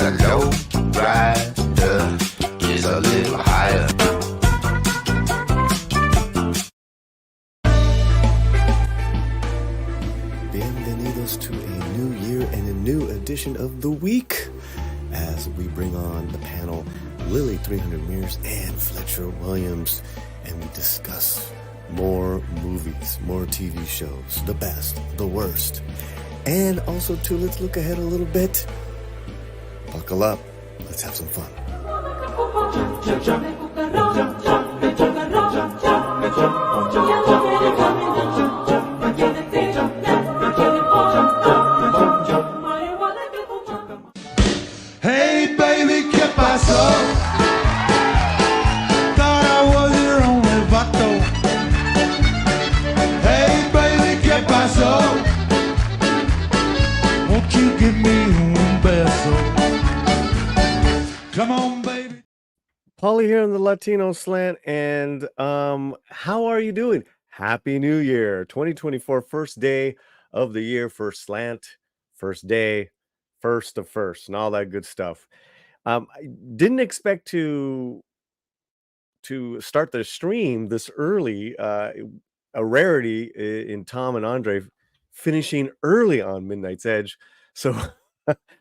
the low rider is a little higher. Bienvenidos to a new year and a new edition of The Week as we bring on the panel Lily 300 Mears and Fletcher Williams, and we discuss more movies, more TV shows, the best, the worst. And also, too, let's look ahead a little bit. Buckle up. Let's have some fun. Hey, baby, ¿qué pasó? Thought I was your only vato. Hey, baby, ¿qué pasó? Won't you give me un beso? Come on, baby. Paulie here on the Latino Slant, and how are you doing? Happy New Year, 2024, first day of the year, first slant, first day, first of first, and all that good stuff. I didn't expect to start the stream this early. A rarity in Tom and Andre finishing early on Midnight's Edge, so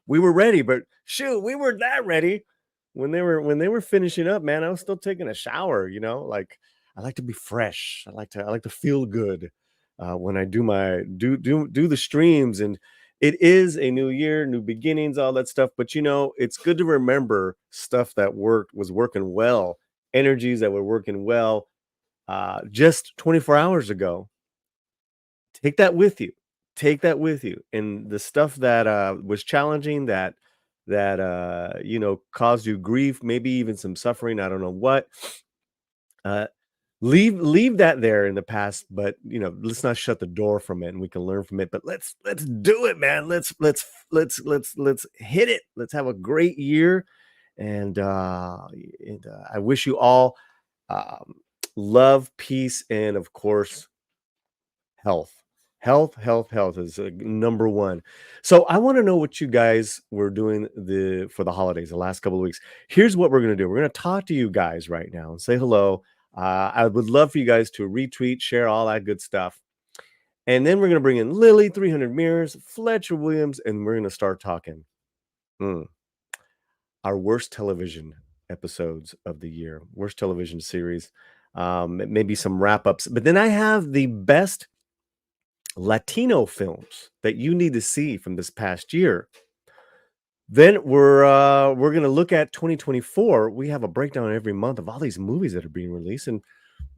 we were ready. But shoot, we weren't that ready when they were finishing up. Man, I was still taking a shower. You know, like I like to be fresh. I like to feel good when I do my do the streams. And it is a new year, new beginnings, all that stuff. But you know, it's good to remember stuff that was working well, energies that were working well just 24 hours ago. Take that with you. Take that with you. And the stuff that was challenging, that you know, caused you grief, maybe even some suffering, I don't know what. Leave that there in the past, but you know, let's not shut the door from it, and we can learn from it. But let's do it, man. Let's hit it. Let's have a great year, and I wish you all love, peace, and of course, health. Health is number one. So I want to know what you guys were doing for the holidays, the last couple of weeks. Here's what we're going to do. We're going to talk to you guys right now and say hello. I would love for you guys to retweet, share all that good stuff. And then we're going to bring in Lily, 300 Mirrors, Fletcher Williams, and we're going to start talking our worst television episodes of the year, worst television series, maybe some wrap-ups. But then I have the best Latino films that you need to see from this past year. Then we're going to look at 2024. We have a breakdown every month of all these movies that are being released, and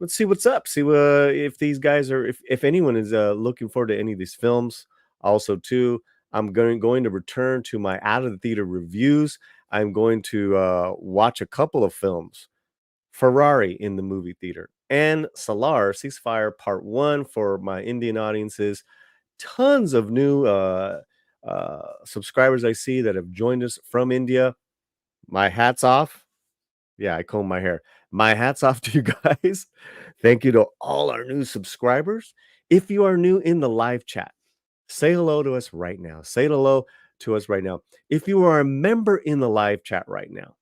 let's see what's up. See if these guys are, if anyone is looking forward to any of these films. Also, too, I'm going to return to my out of the theater reviews. I'm going to watch a couple of films. Ferrari in the movie theater, and Salar Ceasefire Part 1 for my Indian audiences. Tons of new subscribers I see that have joined us from India. My hat's off. Yeah, I comb my hair. My hat's off to you guys. Thank you to all our new subscribers. If you are new in the live chat, say hello to us right now. Say hello to us right now. If you are a member in the live chat right now,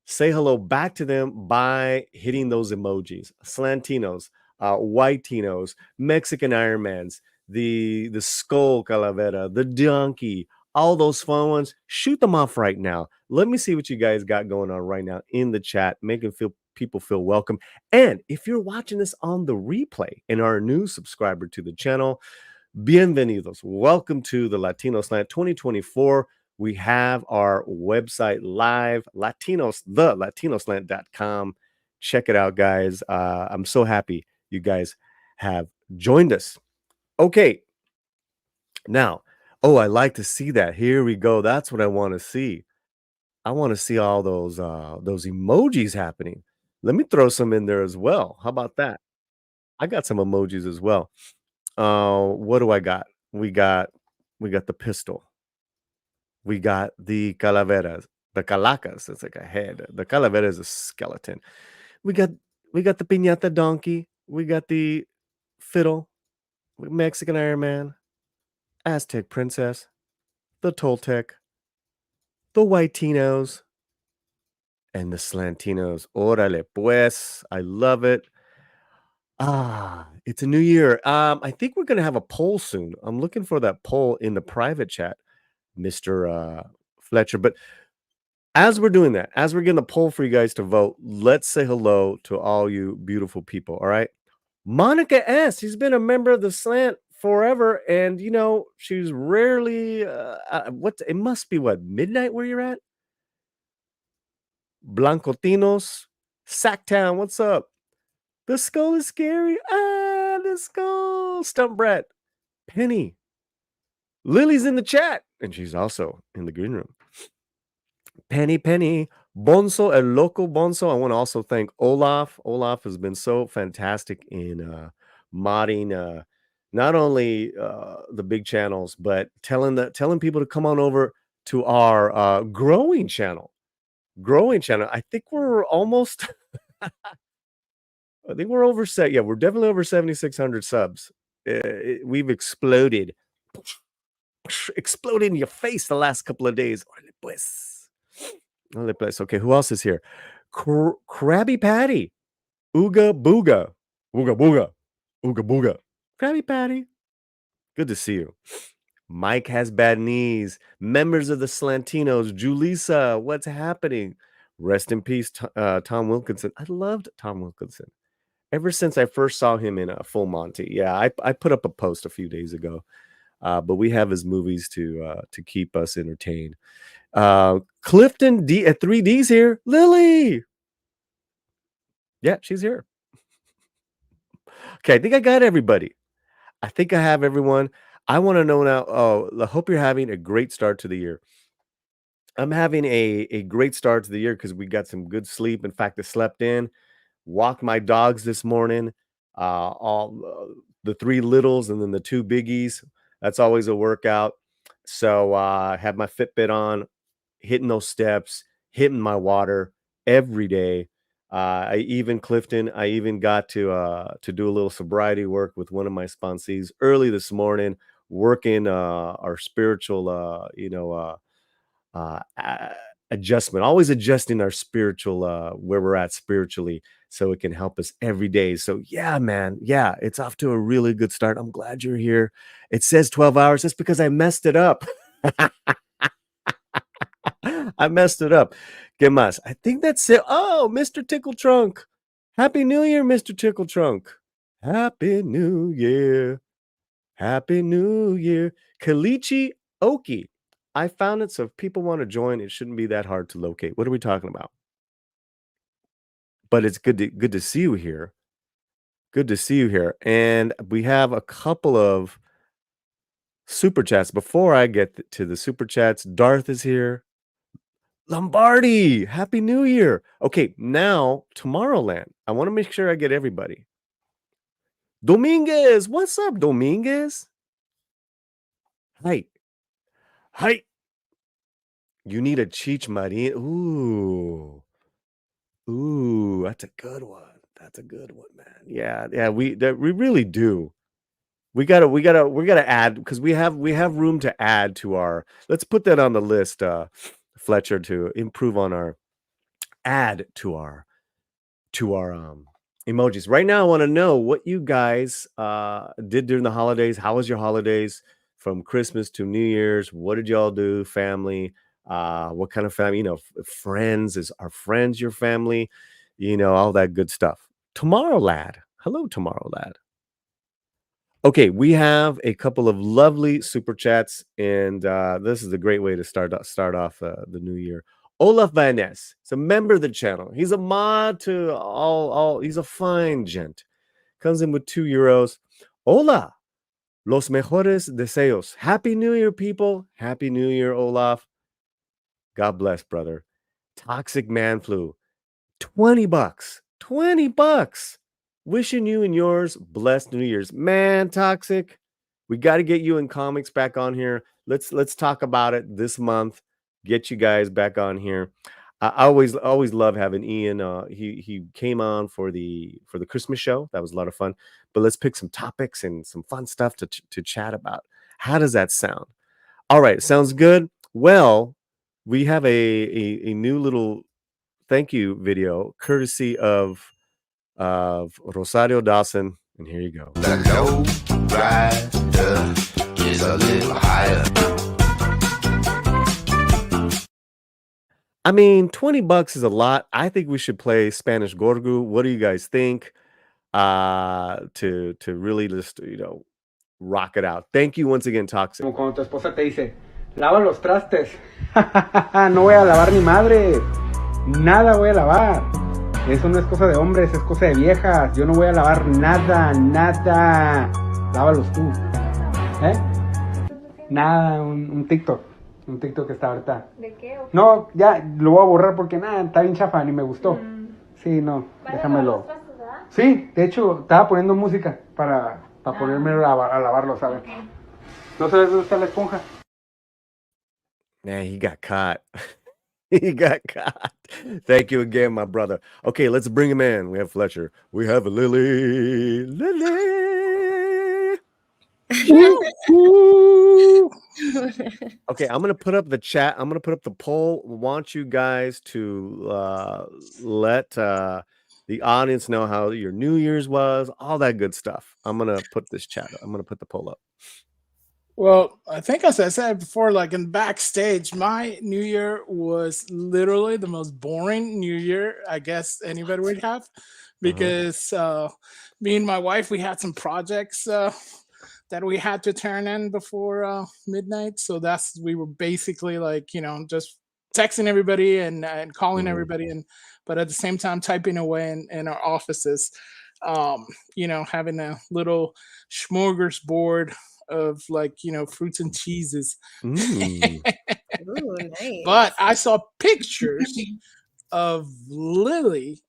say hello back to them by hitting those emojis. Slantinos, Whiteinos, Mexican Ironmans, the skull calavera, the donkey, all those fun ones. Shoot them off right now. Let me see what you guys got going on right now in the chat. Making people feel welcome. And if you're watching this on the replay and are a new subscriber to the channel, bienvenidos. Welcome to the Latino Slant 2024. We have our website live, latinoslant.com. Check it out, guys. I'm so happy you guys have joined us. Okay. Now, I like to see that. Here we go. That's what I want to see. I want to see all those emojis happening. Let me throw some in there as well. How about that? I got some emojis as well. What do I got? We got the pistol. We got the calaveras, the calacas. It's like a head. The calavera is a skeleton. We got the piñata donkey. We got the fiddle, Mexican Iron Man, Aztec princess, the Toltec, the Whitetinos, and the Slantinos. Órale, pues. I love it. It's a new year. I think we're gonna have a poll soon. I'm looking for that poll in the private chat, Mr. Fletcher. But as we're doing that, as we're getting a poll for you guys to vote, let's say hello to all you beautiful people. All right. Monica S. She's been a member of the Slant forever, and she's rarely what it must be what midnight where you're at? Blancotinos, Sacktown, what's up? The skull is scary. The skull. Stump Brett. Penny. Lily's in the chat, and she's also in the green room. Penny. Bonzo, El Loco Bonzo. I want to also thank Olaf. Olaf has been so fantastic in modding not only the big channels, but telling people to come on over to our growing channel. I think we're almost I think we're over set. Yeah, we're definitely over 7,600 subs. We've exploded. Exploded in your face the last couple of days. Órale, pues. Órale, pues. Okay, who else is here? Krabby Patty. Ooga Booga. Ooga Booga. Ooga Booga. Krabby Patty. Good to see you. Mike has bad knees. Members of the Slantinos. Julissa, what's happening? Rest in peace, Tom Wilkinson. I loved Tom Wilkinson. Ever since I first saw him in Full Monty. Yeah, I put up a post a few days ago. But we have his movies to keep us entertained. Clifton D at 3D's here. Lily. Yeah, she's here. Okay, I think I got everybody. I think I have everyone. I want to know now. Oh, I hope you're having a great start to the year. I'm having a great start to the year because we got some good sleep. In fact, I slept in, walked my dogs this morning, all the three littles and then the two biggies. That's always a workout. So I had my Fitbit on, hitting those steps, hitting my water every day. I even got to do a little sobriety work with one of my sponsees early this morning, working our spiritual adjustment, always adjusting our spiritual where we're at spiritually so it can help us every day. So yeah, man, yeah, it's off to a really good start. I'm glad you're here. It says 12 hours. That's because I messed it up. I messed it up. ¿Qué más? I think that's it. Oh, Mr. Tickle Trunk. Happy New Year, Mr. Tickle Trunk. Happy New Year. Happy New Year. Kalichi Oki. I found it, so if people want to join, it shouldn't be that hard to locate. What are we talking about? But it's good to see you here. Good to see you here. And we have a couple of super chats. Before I get to the super chats, Darth is here. Lombardi, Happy New Year. Okay, now Tomorrowland. I want to make sure I get everybody. Dominguez, what's up, Dominguez? Hi. You need a Cheech Marin. Ooh, that's a good one. That's a good one, man. Yeah, we really do. We gotta add because we have room to add to our. Let's put that on the list, Fletcher, to improve on our add to our emojis. Right now, I want to know what you guys did during the holidays. How was your holidays from Christmas to New Year's? What did y'all do? Family? What kind of family? Friends. Is our friends your family? All that good stuff. Tomorrow, lad. Hello, Tomorrow, lad. Okay, we have a couple of lovely super chats, and this is a great way to start off the new year. Olaf Van Ness, he's a member of the channel. He's a mod to all. He's a fine gent. Comes in with €2. Hola, los mejores deseos. Happy New Year, people. Happy New Year, Olaf. God bless, brother. Toxic Man Flu, $20. $20. Wishing you and yours blessed New Year's. Man, Toxic, we got to get you and comics back on here. Let's talk about it this month. Get you guys back on here. I always love having Ian. He came on for the Christmas show. That was a lot of fun. But let's pick some topics and some fun stuff to chat about. How does that sound? All right, sounds good. Well, we have a new little thank you video courtesy of Rosario Dawson, and here you go. The low rider is a little higher. I mean, $20 is a lot. I think we should play Spanish Gorgu. What do you guys think? To really just, rock it out. Thank you once again, Toxic. Como cuando tu esposa te dice, lava los trastes. No voy a lavar ni madre. Nada voy a lavar. Eso no es cosa de hombres, es cosa de viejas. Yo no voy a lavar nada, nada. Lávalos tú. ¿Eh? Nada, un TikTok. Un TikTok que está ahorita. ¿De qué? No, ya lo voy a borrar porque nada, está bien chafa, ni me gustó. Sí, no, déjamelo. Sí, de hecho, estaba poniendo música para ponerme a lavarlo, ¿sabes? ¿No sabes dónde está la esponja? Man, he got caught. He got caught. Thank you again, my brother. Okay, let's bring him in. We have Fletcher. We have Lily. Lily. Okay, I'm gonna put up the chat. I'm gonna put up the poll. Want you guys to let the audience know how your New Year's was, all that good stuff. I'm gonna put this chat. I'm gonna put the poll up. Well, I think as I said before, like in backstage, my New Year was literally the most boring New Year I guess anybody would have, because me and my wife, we had some projects that we had to turn in before midnight. So we were basically like, just texting everybody and calling everybody, but at the same time typing away in our offices, having a little smorgasbord of fruits and cheeses. Mm. Ooh, nice. But I saw pictures of Lily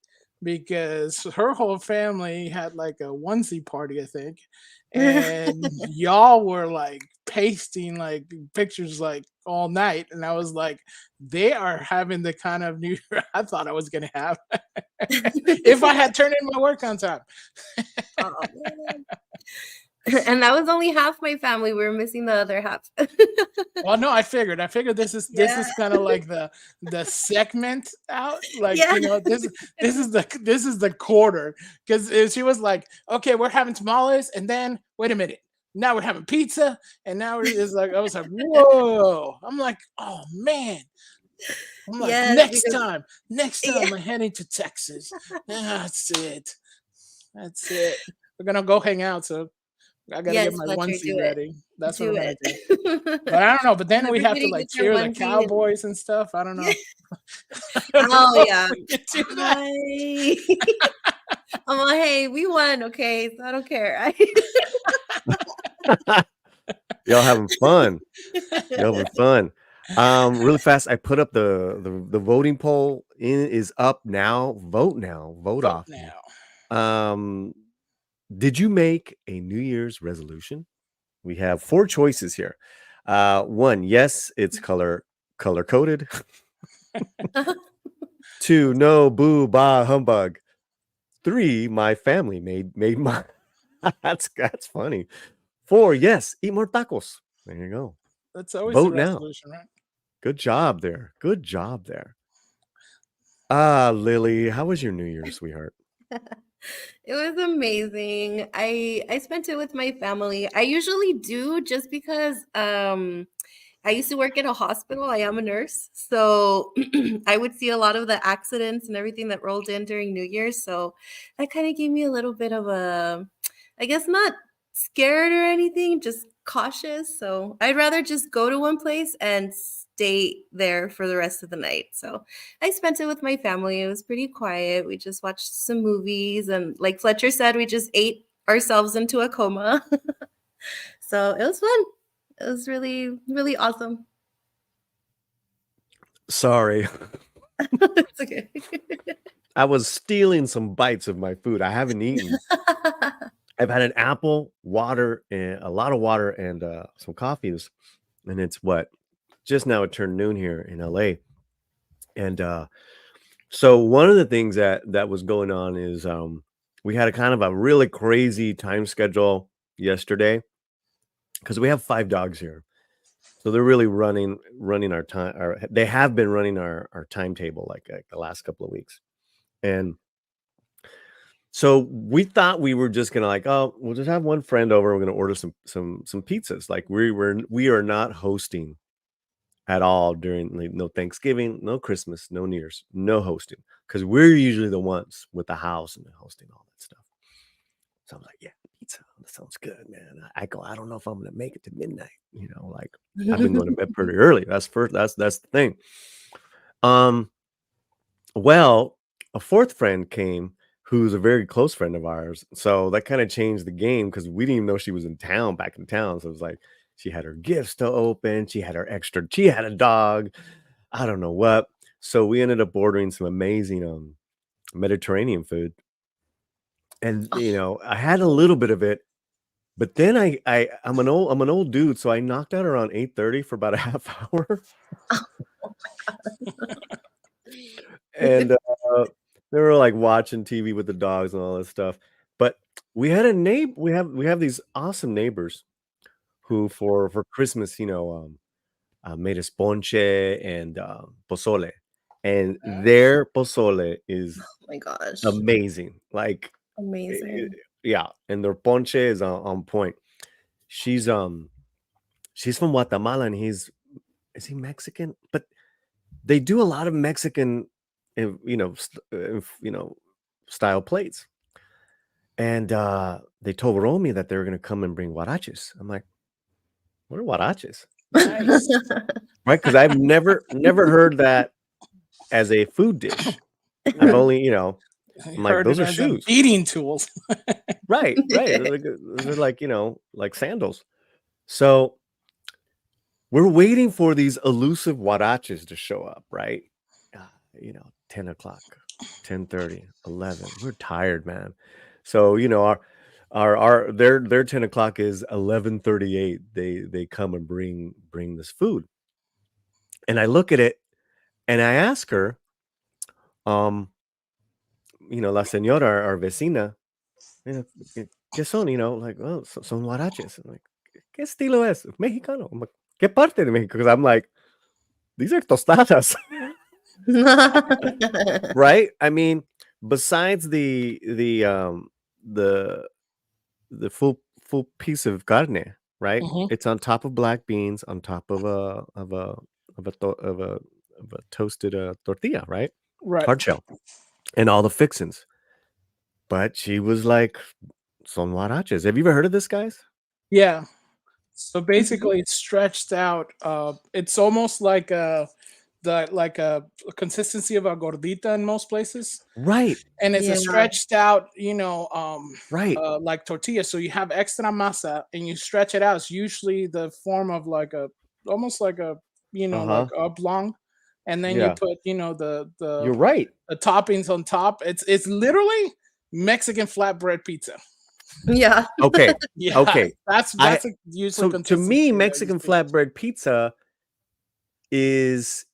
because her whole family had like a onesie party, I think. And y'all were like pasting like pictures like all night. And I was like, they are having the kind of New Year I thought I was going to have if I had turned in my work on time. Oh, man. And that was only half my family. We were missing the other half. Well, no, I figured this is kind of like the segment out, like this is the quarter, because she was like, okay, we're having tamales, and then wait a minute, now we're having pizza, and now it's like I was like, whoa, I'm like, oh man. I'm like, next time I'm heading to Texas. That's it. We're gonna go hang out, so I gotta get my onesie ready. That's what we're gonna do. But I don't know. But then we have to like cheer the Cowboys and stuff. I don't know. Oh yeah. I'm like, hey, we won, okay? So I don't care. Y'all having fun. Really fast. I put up the voting poll. Is up now. Vote now. Vote off now. Did you make a New Year's resolution? We have 4 choices here. 1, yes, it's color coded. 2, no, boo, bah, humbug. 3, my family made mine. That's funny. 4, yes, eat more tacos. There you go. That's always Vote the resolution, right? Good job there. Lily, how was your New Year, sweetheart? It was amazing. I spent it with my family. I usually do, just because I used to work in a hospital. I am a nurse. So I would see a lot of the accidents and everything that rolled in during New Year's. So that kind of gave me a little bit of a, I guess not scared or anything, just cautious. So I'd rather just go to one place and stay there for the rest of the night. So I spent it with my family. It was pretty quiet. We just watched some movies, and like Fletcher said, we just ate ourselves into a coma. So it was fun. It was really, really awesome. Sorry. It's okay. I was stealing some bites of my food. I haven't eaten. I've had an apple, water, and a lot of water, and some coffees, and it's just now it turned noon here in LA. And so one of the things that was going on is we had a kind of a really crazy time schedule yesterday, because we have 5 dogs here, So they're really running our time, or they have been running our timetable like the last couple of weeks. And so we thought we were just gonna like, oh, we'll just have one friend over. We're gonna order some pizzas. Like we are not hosting at all during like, no Thanksgiving, no Christmas, no New Year's, no hosting, because we're usually the ones with the house and the hosting all that stuff. So I was like, yeah, pizza. That sounds good, man. I go, I don't know if I'm gonna make it to midnight. Like I've been going to bed pretty early. That's the thing. Well, a fourth friend came who's a very close friend of ours. So that kind of changed the game because we didn't even know she was back in town. So it was like she had her gifts to open, she had she had a dog, I don't know what. So we ended up ordering some amazing Mediterranean food. And I had a little bit of it, but then I'm an old dude, so I knocked out around 8:30 for about a half hour. And they were like watching TV with the dogs and all this stuff. But we had a neighbor. We have these awesome neighbors who for Christmas, made us ponche and pozole, and their pozole is Oh my gosh. amazing. Like, Amazing. yeah, and their ponche is on point. She's from Guatemala, and is he Mexican? But they do a lot of Mexican, style plates. And they told Romy that they were going to come and bring huaraches. I'm like, what are huaraches? Nice. Right? Because I've never heard that as a food dish. I've only, I'm like, Heard those it are as shoes. eating tools. Right. They're like, like sandals. So we're waiting for these elusive huaraches to show up, right? 10 o'clock, 10:30, 11. We're tired, man. So, their 10 o'clock is 11:38. They come and bring this food. And I look at it and I ask her, la señora, our vecina, ¿qué son? Like, oh, son huaraches. I'm like, ¿qué estilo es? Mexicano. I'm like, ¿qué parte de Mexico? Because I'm like, these are tostadas. Right? I mean, besides the full piece of carne, right? It's on top of black beans, on top of a toasted tortilla, right? Right. Hard shell, and all the fixins. But she was like, "Son huaraches." Have you ever heard of this, guys? Yeah. So basically, it's stretched out. It's almost like a consistency of a gordita in most places, Right. and it's a Yeah. stretched out, Right. like tortilla. So you have extra masa, and you stretch it out. It's usually the form of almost like a, like oblong, and then you Yeah. put, You're right. the toppings on top. It's literally Mexican flatbread pizza. Yeah. Okay. Yeah, Okay. that's a usually So to consistency me, that Mexican you finish. flatbread pizza is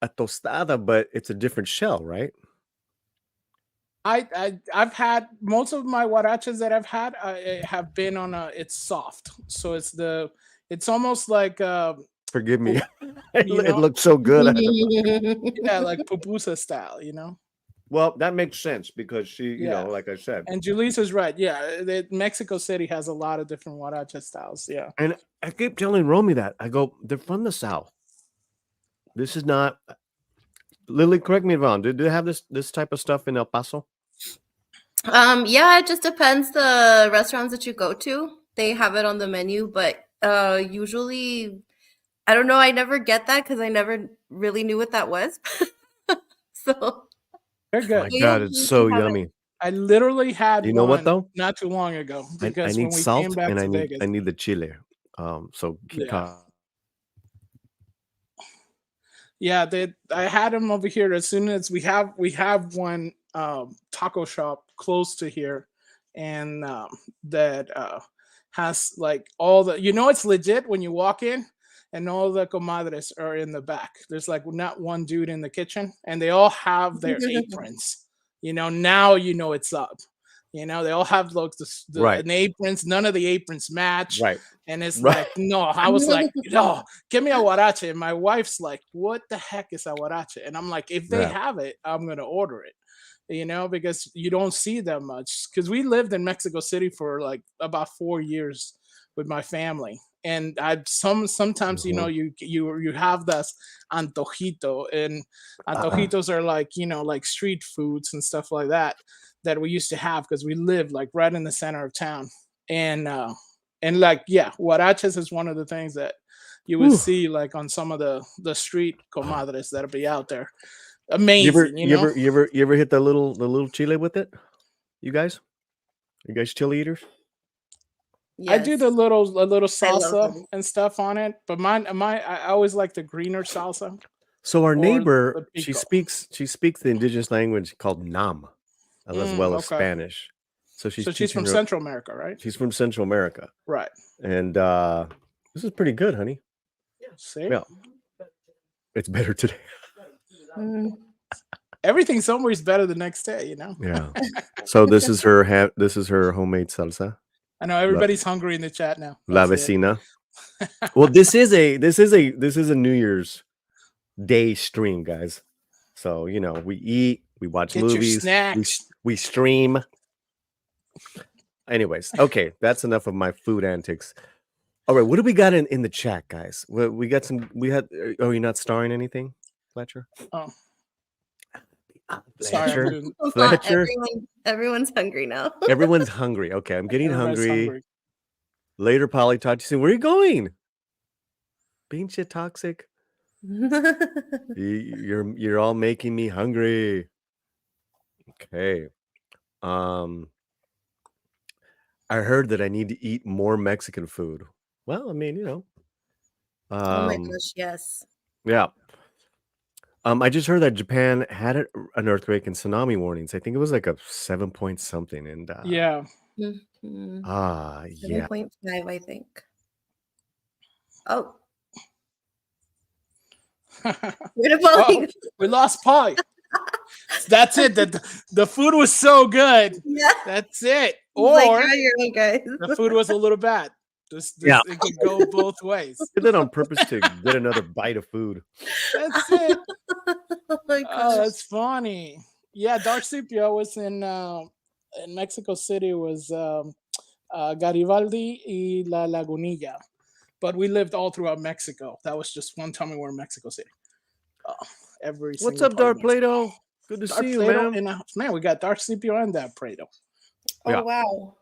a tostada, but it's a different shell, right? I've had most of my huaraches that I've had have been on it's soft, so it's almost like Forgive me. It you know looked so good. yeah, like pupusa style, Well, that makes sense because she, Yeah. like I said, And Julisa's right. Yeah, Mexico City has a lot of different huarache styles. Yeah. and I keep telling Romy that I go, they're from the South. This is not Lily. Correct me if I'm wrong. Do they have this type of stuff in El Paso? Yeah, it just depends the restaurants that you go to. They have it on the menu, but usually I don't know, I never get that because I never really knew what that was. So They're My good. we God, it's usually so have it. yummy. I literally had You know what one though? not too long ago I because when need we salt came back and to Vegas. I need the chile. So keep Yeah. talking. Yeah, I had them over here as soon as we have one taco shop close to here, and that has like all the it's legit when you walk in, and all the comadres are in the back. There's like not one dude in the kitchen, and they all have their aprons. Now it's up. You know, they all have like Right. an aprons. None of the aprons match. Right. And it's Right. like, no, I was like, no, give me a huarache. And my wife's like, what the heck is a huarache? And I'm like, if they Yeah. have it, I'm going to order it, you know, because you don't see that much. Because we lived in Mexico City for like about 4 years with my family. And sometimes, you know, you have this antojito, and antojitos are like, you know, like street foods and stuff like that we used to have because we lived like right in the center of town. And like, yeah, huaraches is one of the things that you would see like on some of the street comadres that'll be out there. Amazing, you know. You ever hit the little chile with it? You guys chili eaters? I do the Yes. little I love salsa them. and stuff on it, but I always like the greener salsa So our or neighbor, the she pico. speaks the indigenous language called Nam, as well as Okay. Spanish. So she's So she's teaching from her. Central America, right? She's from Central America, Right. and this is pretty good, honey. See? Yeah, it's better today. Mm. Everything somewhere is better the next day, you know? Yeah. So this is her homemade salsa. I know everybody's hungry in the chat now. La That's it. vecina. Well, this is a New Year's Day stream, guys. So you know, we eat, we watch Get your movies, snacks. we stream. Anyways, okay, that's enough of my food antics. All right, what do we got in the chat, guys? We got some. We had. Are you not starring anything, Fletcher? Oh, sorry, I'm Fletcher. doing. Fletcher. Everyone's hungry now. Everyone's hungry. Okay, I'm getting Everybody's hungry. Later, Polly. Talk to you soon. Where are you going? Being shit toxic. You're all making me hungry. Okay. I heard that I need to eat more Mexican food. Well, I mean, you know. Oh my gosh, yes. Yeah. I just heard that Japan had an earthquake and tsunami warnings. I think it was like a 7 point something. And Yeah. Mhm. yeah. 7.5, I think. Oh, where did Oh, Polly go? we lost Polly. That's it. The food was so good. Yeah. That's it. He's like, Or "You're on your own, guys." the food was a little bad. Yeah. It could go both ways. Did that on purpose to get another bite of food. That's it. Oh my Oh, gosh. that's funny. Yeah, Darcipio was in Mexico City. Was Garibaldi y La Lagunilla, but we lived all throughout Mexico. That was just one time we were in Mexico City. Every What's single up, part of Dark Mexico. Plato? Good to Dark see you, Plato man. man, we got Darcipio and that Plato. Oh Yeah. wow.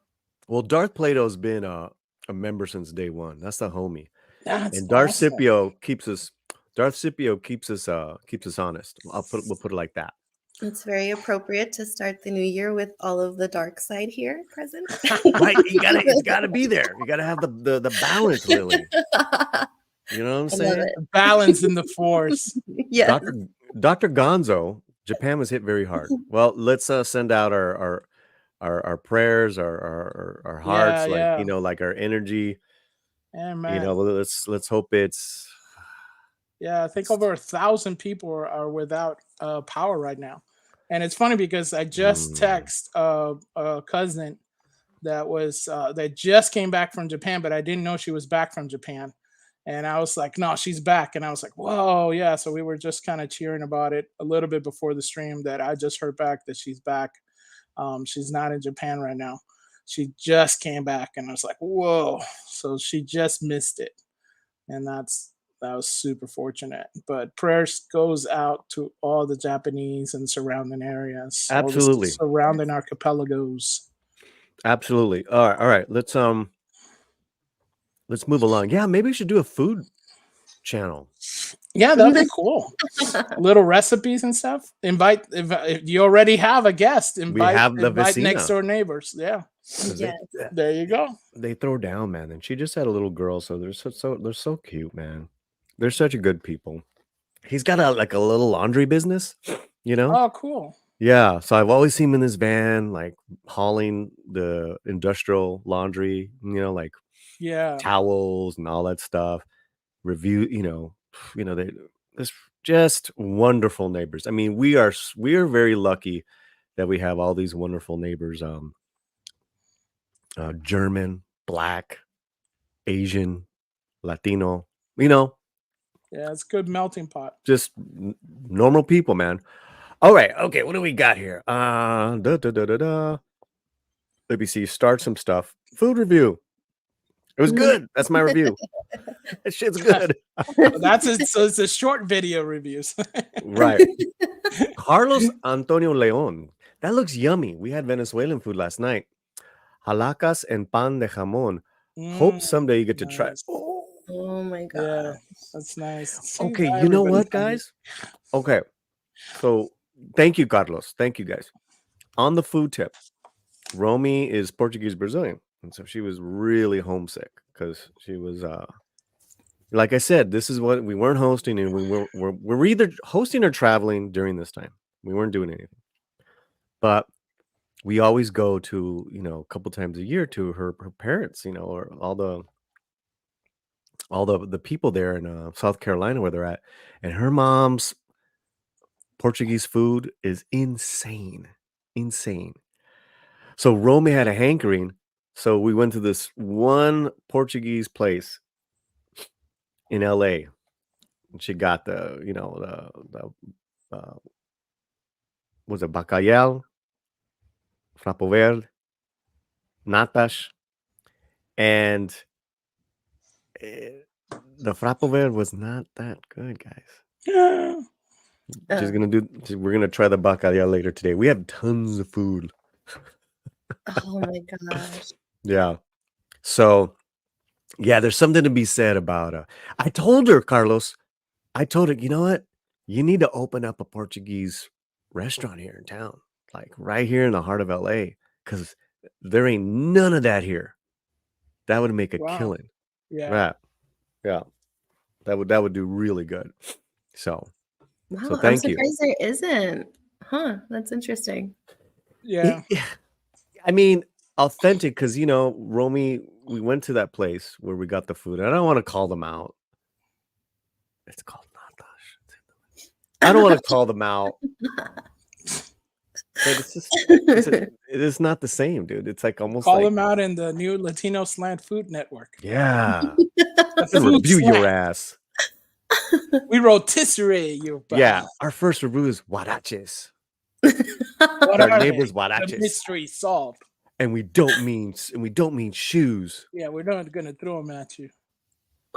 Well, Darth Plato's been a member since day one. That's the homie. That's And awesome. Darcipio keeps us honest. We'll put it like that. It's very appropriate to start the new year with all of the dark side here present. Right. It's gotta be there. You gotta have the balance, Lily. You know what I'm I love saying? it. Balance in the force. Yes. Dr. Gonzo, Japan was hit very hard. Well, let's send out our prayers, our hearts, Yeah, like yeah. you know, like our energy. Yeah, You man. know, let's hope it's Yeah, I think over 1,000 people are without power right now. And it's funny because I just text a cousin that just came back from Japan, but I didn't know she was back from Japan. And I was like, no, she's back. And I was like, whoa, yeah. So we were just kind of cheering about it a little bit before the stream that I just heard back that she's back. She's not in Japan right now. She just came back, and I was like, whoa. So she just missed it. And that was super fortunate. But prayers goes out to all the Japanese and surrounding areas, all the absolutely. surrounding archipelagos. Absolutely. All right. Let's move along. Yeah, maybe we should do a food channel. Yeah, that'd be cool. Little recipes and stuff. If you already have a guest, invite have the invite vecina. next door neighbors. Yeah. Yes. There you go. They throw down, man. And she just had a little girl, so they're so cute, man. They're such a good people. He's got a little laundry business, you know? Oh, cool. Yeah. So I've always seen him in this van, like hauling the industrial laundry, you know, like Yeah. towels and all that stuff. Review, there's just wonderful neighbors. I mean, we are very lucky that we have all these wonderful neighbors German, Black, Asian, Latino, you know, Yeah, it's a good melting pot. just normal people, man. All right. Okay. What do we got here? Let me see. Start some stuff. Food review. It was good. That's my review. That shit's good. That's it. So it's a short video reviews. Right. Carlos Antonio Leon. That looks yummy. We had Venezuelan food last night. Halacas and pan de jamon. Hope someday you get to try. Nice. Oh my god. Yeah, that's nice. See, Okay, now you know everybody's what, guys? Okay, so thank you, Carlos. Thank you, guys. On the food tip, Romy is Portuguese Brazilian, and so she was really homesick because she was, like I said, this is what we weren't hosting, and we're either hosting or traveling during this time. We weren't doing anything, but we always go to, you know, a couple times a year to her parents, you know, or all the people there in South Carolina where they're at, and her mom's Portuguese food is insane. So Romy had a hankering, so we went to this one Portuguese place in LA, and she got the, you know, was it bacalhau, frapo verde, natas, and the frapo verde was not that good, guys. We're gonna try the bacalhau later today. We have tons of food. Oh my gosh. Yeah. So yeah, there's something to be said about I told her, Carlos, you know what? You need to open up a Portuguese restaurant here in town, like right here in the heart of LA, because there ain't none of that here. That would make a killing. Yeah. Yeah. That would do really good. So Wow, thank you. I'm surprised there isn't. Huh, that's interesting. Yeah. I mean, authentic, because, you know, Romy, we went to that place where we got the food. I don't want to call them out. It's called Natash. I don't want to call them out. But it's just, it is not the same, dude. It's like almost Call like, them out in the new Latino Slant Food Network. yeah. The food Review your slant. ass. We rotisserie your butt. Yeah. Our first review is huaraches. What Our are neighbors they? huaraches. The mystery solved. And we don't mean shoes. Yeah, we're not gonna throw them at you.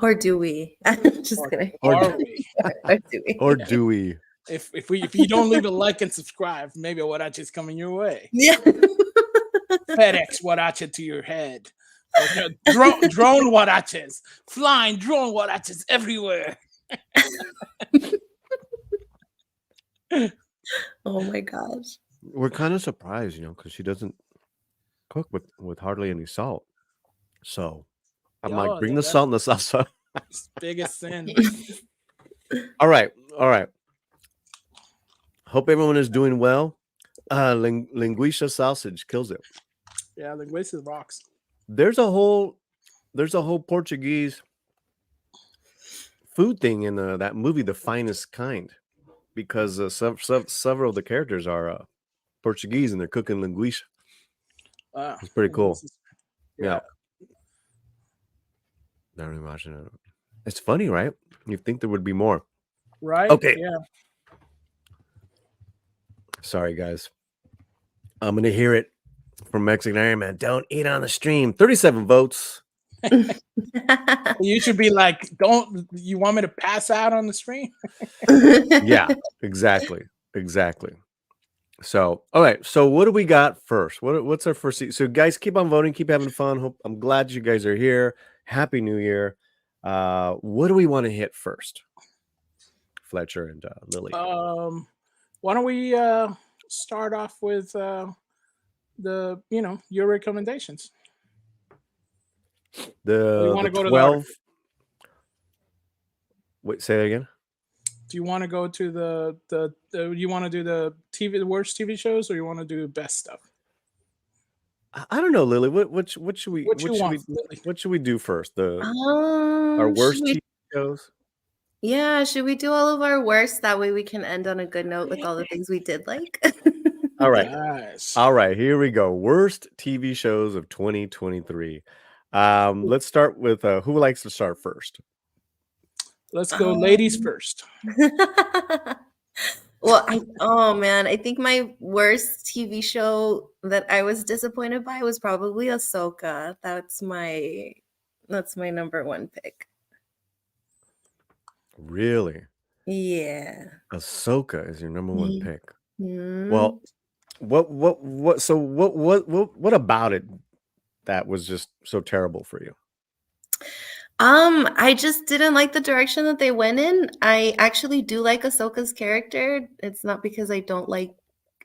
Or do we? Just kidding. Are we? Or do we? Or do we? If you don't leave a like and subscribe, maybe a huarache's coming your way. Yeah. FedEx huarache to your head. Drone huaraches. Flying drone huaraches everywhere. Oh my gosh. We're kind of surprised, you know, because she doesn't cook with hardly any salt. So I'm like, bring the salt and the salsa. Biggest sin. All right. Hope everyone is doing well. Linguiça sausage kills it. Yeah, linguiça rocks. There's a whole Portuguese food thing in that movie, The Finest Kind, because several of the characters are Portuguese and they're cooking linguiça. It's pretty cool. Yeah. Not even watching it. It's funny, right? You think there would be more. Right? Okay. Yeah. Sorry, guys. I'm going to hear it from Mexican Iron Man. Don't eat on the stream. 37 votes. You should be like, you want me to pass out on the stream? Yeah, exactly. So, all right. So what do we got first? What's our first? So guys, keep on voting. Keep having fun. I'm glad you guys are here. Happy New Year. What do we want to hit first? Fletcher and Lily. Why don't we start off with your recommendations? The want to go 12. Wait, say that again. Do you want to go to the you want to do the worst TV shows, or you want to do best stuff? I don't know, Lily. What should we do first? Our worst TV shows. Yeah, should we do all of our worst? That way we can end on a good note with all the things we did like. All right. Nice. All right, here we go. Worst TV shows of 2023. Let's start with who likes to start first? Let's go, ladies Um, first. well, oh man, I think my worst TV show that I was disappointed by was probably Ahsoka. That's my number one pick. Really? Yeah. Ahsoka is your number one pick. Mhm. Well, what about it that was just so terrible for you? I just didn't like the direction that they went in. I actually do like Ahsoka's character. It's not because I don't like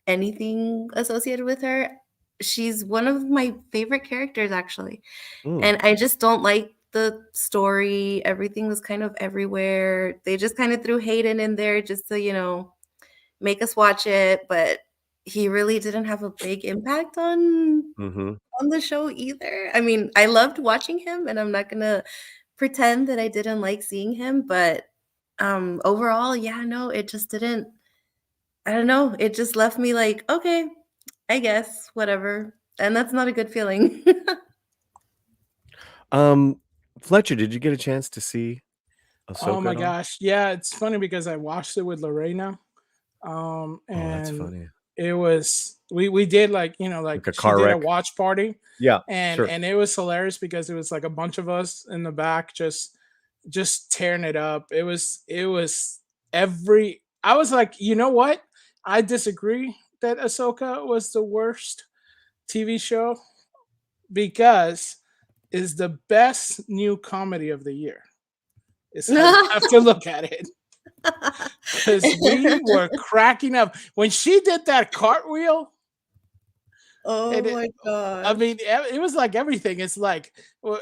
anything associated with her. She's one of my favorite characters, actually. Mm, And I just don't like the story. Everything was kind of everywhere. They just kind of threw Hayden in there just to, make us watch it. But he really didn't have a big impact mhm. on the show either. I mean, I loved watching him, and I'm not gonna pretend that I didn't like seeing him, but overall, yeah, no, it just didn't. I don't know. It just left me like, okay, I guess, whatever. And that's not a good feeling. Um, Fletcher, did you get a chance to see Oh Ahsoka my at all? gosh. Yeah, it's funny because I watched it with Lorena. Oh, that's And funny. it was we did like, like Like a she car did a wreck? watch party, Yeah, and sure. it was hilarious because it was like a bunch of us in the back just tearing it up. It was every I was like, you know what? I disagree that Ahsoka was the worst TV show because is the best new comedy of the year. Is how you have to look at it. Because we were cracking up when she did that cartwheel. Oh And my I gosh. mean, it was like everything. It's like,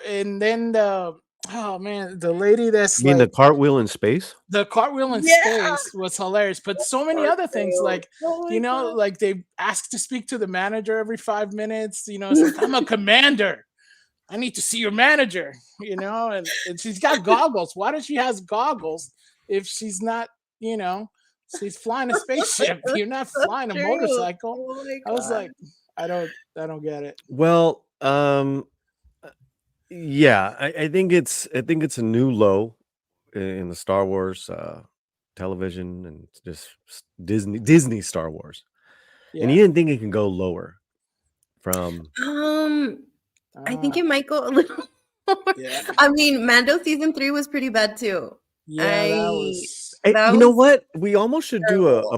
and then oh man, the lady that's You mean the like cartwheel in space? the cartwheel in Yeah. space was hilarious, but so many other things, Cartwheel. like Oh my god. like they ask to speak to the manager every 5 minutes. It's like, I'm a commander. I need to see your manager. And she's got goggles. Why does she has goggles if she's not? You know, she's flying a spaceship. You're not So flying a true. motorcycle. Oh my I was god. like, I don't get it. Well, yeah, I think it's a new low in the Star Wars television and just Disney Star Wars. And Yeah. you didn't think it can go lower from Um, I think Ah, it might go a little more. yeah. I mean, Mando season 3 was pretty bad too. Yeah, that I was Hey, That you know was what? We almost should do terrible.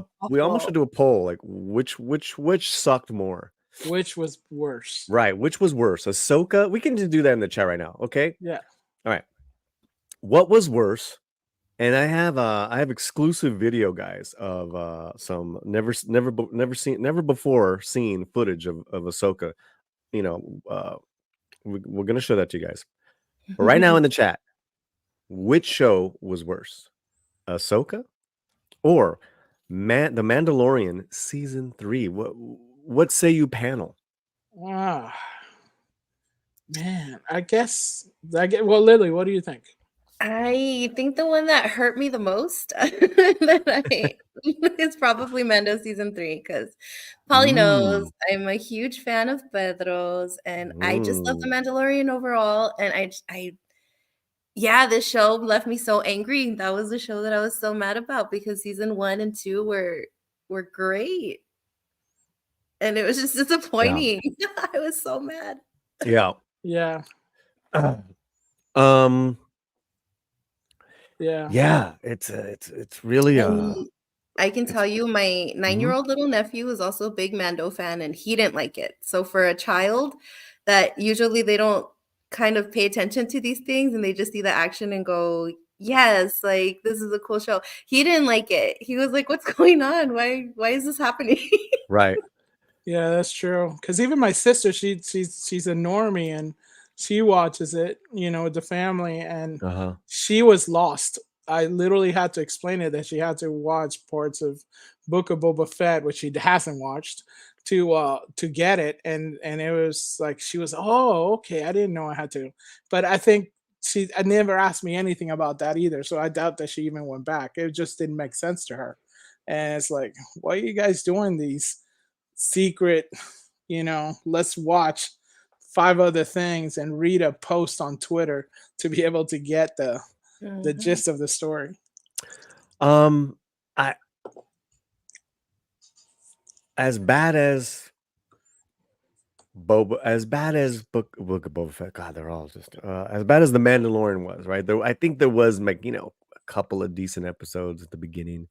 a poll, like which sucked more. which was worse. Right, which was worse? Ahsoka? We can just do that in the chat right now, okay? Yeah. All right. What was worse? And I have exclusive video, guys, of some never before seen footage of Ahsoka. You know, we're gonna show that to you guys. But right now in the chat, which show was worse, Ahsoka or The Mandalorian season 3? What say you, panel? Ah, man. I guess I get. Well, Lily, what do you think? I think the one that hurt me the most that is probably Mando season 3 because Polly knows Mm, I'm a huge fan of Pedro's, and I just love The mm. Mandalorian overall. And yeah, this show left me so angry. That was the show that I was so mad about because season 1 and 2 were great, and it was just Yeah, disappointing. I was so mad. yeah. Yeah. Um, Yeah. yeah. It's really And I can it's tell you my mhm. 9-year-old little nephew is also a big Mando fan, and he didn't like it. So for a child that usually they don't kind of pay attention to these things and they just see the action and go, "Yes, like this is a cool show." He didn't like it. He was like, "What's going on? Why is this happening?" Right. Yeah, that's true. Because even my sister, she's a normie and she watches it, with the family, and Uh-huh. she was lost. I literally had to explain it that she had to watch parts of Book of Boba Fett, which she hasn't watched, to get it, and it was like she was, oh, okay, I didn't know I had to, but I think I never asked me anything about that either, so I doubt that she even went back. It just didn't make sense to her, and it's like, why are you guys doing these? secret, let's watch 5 other things and read a post on Twitter to be able to get the Mhm. gist of the story. I as bad as Book of Boba Fett. God, they're all just as bad as the Mandalorian was, right? I think there was like a couple of decent episodes at the beginning.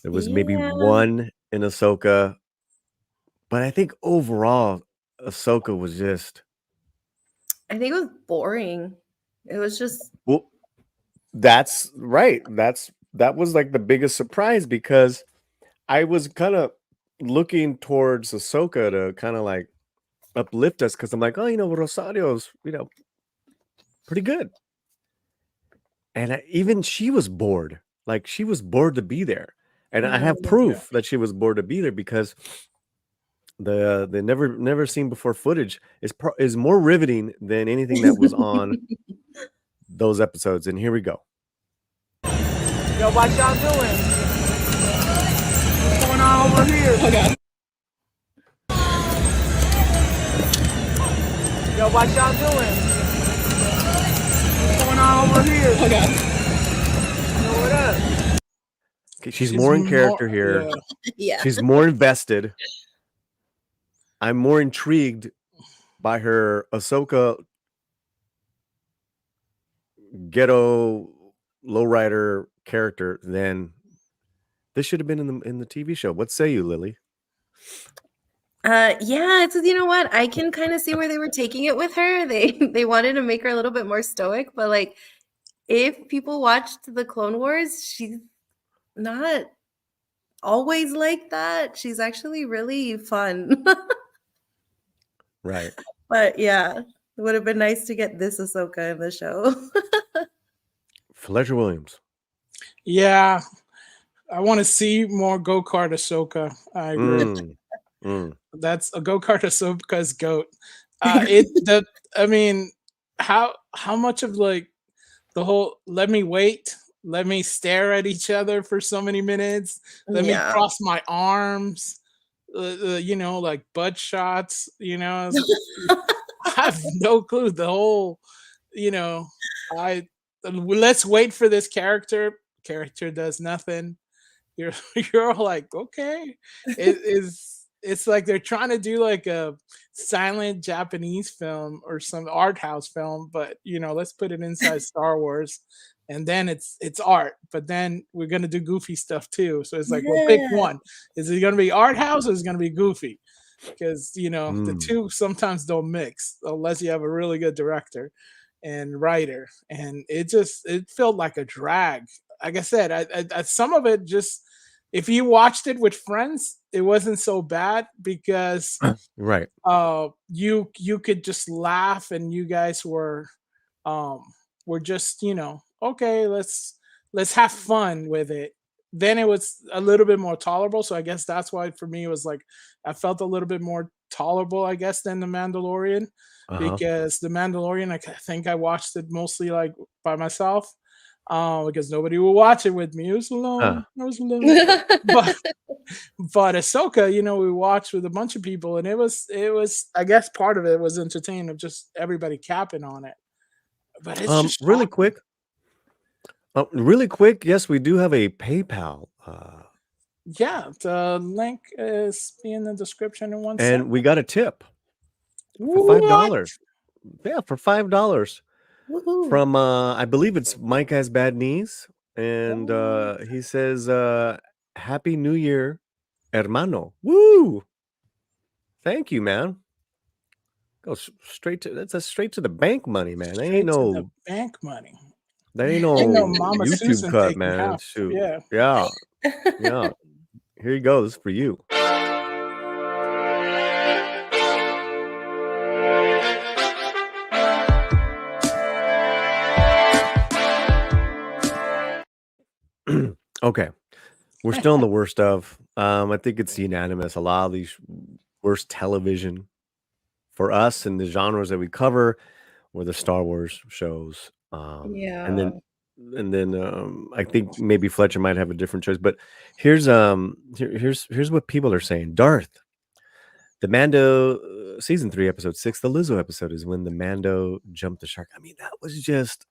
There was maybe Yeah. one in Ahsoka, but I think overall Ahsoka was just. I think it was boring. It was just Well, that's right. That was like the biggest surprise because I was kind of looking towards Ahsoka to kind of like uplift us because I'm like, oh, Rosario's, pretty good. And even she was bored. Like she was bored to be there. And I have proof that she was bored to be there because the never seen before footage is more riveting than anything that was on those episodes. And here we go. Yo, what y'all doing? What's going on over here? Okay. Yo, what y'all doing? What's going on over here? Okay. Yo, what up? Okay, she's more in character here. Yeah. yeah. She's more invested. I'm more intrigued by her Ahsoka ghetto lowrider character than this should have been in the TV show. What say you, Lily? Yeah, it's you know what? I can kind of see where they were taking it with her. They wanted to make her a little bit more stoic, but like if people watched the Clone Wars, she's not always like that. She's actually really fun. Right. But yeah, it would have been nice to get this Ahsoka in the show. Fletcher Williams. Yeah, I want to see more go-kart Ahsoka. I agree. That's a go-kart Ahsoka's goat. I mean, how much of like the whole let me wait, let me stare at each other for so many minutes, let me cross my arms, like butt shots, I have no clue. The whole, let's wait for this character. Character does nothing. You're you're all like, okay. It's like they're trying to do like a silent Japanese film or some art house film, but let's put it inside Star Wars, and then it's art. But then we're gonna do goofy stuff too. So it's like, well, pick one. Is it gonna be art house or is it gonna be goofy? Because the two sometimes don't mix unless you have a really good director and writer, and it felt like a drag. Like I said, I some of it just, if you watched it with friends, it wasn't so bad because right. You could just laugh and you guys were just okay, let's have fun with it. Then it was a little bit more tolerable, so I guess that's why for me it was like I felt a little bit more tolerable, I guess, than the Mandalorian. Because the Mandalorian, I think I watched it mostly like by myself. Because nobody will watch it with me. It was alone. I was alone. but Ahsoka, we watched with a bunch of people, and it was. I guess part of it was entertaining of just everybody capping on it. But it's just really quick. Really quick. Yes, we do have a PayPal. Yeah, the link is in the description in 1 second. And we got a tip for $5. Yeah, for $5. From I believe it's Mike Has Bad Knees, and he says Happy New Year, hermano. Woo! Thank you, man. Go straight to the bank money, man. That ain't no the bank money. That ain't no Mama YouTube Susan cut, taking man. half. Shoot. Yeah. Yeah. Here you go. This is for you. Okay, we're still in the worst of. I think it's unanimous. A lot of these worst television for us and the genres that we cover were the Star Wars shows. And then I think maybe Fletcher might have a different choice. But here's what people are saying. Darth, The Mando season 3, episode 6, the Lizzo episode is when the Mando jumped the shark. I mean, that was just.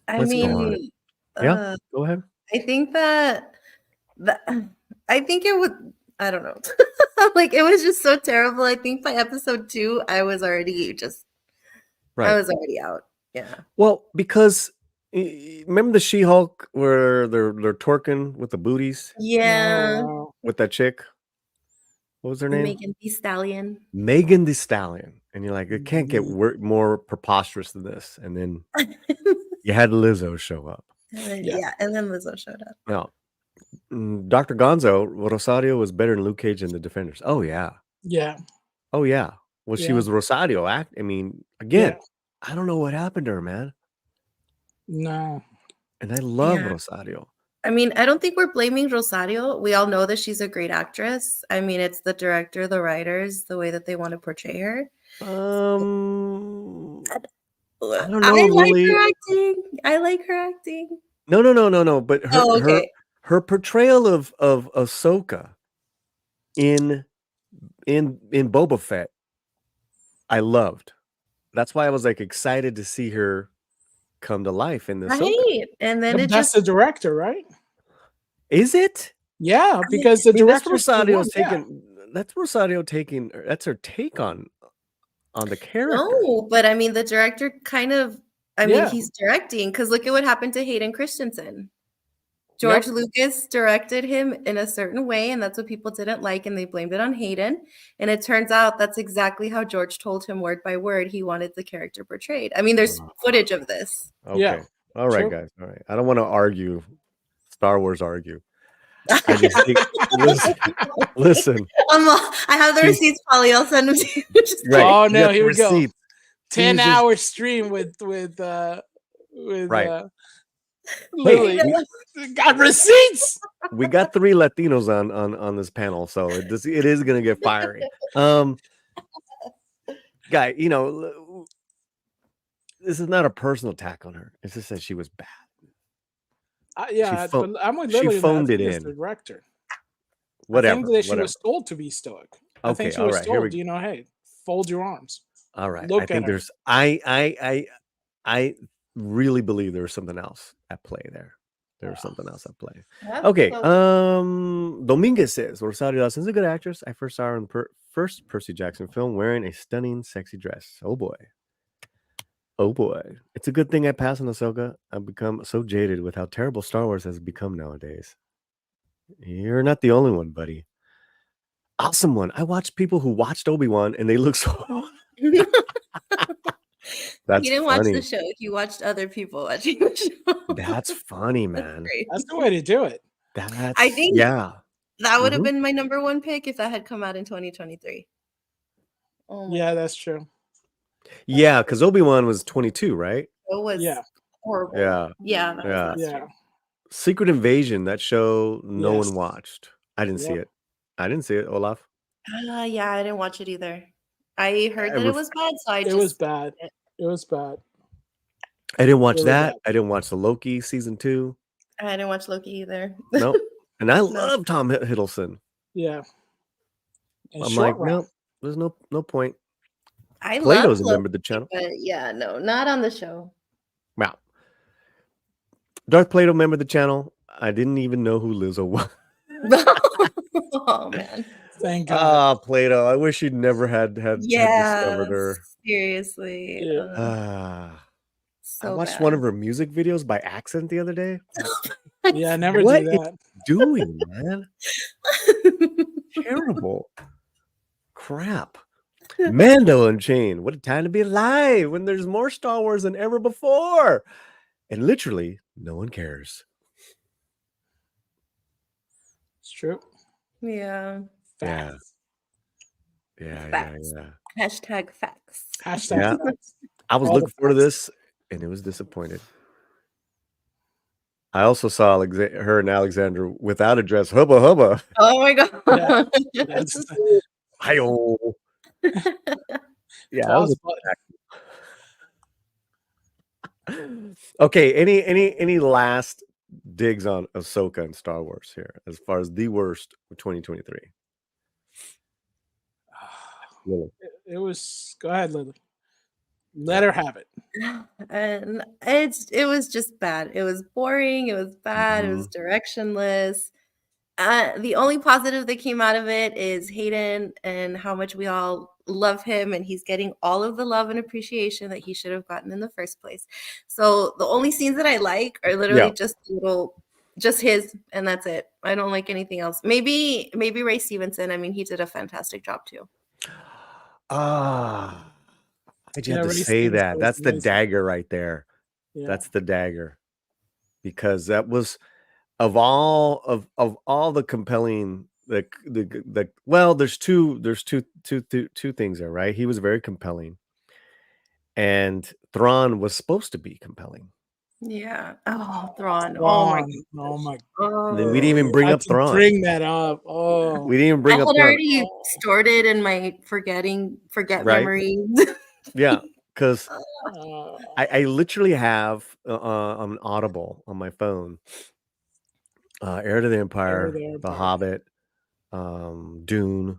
I Let's go on. mean, Yeah, go ahead. I think that I think it would. I don't know. Like it was just so terrible. I think by episode 2, I was already Right. I was already out. Yeah. Well, because remember the She-Hulk where they're twerking with the booties Yeah. Wow. with that chick? What was her name? Megan Thee Stallion. Megan Thee Stallion. And you're like, it can't get more preposterous than this. And then you had Lizzo show up. Yeah. And then Lizzo showed up. Now, Dr. Gonzo, Rosario was better than Luke Cage in The Defenders. Oh, yeah. Yeah. Oh, yeah. Well, she Yeah. was Rosario. I mean, again, Yeah. I don't know what happened to her, man. No. And I love Yeah. Rosario. I mean, I don't think we're blaming Rosario. We all know that she's a great actress. I mean, it's the director, the writers, the way that they want to portray her. I don't I know, like Lily. her acting. I like her acting. No. But her portrayal of Ahsoka in Boba Fett, I loved. That's why I was like excited to see her come to life in this. Right. And then it That's just the director, right? Is it? Yeah, because the I mean, that's director Rosario's taking. That's Rosario taking. That's her take on the character. no, but I mean the director kind of I mean Yeah. he's directing because look at what happened to Hayden Christensen. George Lucas directed him in a certain way, and that's what people didn't like, and they blamed it on Hayden. And it turns out that's exactly how George told him word by word he wanted the character portrayed. I mean, there's footage of this. Okay. Yeah. All right, Sure. guys. All right. I don't want to argue. Star Wars argue. I just think. Listen. I have the She's- receipts, Polly. I'll send them to you. Just Right. Oh, you no, got the here we go. receipts. 10-hour stream with Right. Lily. Got receipts. We got 3 Latinos on this panel, so it is going to get fiery. Guy, this is not a personal attack on her. It's just that she was bad. Yeah, phoned- but I'm with she Lily. phoned it as in. the director. Whatever. I think that she whatever. was told to be stoic. I Okay, think she all was right, here told, we- hey, fold your arms. All right. Look I at think her. there's I really believe there was something else at play there. There was something else at play. Okay. Dominguez says Rosario Dawson's a good actress. I first saw her in the first Percy Jackson film wearing a stunning, sexy dress. Oh boy. It's a good thing I passed on Ahsoka. I've become so jaded with how terrible Star Wars has become nowadays. You're not the only one, buddy. Awesome one. I watched people who watched Obi-Wan and they look so. That's he didn't funny. watch the show. He watched other people watching the show. That's funny, That's man. great. That's the way to do it. I think yeah. that would have Mhm. been my number 1 pick if that had come out in 2023. Oh my Yeah, that's true. Yeah, because Obi-Wan was 22, right? It was Yeah. horrible. Yeah. Yeah. That was Yeah. last Yeah. year. Secret Invasion, that show no Yes. one watched. I didn't see Yep. it. I didn't see it, Olaf. Yeah, I didn't watch it either. I heard that ref- it was bad, so I It just was bad. It was bad. I didn't watch Really that. bad. I didn't watch the Loki season 2. I didn't watch Loki either. No. And I love Tom Hiddleston. Yeah. And I'm short like, round. no, there's no point. I Plato's love a member Loki, of the channel. but yeah, no, not on the show. Wow. Darth Plato member of the channel. I didn't even know who Lizzo was. Oh man. Thank God. Ah, Plato. I wish you'd never had Yeah. discovered her. Seriously. Yeah. I So watched bad. one of her music videos by accident the other day. Yeah, never What do is that. doing, man? Terrible. Crap. Mando Unchained. What a time to be alive when there's more Star Wars than ever before. And literally, no one cares. It's true. Yeah. Yeah. Facts. Yeah. Facts. Hashtag facts. Hashtag Yeah. facts. I was All the looking forward to facts. this, and it was disappointed. I also saw her and Alexander without a dress. Hubba hubba. Oh my god. Yeah. That's, Hi-yo. Yeah, that that was was fun. okay. Any last digs on Ahsoka and Star Wars here as far as the worst of 2023? Lily. It was. Go ahead, Lily. Let her have it. And it was just bad. It was boring. It was bad. It was directionless. The only positive that came out of it is Hayden and how much we all love him, and he's getting all of the love and appreciation that he should have gotten in the first place. So the only scenes that I like are literally just his, and that's it. I don't like anything else. Maybe Ray Stevenson. I mean, he did a fantastic job too. Ah, why'd you have to Ray say that? Stevenson That's was the amazing. dagger right there. Yeah. That's the dagger, because that was of all the compelling the well, there's two things there, right? He was very compelling, and Thrawn was supposed to be compelling. Yeah. Oh, Thrawn. Oh my Thrawn. Oh my. And then we didn't even bring I up Thrawn. bring that up. Oh, We didn't even I bring had up Thrawn. already stored it in my forget Right. memories. Yeah, because uh, I literally have an Audible on my phone. Heir to the Empire, The Hobbit, Dune,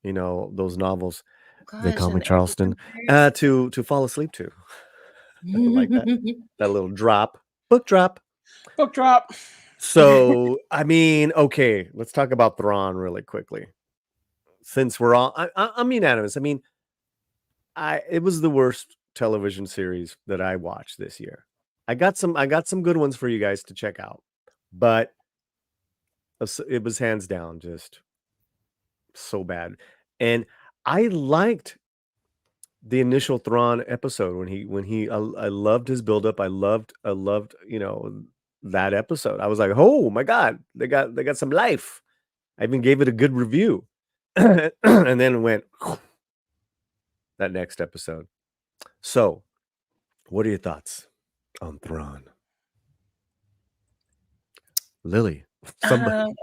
you know, those novels. They call me Charleston. To fall asleep to. Like that little book drop. book drop. So, I mean, okay, let's talk about Thrawn really quickly. Since we're all, I'm unanimous. I mean, it was the worst television series that I watched this year. I got some good ones for you guys to check out, but it was hands down just so bad. And I liked the initial Thrawn episode I loved his buildup. I loved, you know, that episode. I was like, oh my God, they got some life. I even gave it a good review. And then it went that next episode. So, what are your thoughts on Thrawn? Lily. Somebody.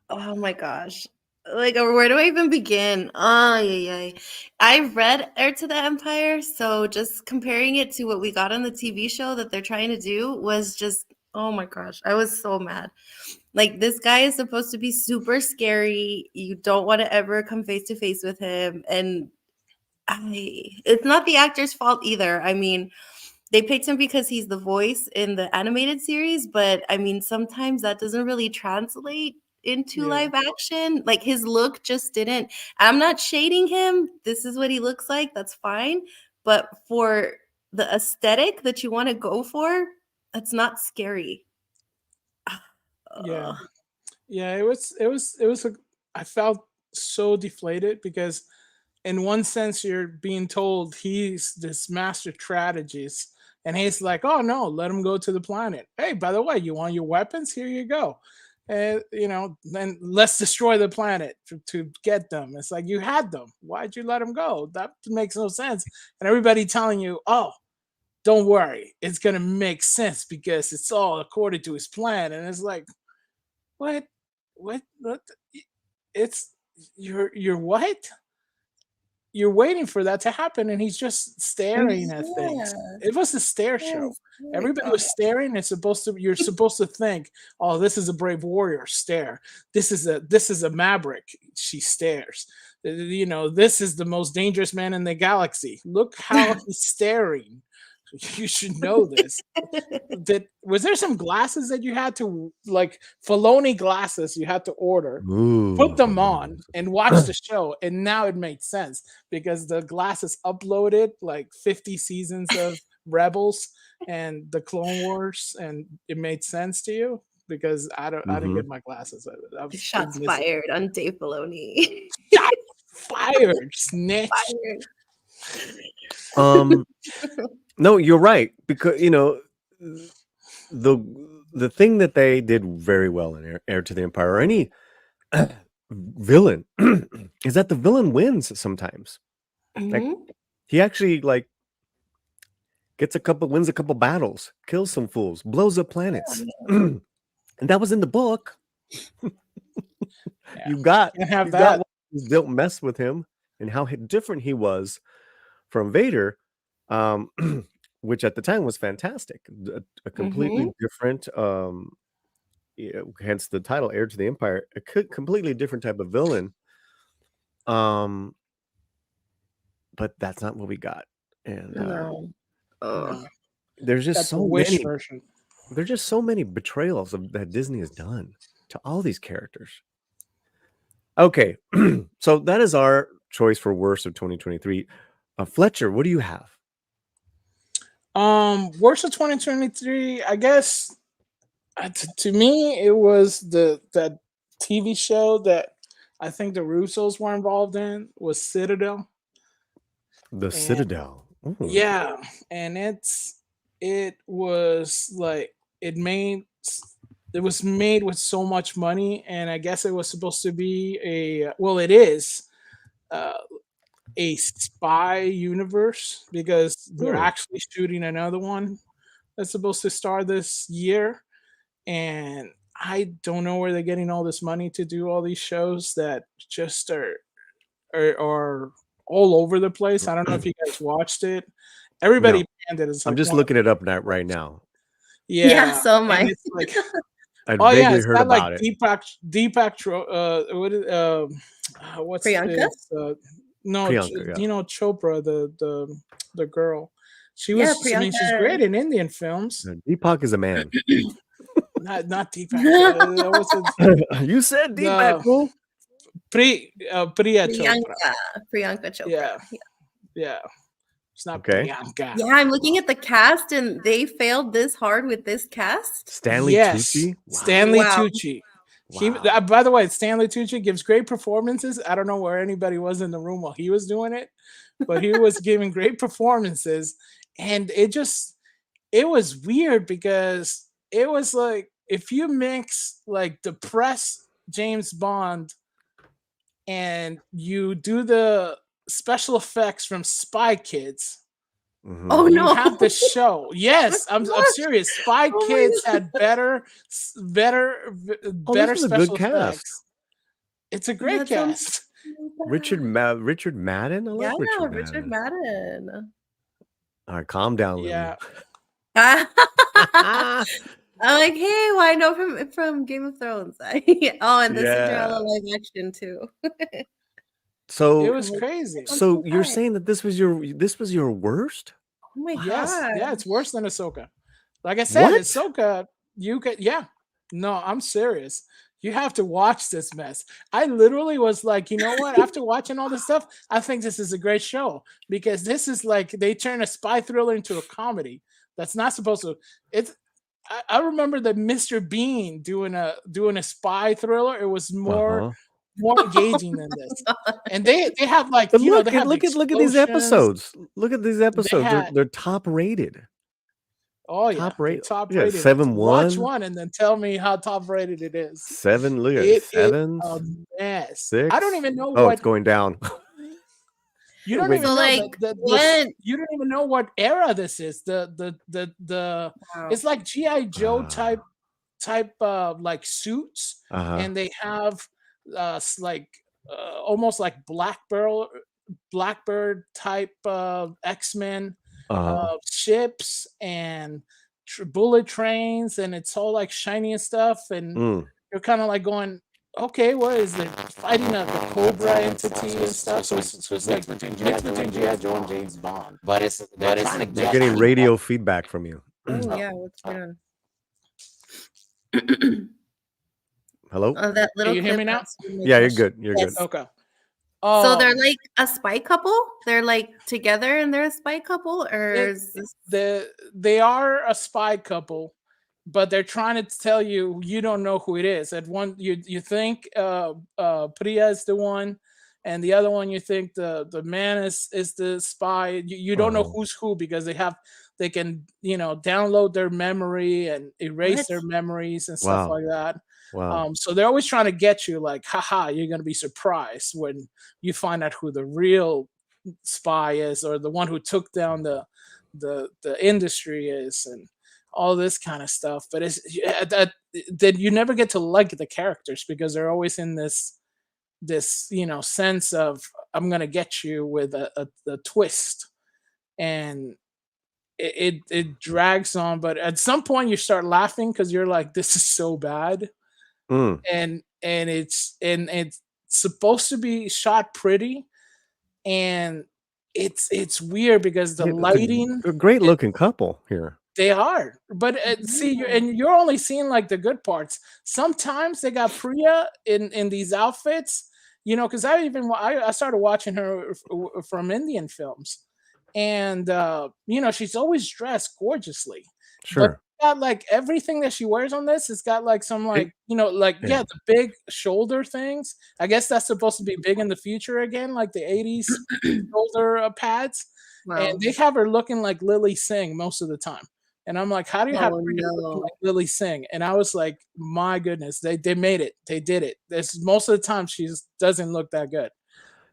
Oh my gosh. Like, where do I even begin? Oh, yeah. I read Heir to the Empire, so just comparing it to what we got on the TV show that they're trying to do was just, oh my gosh, I was so mad. Like, this guy is supposed to be super scary. You don't want to ever come face to face with him. And it's not the actor's fault either. I mean, they picked him because he's the voice in the animated series, but I mean, sometimes that doesn't really translate into live action. Like, his look just didn't. I'm not shading him. This is what he looks like. That's fine. But for the aesthetic that you want to go for, that's not scary. Yeah. It was I felt so deflated because in one sense you're being told he's this master strategist, and he's like, oh no, let him go to the planet. Hey, by the way, you want your weapons? Here you go. And you know, then let's destroy the planet to get them. It's like, you had them. Why'd you let them go? That makes no sense. And everybody telling you, oh, don't worry, it's gonna make sense because it's all according to his plan. And it's like, what? It's you're what? You're waiting for that to happen, and he's just staring at things. It was a stare show. Everybody was staring. You're supposed to think, oh, this is a brave warrior. Stare. This is a maverick. She stares. You know, this is the most dangerous man in the galaxy. Look how he's staring. You should know this. Was there some glasses that you had to, like, Filoni glasses you had to order? Put them on and watch the show, and now it made sense because the glasses uploaded like 50 seasons of Rebels and the Clone Wars, and it made sense to you because I didn't get my glasses. Shots fired on Dave Filoni. Shots fired, snitch. No, you're right, because you know the thing that they did very well in Heir to the Empire, or any villain, is that the villain wins sometimes. Like, he actually like wins a couple battles, kills some fools, blows up planets, and that was in the book. You got don't mess with him, and how different he was from Vader. which at the time was fantastic. A completely different, hence the title, Heir to the Empire, a completely different type of villain. But that's not what we got. And No. Oh. there's just That's a so wish many. version. There's just so many betrayals that Disney has done to all these characters. Okay, so that is our choice for worst of 2023. Fletcher, what do you have? Worst of 2023, I guess. To me, it was that TV show that I think the Russos were involved in was Citadel. The And Citadel. Ooh. yeah, and it was like it was made with so much money, and I guess it was supposed to be it is a spy universe because they're actually shooting another one that's supposed to start this year. And I don't know where they're getting all this money to do all these shows that just are all over the place. I don't know if you guys watched it. Everybody No. banned it. It's I'm like just one of looking it up right now. Yeah, so am and I. it's like I'd oh yeah, vaguely it's heard got like about it. what's Priyanka? this? No, Priyanka, yeah. Chopra, the girl. She Yeah, was. I mean, she's Priyanka. great in Indian films. Deepak is a man. Not Deepak. What's it? You said The Deepak, fool. Priya Chopra. Priyanka Chopra. Yeah. Yeah. It's not Okay. Priyanka. Yeah, I'm looking at the cast, and they failed this hard with this cast. Stanley Tucci. Wow. Stanley Wow. Tucci. Wow. By the way, Stanley Tucci gives great performances. I don't know where anybody was in the room while he was doing it, but he was giving great performances. And it was weird because it was like if you mix like depressed James Bond and you do the special effects from Spy Kids. Oh You no! have the show. Yes, I'm serious. Spy Oh my Kids God. had better This is a good special cast. effects. It's a great That sounds cast. Richard Madden. I Yeah, like Richard Madden. All right, calm down, Lily. Yeah. I'm like, hey, well, I know from Game of Thrones. And the Cinderella live action too. So It was crazy. So you're saying that this was your worst? Oh my Yes, God. yeah, it's worse than Ahsoka. Like I said, What? Ahsoka, No, I'm serious. You have to watch this mess. I literally was like, you know what? After watching all this stuff, I think this is a great show because this is like they turn a spy thriller into a comedy. That's not supposed to. I remember that Mr. Bean doing a spy thriller. It was more engaging than this. And they have like But they look have at these episodes. Look at these episodes. They're top rated. Oh yeah, Top rated. top Yeah, rated. 7-1. Watch one and then tell me how top rated it is. 7. Look at It is 7. a mess. 6. I don't even know Oh, what it's going down. you don't Wait. even So, know like, the you don't even know what era this is. The Wow. it's like G.I. Joe type like suits, and they have almost like Blackbird type X-Men ships and bullet trains, and it's all like shiny and stuff, and you're kind of like going, okay, what is it? Fighting the Cobra entity and stuff. So it's like mixed between G.I. Joe and James Bond. But it's They're getting radio feedback from you. Oh yeah, what's going on? Hello? That little Can you hear clip me now? that's really Yeah, you're nice. good. You're Yes. good. Okay. So they're like a spy couple? They're like together and they're a spy couple? Or is this they are a spy couple, but they're trying to tell you don't know who it is. At one you think Priya is the one, and the other one you think the man is the spy. You don't know who's who because they can download their memory and erase What? their memories and stuff Wow. like that. Wow. So they're always trying to get you like, haha, you're gonna be surprised when you find out who the real spy is, or the one who took down the industry is, and all this kind of stuff. But it's that you never get to like the characters because they're always in this sense of I'm gonna get you with a twist. And it drags on, but at some point you start laughing because you're like, this is so bad, Mm. and it's supposed to be shot pretty, and it's weird because the Yeah, it's lighting, a great looking couple here. they are, but see, you're only seeing like the good parts. Sometimes they got Priya in these outfits, because I started watching her from Indian films, and she's always dressed gorgeously, but Sure. got like everything that she wears on this. It's got like some Big- like yeah. the big shoulder things. I guess that's supposed to be big in the future again, like the '80s shoulder pads. Wow. And they have her looking like Lily Singh most of the time. And I'm like, how do you have Oh, Priya looking no. like Lily Singh? And I was like, my goodness, they made it. They did it. This Most of the time she doesn't look that good.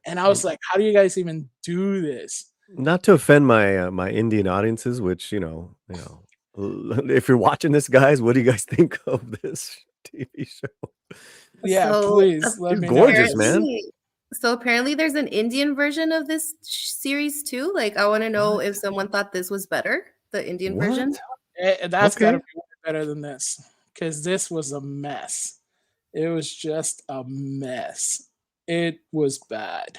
And I was like, how do you guys even do this? Not to offend my my Indian audiences, which if you're watching this, guys, what do you guys think of this TV show? Yeah, So, please let She's me gorgeous, know. man. So apparently there's an Indian version of this series too. Like, I want to know if someone thought this was better, the Indian version. What? That's got to Okay. be way better than this, because this was a mess. It was just a mess. It was bad.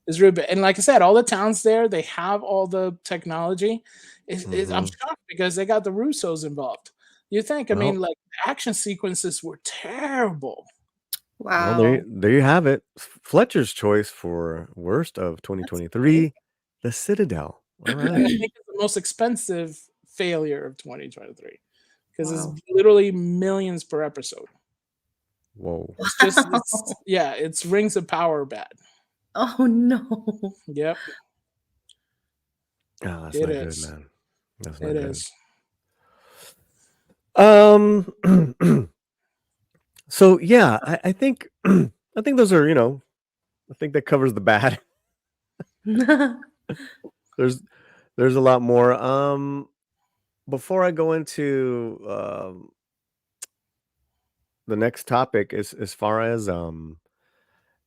It's really bad. And like I said, all the towns there, they have all the technology. I'm Mhm. shocked because they got the Russos involved. You think, I Well, mean, like action sequences were terrible. well, Wow. there you have it. Fletcher's choice for worst of 2023, The Citadel. All And I right. think it's the most expensive failure of 2023 because Wow. it's literally millions per episode. Whoa. It's just, it's Rings of Power bad. Oh no. Yep, Oh, that's it not good, is. man. That's not It good. is. So yeah, I think I think those are, I think that covers the bad. There's a lot more. Before I go into the next topic, as far as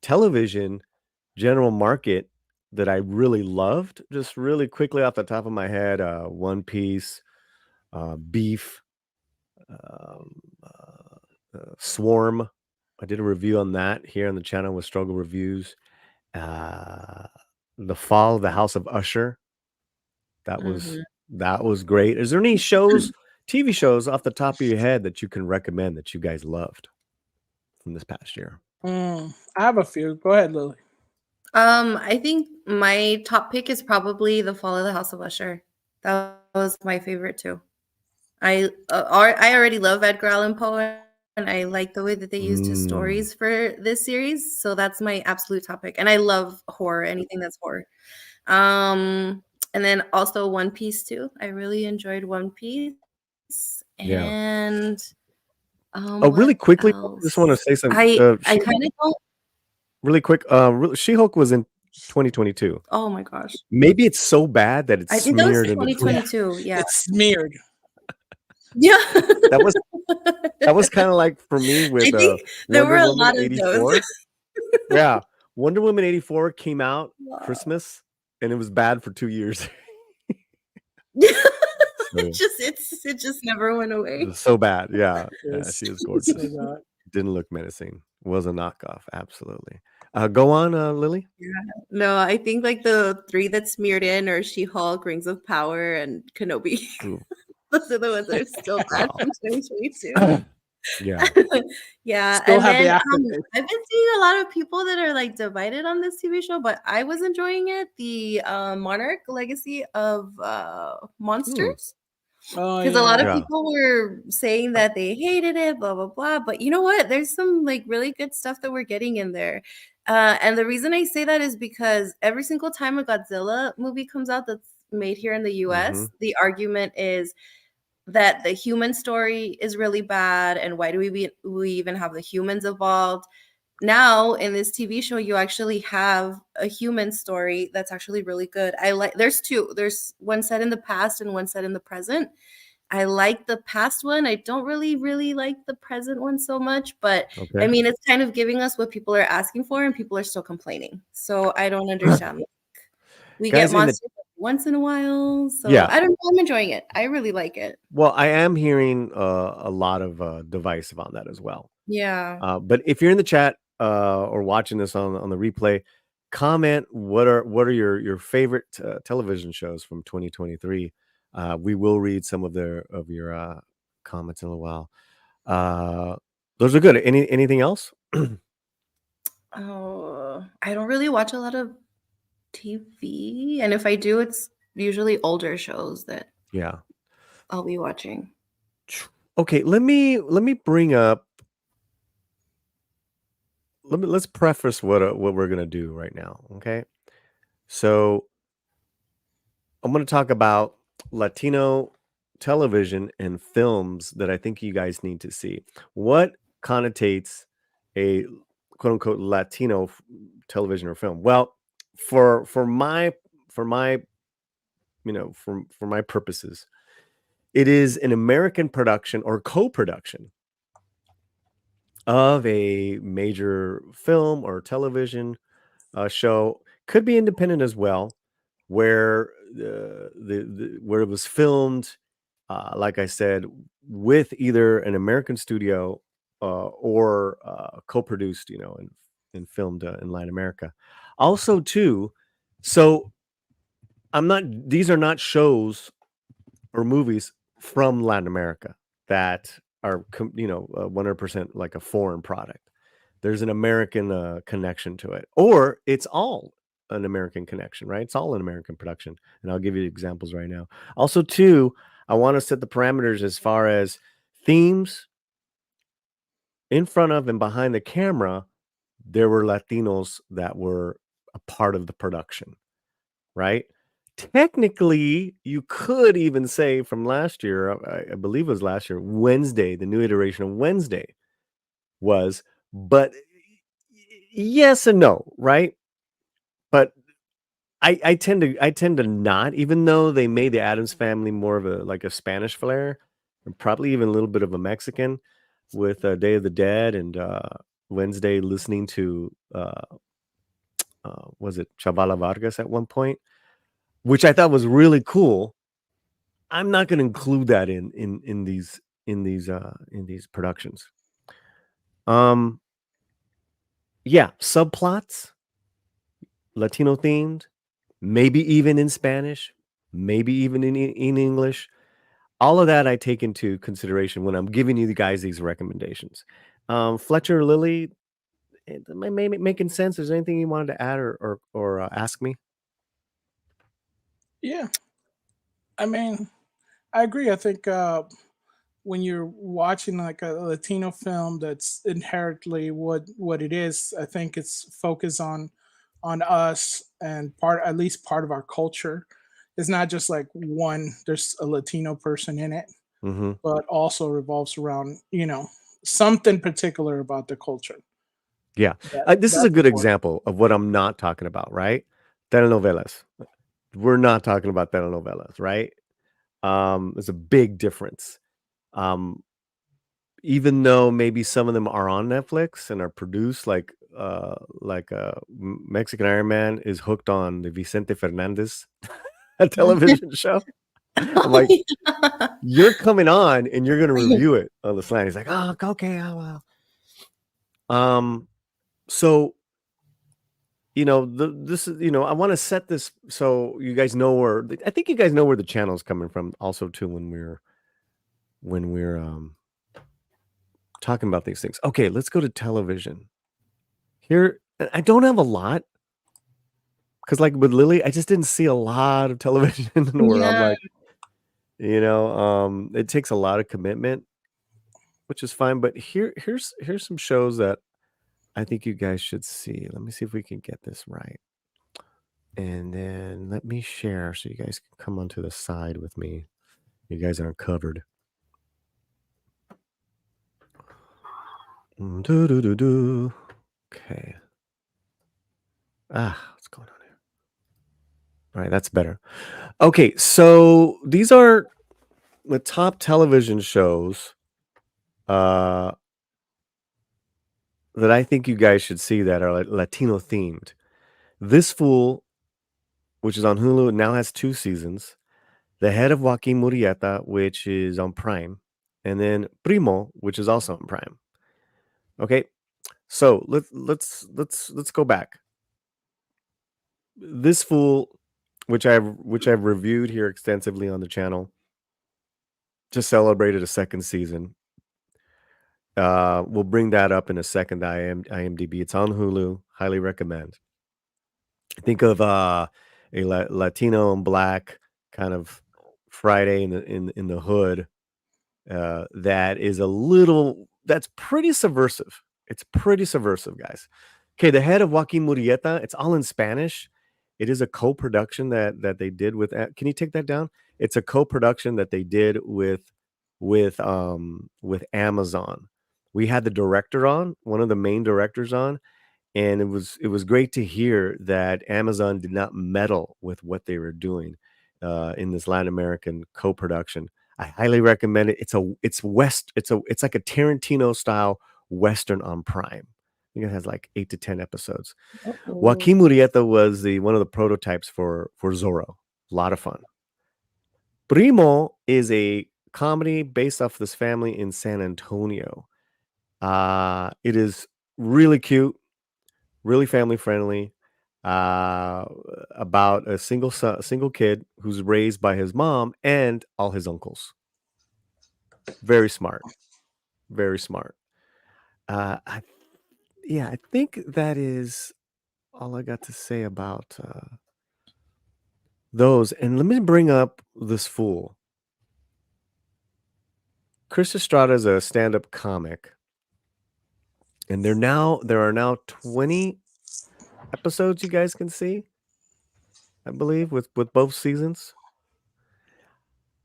television general market that I really loved, just really quickly off the top of my head, One Piece, Beef, um, Swarm. I did a review on that here on the channel with Struggle Reviews. The Fall of the House of Usher. That was great. Is there any shows, TV shows off the top of your head that you can recommend that you guys loved from this past year? I have a few. Go ahead, Lily. I think my top pick is probably The Fall of the House of Usher. That was my favorite too. I already love Edgar Allan Poe, and I like the way that they used his stories for this series. So that's my absolute top pick. And I love horror, anything that's horror. And then also One Piece too. I really enjoyed One Piece. Yeah. And Really what quickly, just want to else? say some. I kind of don't. Really quick. She-Hulk was in 2022. Oh my gosh. Maybe it's so bad that it's I think that was smeared into 2022. Yeah. It's smeared. Yeah. That was kind of like for me with I think there Wonder were a Woman lot of 84. those. Yeah, Wonder Woman 84 came out Wow. Christmas, and it was bad for 2 years. It just never went It away. was so bad. Yeah, Yes. she was gorgeous. So bad. Didn't look menacing. Was a knockoff. Absolutely. Go on, Lily. No, I think like the three that smeared in are She-Hulk, Rings of Power, and Kenobi. Ooh. Those are the ones that are still bad Wow. from 2022. Yeah. Yeah. Still And have the then aftertaste. I've been seeing a lot of people that are like divided on this TV show, but I was enjoying it. The Monarch Legacy of Monsters. Oh, Because a lot of Yeah. people were saying that they hated it, blah, blah, blah. But you know what? There's some like really good stuff that we're getting in there. And the reason I say that is because every single time a Godzilla movie comes out that's made here in the US, the argument is that the human story is really bad. And why do we even have the humans involved? Now in this TV show, you actually have a human story that's actually really good. There's two. There's one set in the past and one set in the present. I like the past one. I don't really like the present one so much, but Okay. I mean, it's kind of giving us what people are asking for, and people are still complaining. So I don't understand. We Guys, get monsters once in a while. So Yeah. I don't know. I'm enjoying it. I really like it. Well, I am hearing a lot of divisive on that as well. Yeah. But if you're in the chat or watching this on the replay, comment what are your favorite television shows from 2023. We will read some of your comments in a little while. Those are good. Anything else? Oh, I don't really watch a lot of TV, and if I do, it's usually older shows that Yeah. I'll be watching. Okay, let me bring up. Let's preface what we're gonna do right now. Okay, so I'm gonna talk about Latino television and films that I think you guys need to see. What connotates a quote unquote Latino television or film? Well, for my for my purposes, it is an American production or co-production of a major film or television show. Could be independent as well, where where it was filmed, like I said, with either an American studio or co-produced, and filmed in Latin America. Also, too, so I'm not. These are not shows or movies from Latin America that are 100% like a foreign product. There's an American connection to it, or it's all an American connection, right? It's all an American production, and I'll give you examples right now. Also, too, I want to set the parameters as far as themes in front of and behind the camera. There were Latinos that were a part of the production, right? Technically, you could even say from last year, I believe it was last year, Wednesday, the new iteration of Wednesday was, but yes and no, right? But I tend to not, even though they made the Addams Family more of a Spanish flair, and probably even a little bit of a Mexican with Day of the Dead and Wednesday listening to was it Chavala Vargas at one point, which I thought was really cool. I'm not going to include that in these productions. Yeah, subplots, Latino themed, maybe even in Spanish, maybe even in English. All of that I take into consideration when I'm giving you guys these recommendations. Fletcher, Lily, am I making sense? Is there anything you wanted to add or ask me? Yeah, I mean, I agree. I think when you're watching like a Latino film that's inherently what it is, I think it's focused on us and part at least part of our culture. It's not just like one. There's a Latino person in it, Mm-hmm. but also revolves around something particular about the culture. Yeah. This is a That's good important. example of what I'm not talking about, right? Telenovelas. We're not talking about telenovelas, right? There's a big difference. Even though maybe some of them are on Netflix and are produced like Mexican Iron Man is hooked on the Vicente Fernandez television show. I'm like, you're coming on and you're gonna review it on the slant. He's like, oh, okay, oh, well. So this is I want to set this so you guys know where I think you guys know where the channel is coming from. Also, too, when we're talking about these things. Okay, let's go to television. Here, I don't have a lot because, like with Lily, I just didn't see a lot of television where I'm Yeah. like, it takes a lot of commitment, which is fine. But here's some shows that I think you guys should see. Let me see if we can get this right. And then let me share so you guys can come onto the side with me. You guys aren't covered. Okay. What's going on here? All right, that's better. Okay, so these are the top television shows that I think you guys should see that are Latino themed. This fool which is on Hulu, now has 2 seasons. The Head of Joaquin Murrieta, which is on Prime, and then Primo, which is also on Prime. Okay, so let's go back. This fool, which I've reviewed here extensively on the channel, just celebrated a 2nd season. We'll bring that up in a second. IMDb. It's on Hulu. Highly recommend. Think of a Latino and Black kind of Friday in the hood. That's pretty subversive. It's pretty subversive, guys. Okay, The Head of Joaquin Murrieta. It's all in Spanish. It is a co-production that they did with. Can you take that down? It's a co-production that they did with Amazon. We had the director on, one of the main directors on, and it was great to hear that Amazon did not meddle with what they were doing in this Latin American co-production. I highly recommend it. It's like a Tarantino style Western on Prime. I think it has like 8 to 10 episodes. Joaquin Murrieta was one of the prototypes for Zorro. A lot of fun. Primo is a comedy based off this family in San Antonio. It is really cute, really family friendly. About a single kid who's raised by his mom and all his uncles. Very smart, very smart. I think that is all I got to say about those. And let me bring up this fool. Chris Estrada is a stand-up comic, and there are now 20 episodes you guys can see, I believe, with both seasons.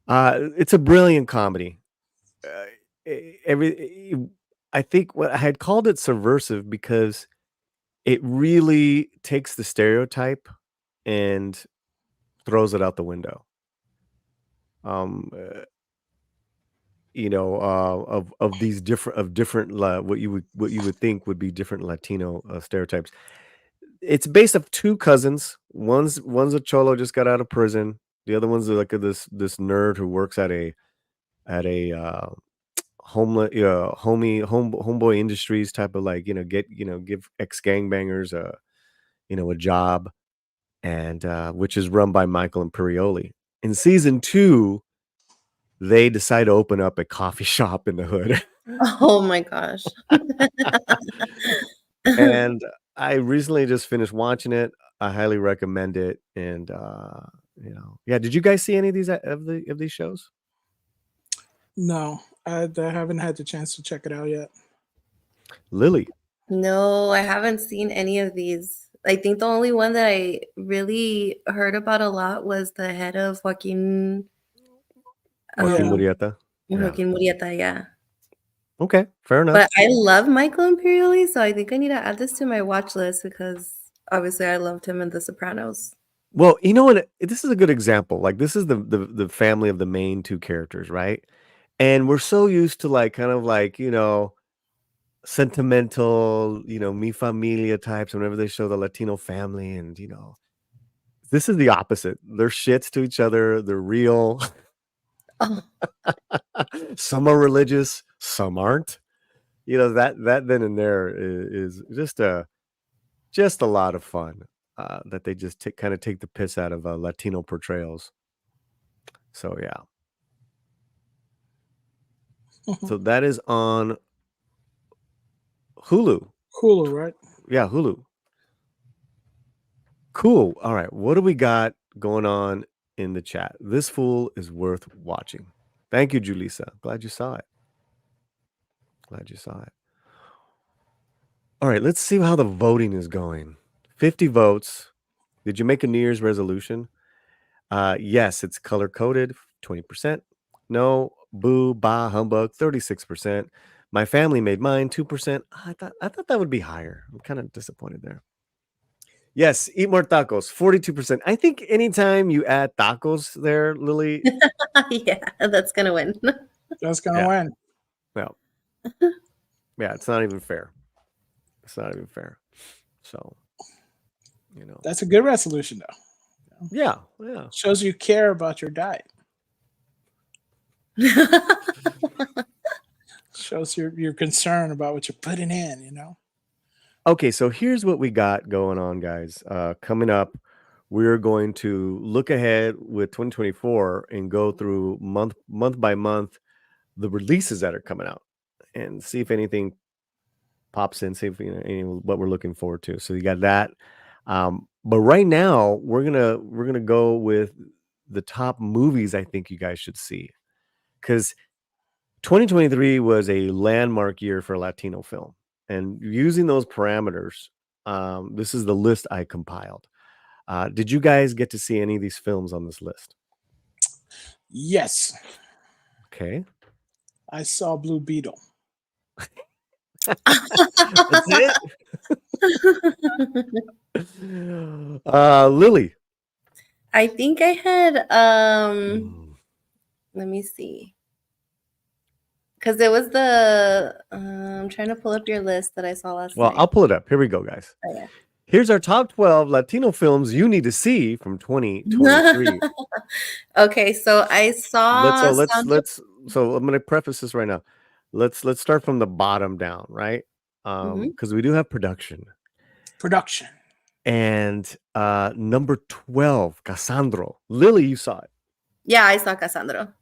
It's a brilliant comedy. I think what I had called it subversive because it really takes the stereotype and throws it out the window. Of these different what you would think would be different Latino stereotypes. It's based off 2 cousins. One's a cholo, just got out of prison. The other one's like this nerd who works at a homeboy industries type of like, give ex gangbangers a job, and which is run by Michael Imperioli. In season 2, they decide to open up a coffee shop in the hood. Oh my gosh. And I recently just finished watching it. I highly recommend it. And did you guys see any of these shows? No, I haven't had the chance to check it out yet. Lily? No, I haven't seen any of these. I think the only one that I really heard about a lot was The Head of Joaquin Murrieta. Joaquin Murrieta, yeah. Okay, fair enough. But I love Michael Imperioli, so I think I need to add this to my watch list because obviously I loved him in The Sopranos. Well, you know what? This is a good example. Like, this is the family of the main 2 characters, right? And we're so used to like kind of like, sentimental, mi familia types whenever they show the Latino family, and this is the opposite. They're shits to each other. They're real. Oh. Some are religious, some aren't. That then and there is just a lot of fun. That they just take the piss out of Latino portrayals. So yeah. So that is on Hulu. Hulu, right? Yeah, Hulu. Cool. All right. What do we got going on in the chat? This fool is worth watching. Thank you, Julissa. Glad you saw it. All right. Let's see how the voting is going. 50 votes. Did you make a New Year's resolution? Yes, it's color coded. 20%. No. Boo, bah, humbug. 36%. My family made mine. 2%. I thought that would be higher. I'm kind of disappointed there. Yes, eat more tacos. 42%. I think anytime you add tacos there, Lily. Yeah, that's gonna win. That's gonna win. Well, yeah, it's not even fair. So, that's a good resolution, though. Yeah. Shows you care about your diet. Shows your concern about what you're putting in, you know. Okay, so here's what we got going on, guys. Coming up, we're going to look ahead with 2024 and go through month by month the releases that are coming out and see if anything pops in, see if what we're looking forward to. So you got that. But right now we're gonna go with the top movies I think you guys should see, because 2023 was a landmark year for Latino film, and using those parameters, this is the list I compiled. Did you guys get to see any of these films on this list? Yes, Okay, I saw Blue Beetle. that's it. Lily. I think I had Mm. let me see. Because it was the I'm trying to pull up your list that I saw last Well, night. I'll pull it up. Here we go, guys. Oh, yeah. Here's our top 12 Latino films you need to see from 2023. Okay, so I saw So I'm gonna preface this right now. Let's start from the bottom down, right? Because we do have production. And number 12, Cassandro. Lily, you saw it. Yeah, I saw Cassandra.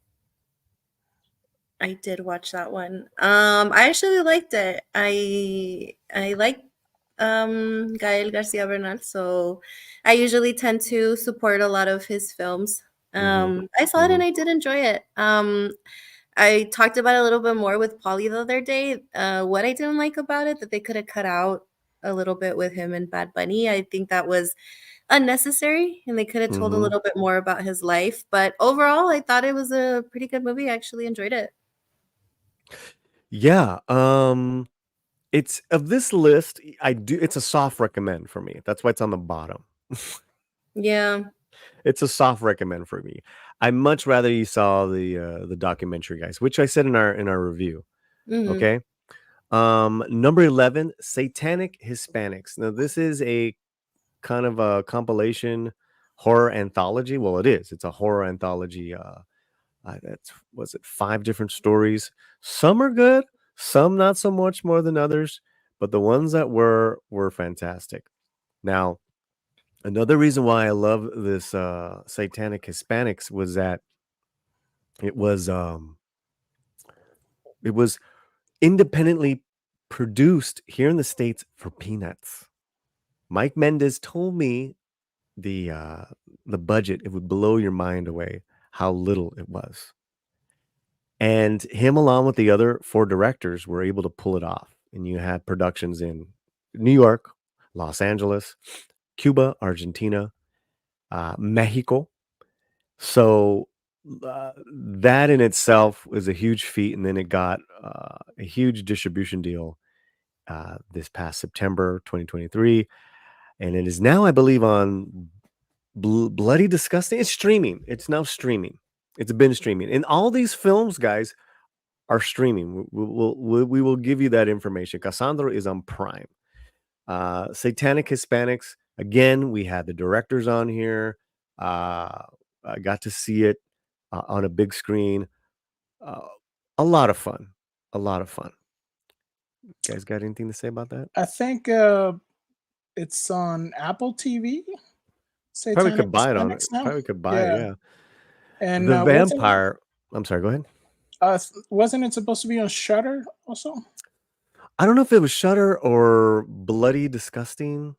I did watch that one. I actually liked it. I like Gael Garcia Bernal, so I usually tend to support a lot of his films. I saw it and I did enjoy it. I talked about it a little bit more with Polly the other day. What I didn't like about it, that they could have cut out a little bit with him and Bad Bunny. I think that was unnecessary, and they could have told a little bit more about his life. But overall, I thought it was a pretty good movie. I actually enjoyed it. Yeah. It's of this list, it's a soft recommend for me. That's why it's on the bottom. Yeah. It's a soft recommend for me. I'd much rather you saw the documentary, guys, which I said in our review. Okay. Number 11, Satanic Hispanics. Now, this is a kind of a compilation horror anthology. Well, it is. It's a horror anthology. Was it 5 different stories? Some are good, some not so much more than others, but the ones that were fantastic. Now, another reason why I love this Satanic Hispanics was that it was independently produced here in the States for peanuts. Mike Mendez told me the budget, it would blow your mind away how little it was. And him, along with the other 4 directors, were able to pull it off. And you had productions in New York, Los Angeles, Cuba, Argentina, Mexico. So that in itself was a huge feat. And then it got a huge distribution deal this past September 2023. And it is now, I believe, on Bloody Disgusting. It's streaming. It's now streaming. It's been streaming. And all these films, guys, are streaming. We will give you that information. Cassandra is on Prime. Satanic Hispanics, again, we had the directors on here. I got to see it on a big screen. A lot of fun. You guys got anything to say about that? I think it's on Apple TV. Probably could buy it on it. Now? Probably could buy it, yeah. And the vampire. I'm sorry, go ahead. Wasn't it supposed to be on Shudder also? I don't know if it was Shudder or Bloody Disgusting.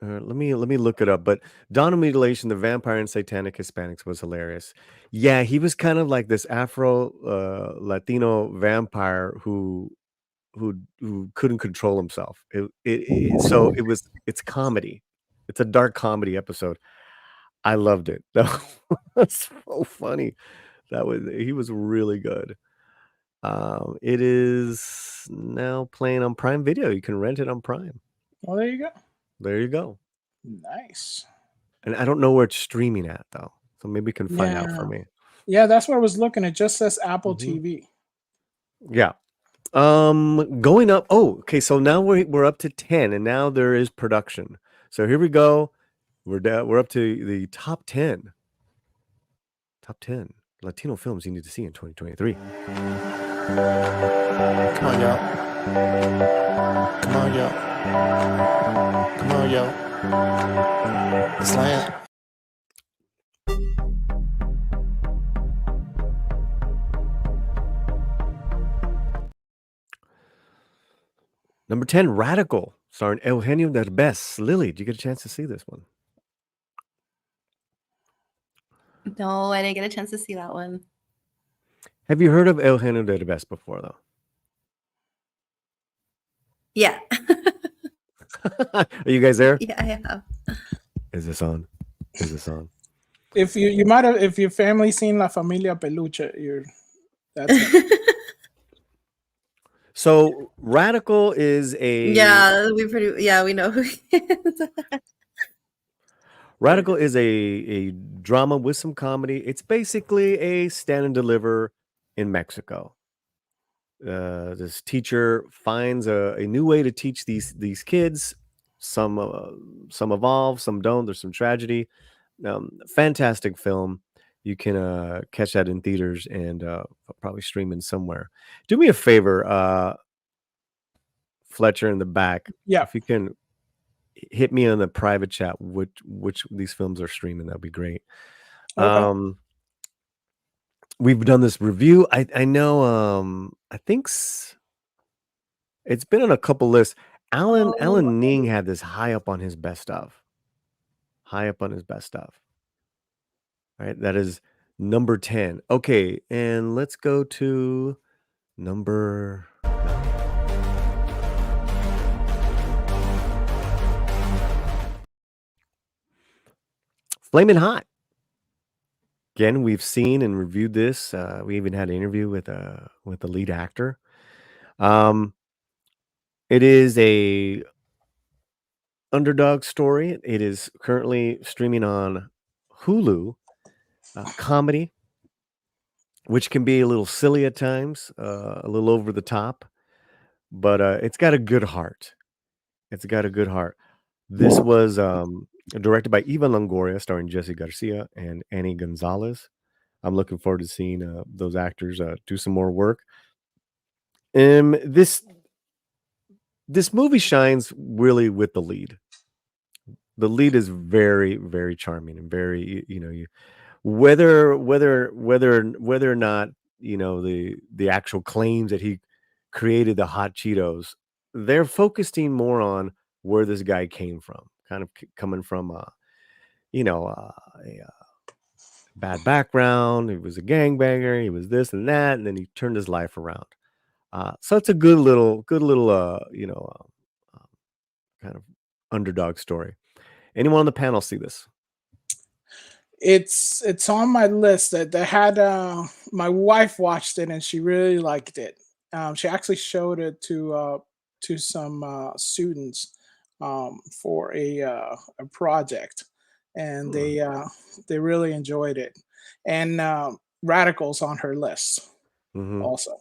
Let me look it up. But Dawn of Mutilation, the Vampire and Satanic Hispanics was hilarious. Yeah, he was kind of like this Afro Latino vampire who couldn't control himself. It's comedy. It's a dark comedy episode. I loved it. That was so funny. He was really good. It is now playing on Prime Video. You can rent it on Prime. Well, there you go. There you go. Nice. And I don't know where it's streaming at though, so maybe you can find out for me. Yeah, that's where I was looking. It just says Apple TV. Yeah. Going up. Oh, okay. So now we're up to 10, and now there is production. So here we go. We're up to the top 10 Latino films you need to see in 2023. Come on, y'all. Come on, y'all. Come on, y'all. The slant. Number 10, Radical, starring Eugenio Derbez. Lily, did you get a chance to see this one? No, I didn't get a chance to see that one. Have you heard of Eugenio Derbez before, though? Yeah. Are you guys there? Yeah, I have. Is this on? Is this on? If you might have, if your family's seen La Familia Peluche, that's it. So Radical is a we know who he is. Radical is a drama with some comedy. It's basically a stand and deliver in Mexico. This teacher finds a new way to teach these kids. Some evolve, some don't. There's some tragedy. Fantastic film. You can catch that in theaters and probably streaming somewhere. Do me a favor, Fletcher in the back. Yeah. If you can hit me on the private chat which these films are streaming, that'd be great. Okay. We've done this review. I know I think it's been on a couple lists. Alan Ning had this high up on his best stuff. All right, that is number 10. Okay, and let's go to number 9. Flamin' Hot. Again, we've seen and reviewed this. We even had an interview with the lead actor. It is a underdog story. It is currently streaming on Hulu. Comedy, which can be a little silly at times, a little over the top, but it's got a good heart. This was directed by Eva Longoria, starring Jesse Garcia and Annie Gonzalez. I'm looking forward to seeing those actors do some more work. This movie shines really with the lead. The lead is very, very charming and very, whether or not the actual claims that he created the hot Cheetos, they're focusing more on where this guy came from, kind of coming from a bad background. He was a gangbanger, he was this and that, and then he turned his life around. So it's a good little kind of underdog story. Anyone on the panel see this? It's on my list. That had my wife watched it and she really liked it. She actually showed it to some students for a project, and they really enjoyed it. And Radical's on her list also.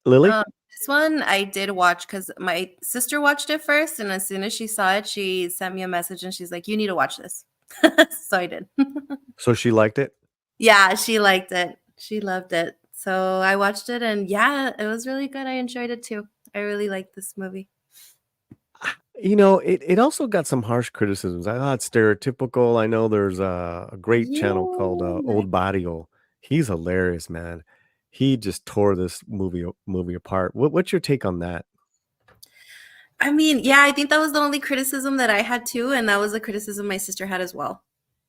Lily? This one I did watch because my sister watched it first, and as soon as she saw it, she sent me a message and she's like, "You need to watch this." So I did. So she liked it? Yeah, she liked it. She loved it. So I watched it, and yeah, it was really good. I enjoyed it too. I really liked this movie. It also got some harsh criticisms. I thought it's stereotypical. I know there's a great channel called Old Barrio. He's hilarious, man. He just tore this movie apart. What's your take on that? I mean, yeah, I think that was the only criticism that I had too, and that was the criticism my sister had as well.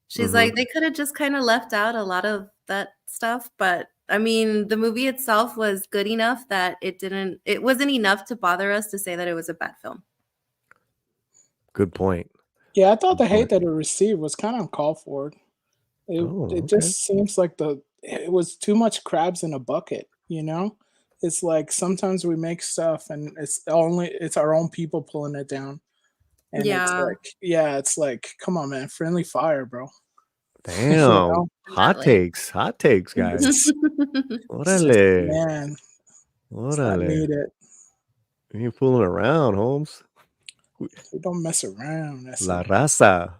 She's like, they could have just kind of left out a lot of that stuff, but I mean, the movie itself was good enough that it wasn't enough to bother us to say that it was a bad film. Good point. Yeah, I thought the hate that it received was kind of uncalled for. It just seems like it was too much crabs in a bucket, It's like sometimes we make stuff and it's our own people pulling it down. And it's like, come on, man, friendly fire, bro. Damn. Hot takes, guys. Órale. Man. Órale. I need it. You're fooling around, Holmes. We don't mess around. That's La it. Raza.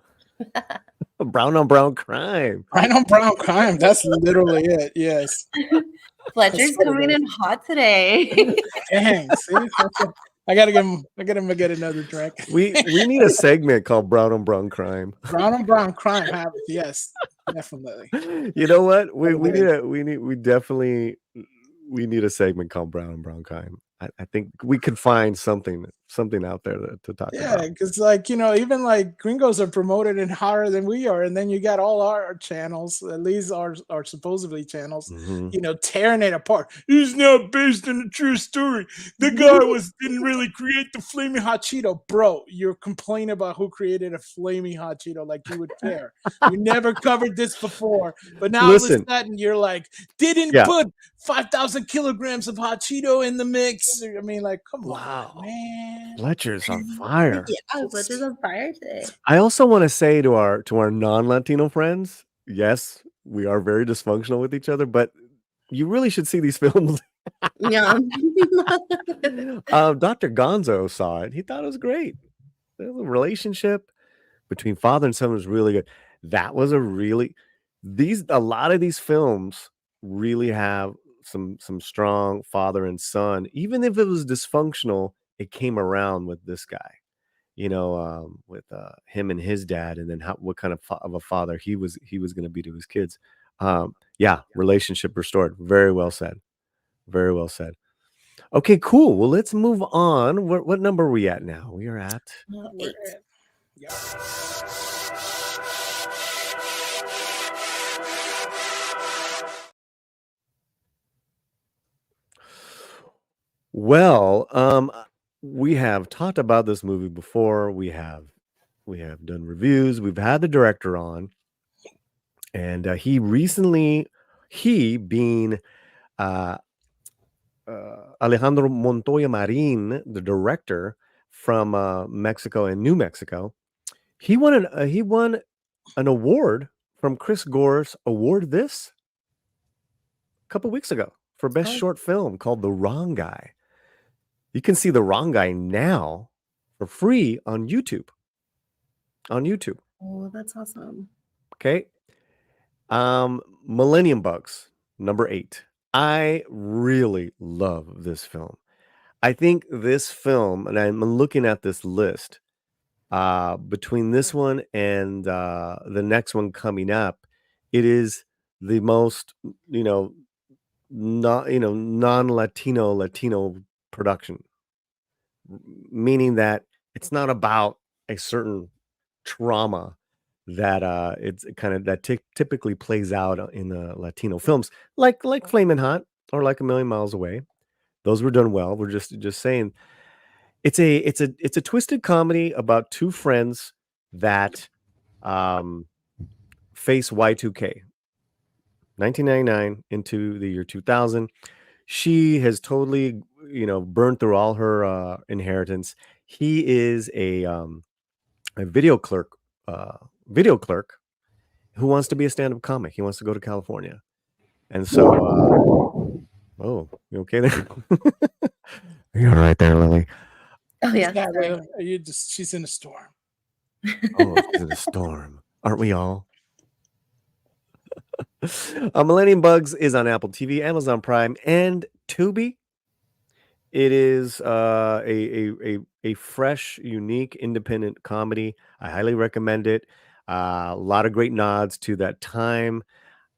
Brown on brown crime. Brown on brown crime. That's literally it. Yes. Fletcher's coming in hot today. Dang. See? I gotta get another drink. We need a segment called Brown on Brown Crime. Brown on brown crime habits. Yes, definitely. You know what? We definitely need a segment called Brown on Brown Crime. I think we could find something out there to talk Yeah, about. because like even like gringos are promoted and higher than we are, and then you got all our channels, at least our supposedly channels, tearing it apart. It's not based on a true story. The guy didn't really create the flaming hot Cheeto, bro. You're complaining about who created a flaming hot Cheeto, like you would care. We never covered this before, but now all of a sudden you're like, didn't put 5,000 kilograms of hot Cheeto in the mix. I mean, like, come on, man. Fletcher's on fire. Yeah, Fletcher's on fire today. I also want to say to our non-Latino friends, yes, we are very dysfunctional with each other, but you really should see these films. Yeah. Dr. Gonzo saw it. He thought it was great. The relationship between father and son was really good. That was a lot of these films really have some strong father and son. Even if it was dysfunctional, it came around with this guy, with him and his dad, and then what kind of a father he was going to be to his kids. Relationship restored. Very well said. Very well said. Okay, cool. Well, let's move on. What number are we at now? We are at 8. Well, we have talked about this movie before. We have done reviews. We've had the director on, and he being Alejandro Montoya Marin, the director from Mexico and New Mexico, he won an award from Chris Gore's award a couple weeks ago for best short film called The Wrong Guy. You can see The Wrong Guy now for free on YouTube. Oh, that's awesome. Okay. Millennium Bugs, number 8. I really love this film. I think this film, and I'm looking at this list, between this one and the next one coming up, it is the most, non-Latino production, meaning that it's not about a certain trauma that it's kind of that typically plays out in Latino films, like Flamin' Hot or like A Million Miles Away. Those were done well. We're just saying it's a twisted comedy about two friends that face Y2K, 1999 into the year 2000. She has totally, burned through all her inheritance. He is a video clerk who wants to be a stand-up comic. He wants to go to California. And so oh, you okay there? You're right there, Lily. Oh yeah. She's in a storm. Oh, she's in a storm. Aren't we all? Millennium Bugs is on Apple TV, Amazon Prime, and Tubi. It is a fresh, unique, independent comedy. I highly recommend it. A lot of great nods to that time.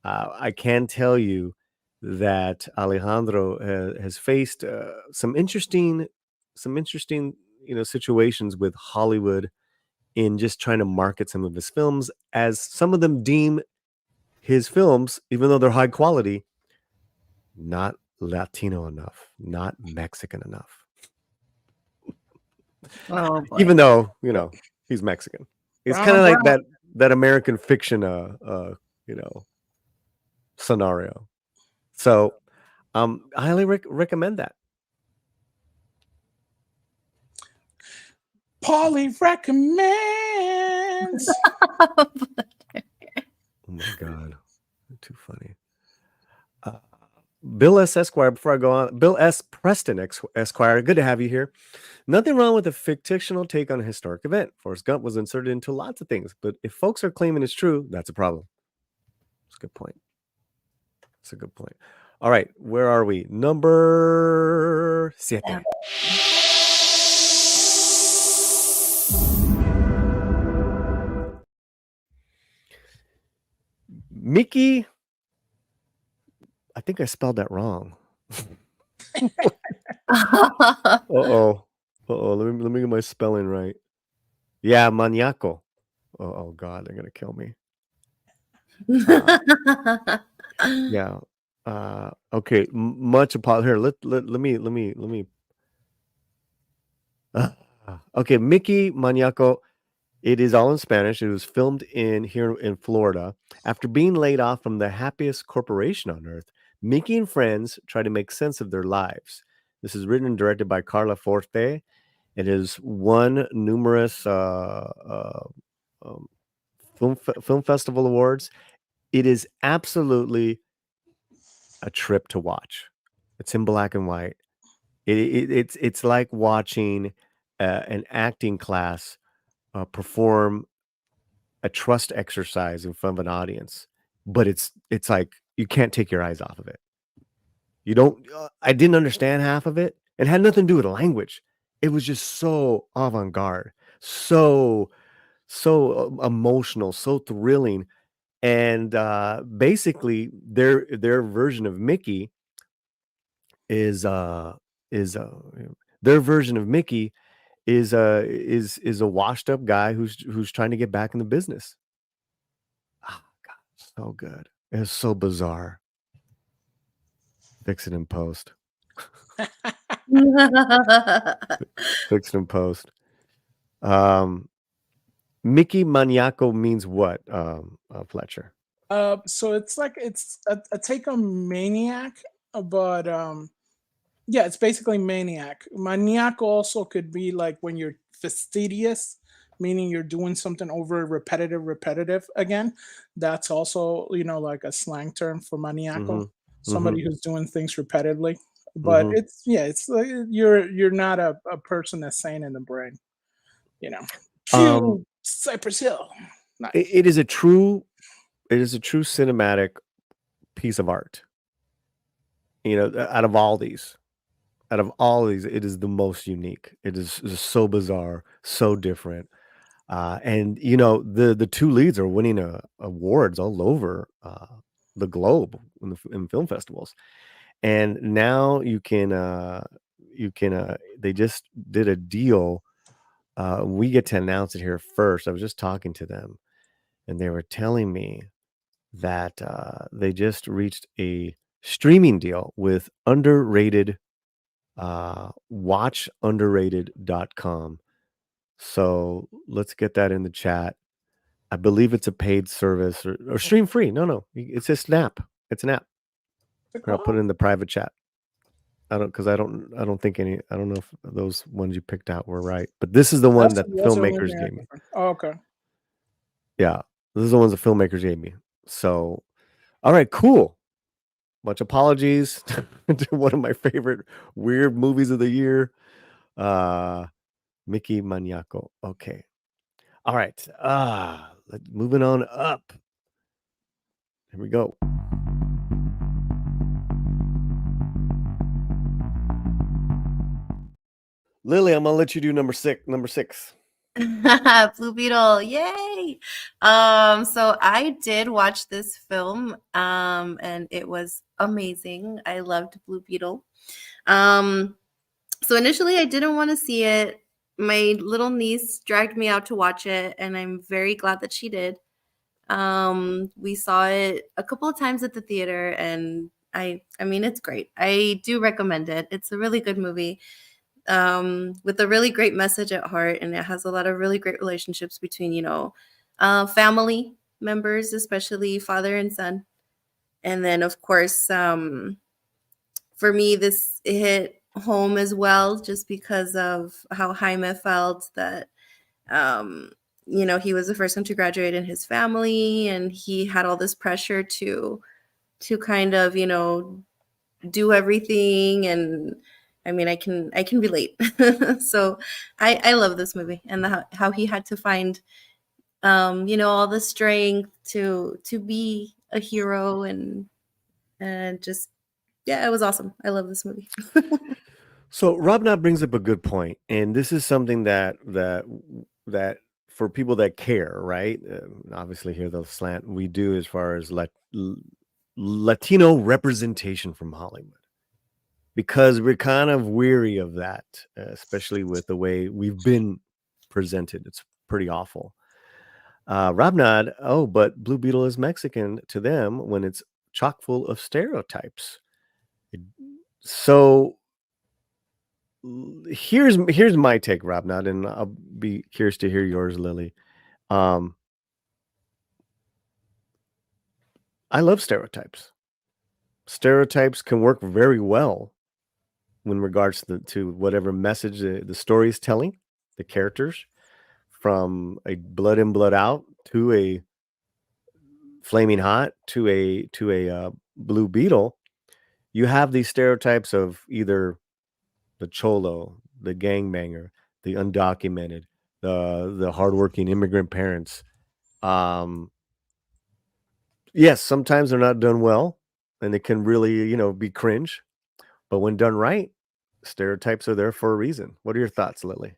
I can tell you that Alejandro has faced some interesting situations with Hollywood in just trying to market some of his films, as some of them deem his films, even though they're high quality, not Latino enough, not Mexican enough. Oh, boy. Even though, he's Mexican. It's kind of like that American fiction scenario. So I highly recommend that. Polly recommends. Oh my God, too funny. Bill S. Esquire, before I go on, Bill S. Preston Esquire, good to have you here. Nothing wrong with a fictional take on a historic event. Forrest Gump was inserted into lots of things, but if folks are claiming it's true, that's a problem. That's a good point. That's a good point. All right, where are we? Number 7. Mickey, I think I spelled that wrong. Uh-oh. Let me get my spelling right. Yeah, maniaco. Oh God, they're gonna kill me. Yeah. Okay. Much apology. Here, let me. Okay, Mickey Maniaco. It is all in Spanish. It was filmed here in Florida. After being laid off from the happiest corporation on earth, Mickey and friends try to make sense of their lives. This is written and directed by Carla Forte. It has won numerous film festival awards. It is absolutely a trip to watch. It's in black and white. It's like watching an acting class perform a trust exercise in front of an audience, but it's like you can't take your eyes off of it. You don't. I didn't understand half of it. It had nothing to do with the language. It was just so avant-garde, so emotional, so thrilling, and basically their version of Mickey is their version of Mickey is a washed up guy who's trying to get back in the business. Oh, God, so good. It's so bizarre. Fix it in post. Fix it in post. Mickey Maniaco means what, Fletcher? So it's like it's a take on maniac, but yeah, it's basically maniac. Maniac also could be like when you're fastidious, meaning you're doing something over repetitive again. That's also, like a slang term for maniacal. Somebody who's doing things repetitively. But it's like you're not a person that's sane in the brain. Cue Cypress Hill. Nice. It is a true cinematic piece of art. Out of all these, it is the most unique. It is so bizarre, so different. And the two leads are winning awards all over the globe in film festivals. And now you can they just did a deal. We get to announce it here first. I was just talking to them, and they were telling me that they just reached a streaming deal with underrated watchunderrated.com. So let's get that in the chat. I believe it's a paid service or stream free. No, it's just an app. It's an app. I'll put it in the private chat. I don't know if those ones you picked out were right, but this is the one that the filmmakers gave me. Oh, okay. Yeah, this is the ones the filmmakers gave me. So, all right, cool. Much apologies to one of my favorite weird movies of the year, Mickey Maniaco. Okay. All right. Moving on up. Here we go. Lily, I'm gonna let you do number six. Blue Beetle, yay! So I did watch this film, and it was amazing. I loved Blue Beetle. So initially I didn't want to see it. My little niece dragged me out to watch it, and I'm very glad that she did. We saw it a couple of times at the theater, and I mean, it's great. I do recommend it. It's a really good movie. With a really great message at heart, and it has a lot of really great relationships between family members, especially father and son. And then of course, for me, this hit home as well, just because of how Jaime felt that he was the first one to graduate in his family, and he had all this pressure to kind of do everything, and I mean, I can relate. So I love this movie, and how he had to find all the strength to be a hero, and just yeah, it was awesome. I love this movie. So Robnot brings up a good point, and this is something that for people that care, right? Obviously, here the slant we do as far as Latino representation from Hollywood, because we're kind of weary of that, especially with the way we've been presented. It's pretty awful. Robnod, oh, but Blue Beetle is Mexican to them when it's chock full of stereotypes. So here's my take, Robnod, and I'll be curious to hear yours, Lily. I love stereotypes. Stereotypes can work very well in regards to whatever message the story is telling, the characters, from a blood in, blood out to a flaming hot to a Blue Beetle. You have these stereotypes of either the cholo, the gangbanger, the undocumented, the hardworking immigrant parents. Yes, sometimes they're not done well, and it can really, be cringe. But when done right, stereotypes are there for a reason. What are your thoughts, Lily?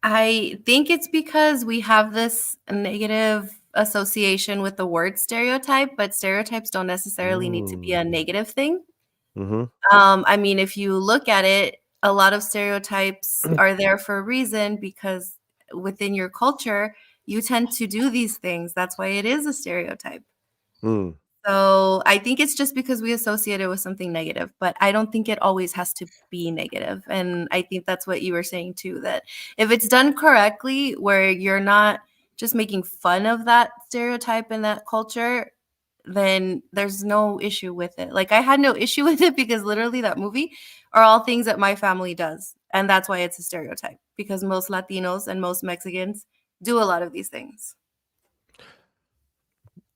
I think it's because we have this negative association with the word stereotype, but stereotypes don't necessarily need to be a negative thing. Mm-hmm. I mean, if you look at it, a lot of stereotypes are there for a reason, because within your culture, you tend to do these things. That's why it is a stereotype. Mm. So I think it's just because we associate it with something negative, but I don't think it always has to be negative. And I think that's what you were saying too, that if it's done correctly, where you're not just making fun of that stereotype and that culture, then there's no issue with it. Like, I had no issue with it because literally that movie are all things that my family does. And that's why it's a stereotype, because most Latinos and most Mexicans do a lot of these things.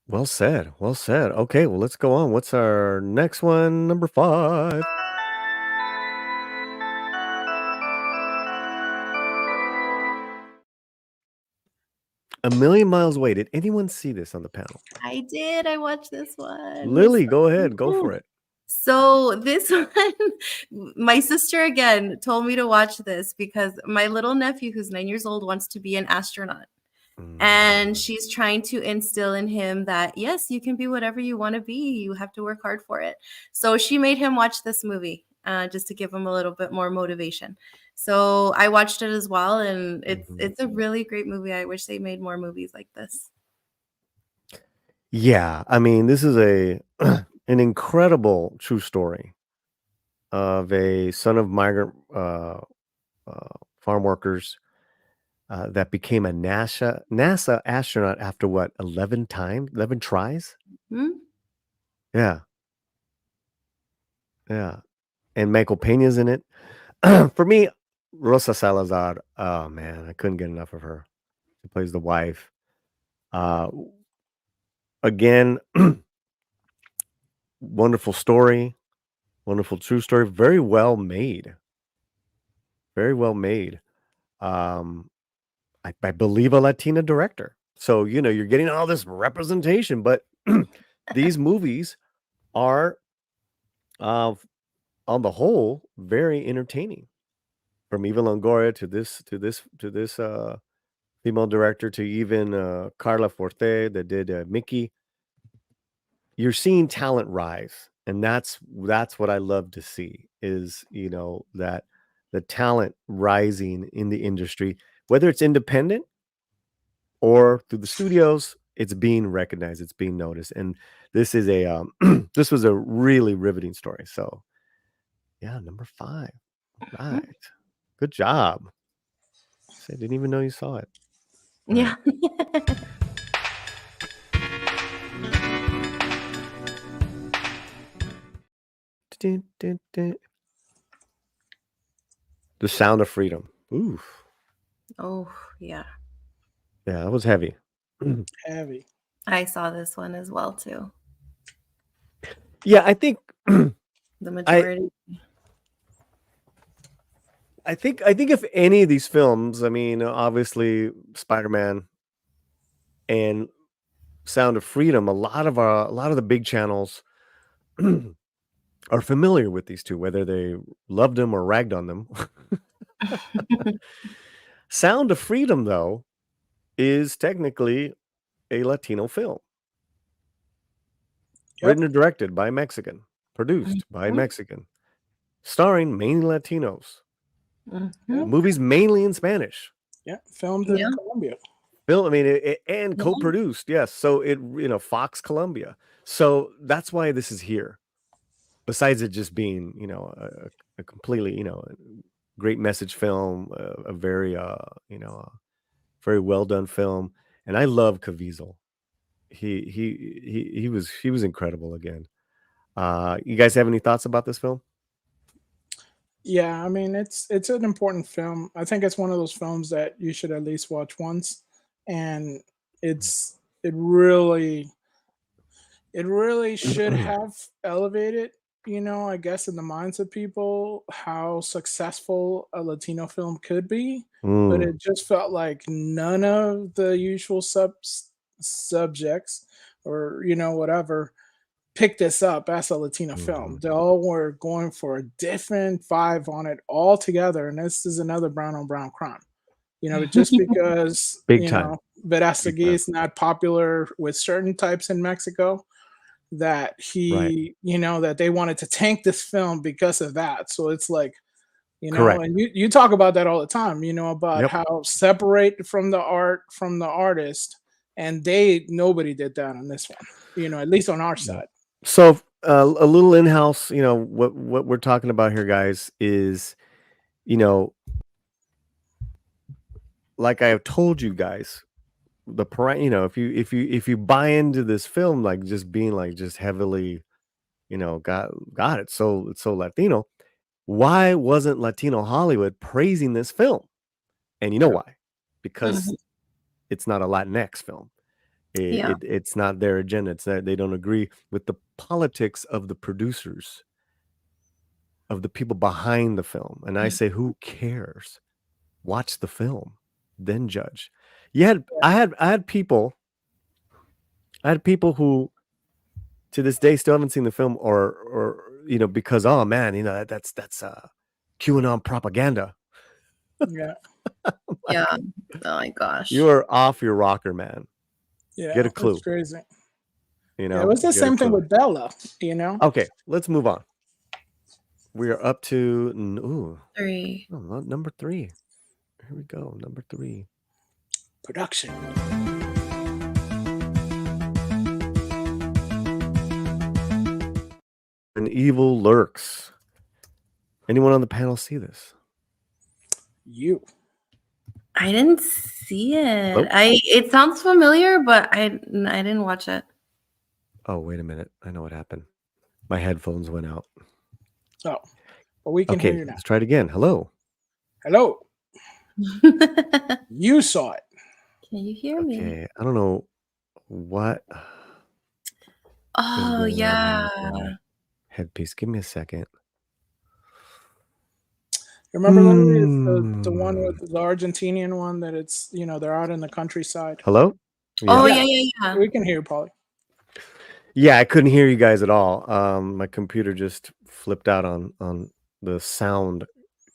Well said. Well said. Okay, well, let's go on. What's our next one? Number 5. A Million Miles Away. Did anyone see this on the panel? I did. I watched this one. Lily, go ahead. Go for it. So this one, my sister again told me to watch this because my little nephew, who's 9 years old, wants to be an astronaut. And she's trying to instill in him that, yes, you can be whatever you want to be. You have to work hard for it. So she made him watch this movie just to give him a little bit more motivation. So I watched it as well, and it's a really great movie. I wish they made more movies like this. Yeah, I mean, this is an incredible true story of a son of migrant farm workers that became a NASA astronaut after what, 11 tries? Hmm? Yeah. Yeah. And Michael Peña's in it. For me, Rosa Salazar, oh man, I couldn't get enough of her. She plays the wife. Again, wonderful story, wonderful true story, very well made. Very well made. I believe a Latina director. So, you're getting all this representation, but these movies are, on the whole, very entertaining. From Eva Longoria to this female director, to even Carla Forte that did Mickey. You're seeing talent rise, and that's what I love to see, is that the talent rising in the industry, whether it's independent or through the studios, it's being recognized, it's being noticed. And this is this was a really riveting story. So yeah, number 5. Right. Good job. I didn't even know you saw it. Yeah. The Sound of Freedom. Ooh. Oh, yeah. Yeah, that was heavy. Heavy. I saw this one as well too. Yeah, I think The majority. I think if any of these films, I mean, obviously Spider-Man and Sound of Freedom, a lot of the big channels are familiar with these two, whether they loved them or ragged on them. Sound of Freedom, though, is technically a Latino film. Yep. Written and directed by a Mexican, produced by a Mexican, starring mainly Latinos. Movies mainly in Spanish. Yeah, filmed in Colombia. I mean, and co-produced, yes. So Fox Columbia. So that's why this is here. Besides it just being, a completely, great message film, a very, very well done film, and I love Caviezel. He was incredible again. You guys have any thoughts about this film? Yeah, I mean it's an important film. I think it's one of those films that you should at least watch once, and it really should have elevated, I guess in the minds of people how successful a Latino film could be, but it just felt like none of the usual subjects or whatever picked this up as a Latino film. They all were going for a different vibe on it altogether, and this is another brown on brown crime. Just because Big time. Verástegui is not popular with certain types in Mexico, that that they wanted to tank this film because of that. So it's like, Correct. and you talk about that all the time, about Yep. how separate from the art from the artist, and nobody did that on this one, at least on our side. So a little in-house, what we're talking about here, guys, is, like I have told you guys, if you buy into this film, like just being like just heavily, got it. So it's so Latino. Why wasn't Latino Hollywood praising this film? And you know why? Because it's not a Latinx film. It's not their agenda. It's that they don't agree with the politics of the producers, of the people behind the film. And I say, who cares? Watch the film, then judge. I had people who to this day still haven't seen the film, or because, oh man, that's QAnon propaganda. Yeah. Yeah. Oh my gosh. You are off your rocker, man. Yeah. Get a clue. It's crazy. It was the same thing with Bella, Okay, let's move on. We are up to 3. number 3. Here we go. Number 3. Production. An Evil Lurks. Anyone on the panel see this? You. I didn't see it. Nope. It sounds familiar, but I didn't watch it. Oh, wait a minute. I know what happened. My headphones went out. Oh, but we can hear you now. Let's try it again. Hello. Hello. You saw it. Can you hear me? Okay. I don't know what. Oh yeah. Headpiece. Give me a second. Remember, Lily, it's the one with the Argentinian one that it's they're out in the countryside. Hello? Oh yeah. We can hear you, Polly. Yeah, I couldn't hear you guys at all. My computer just flipped out on the sound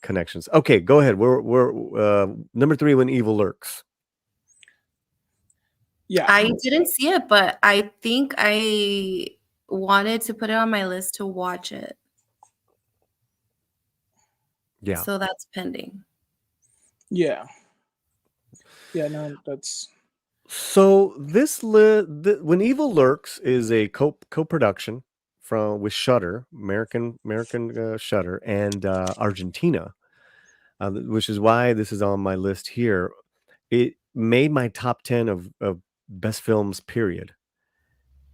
connections. Okay, go ahead. We're number 3, When Evil Lurks. Yeah. I didn't see it, but I think I wanted to put it on my list to watch it. Yeah. So that's pending. Yeah. Yeah, no, that's So this When Evil Lurks is a co-production with Shudder, American Shudder, and Argentina, which is why this is on my list here. It made my top 10 of best films, period.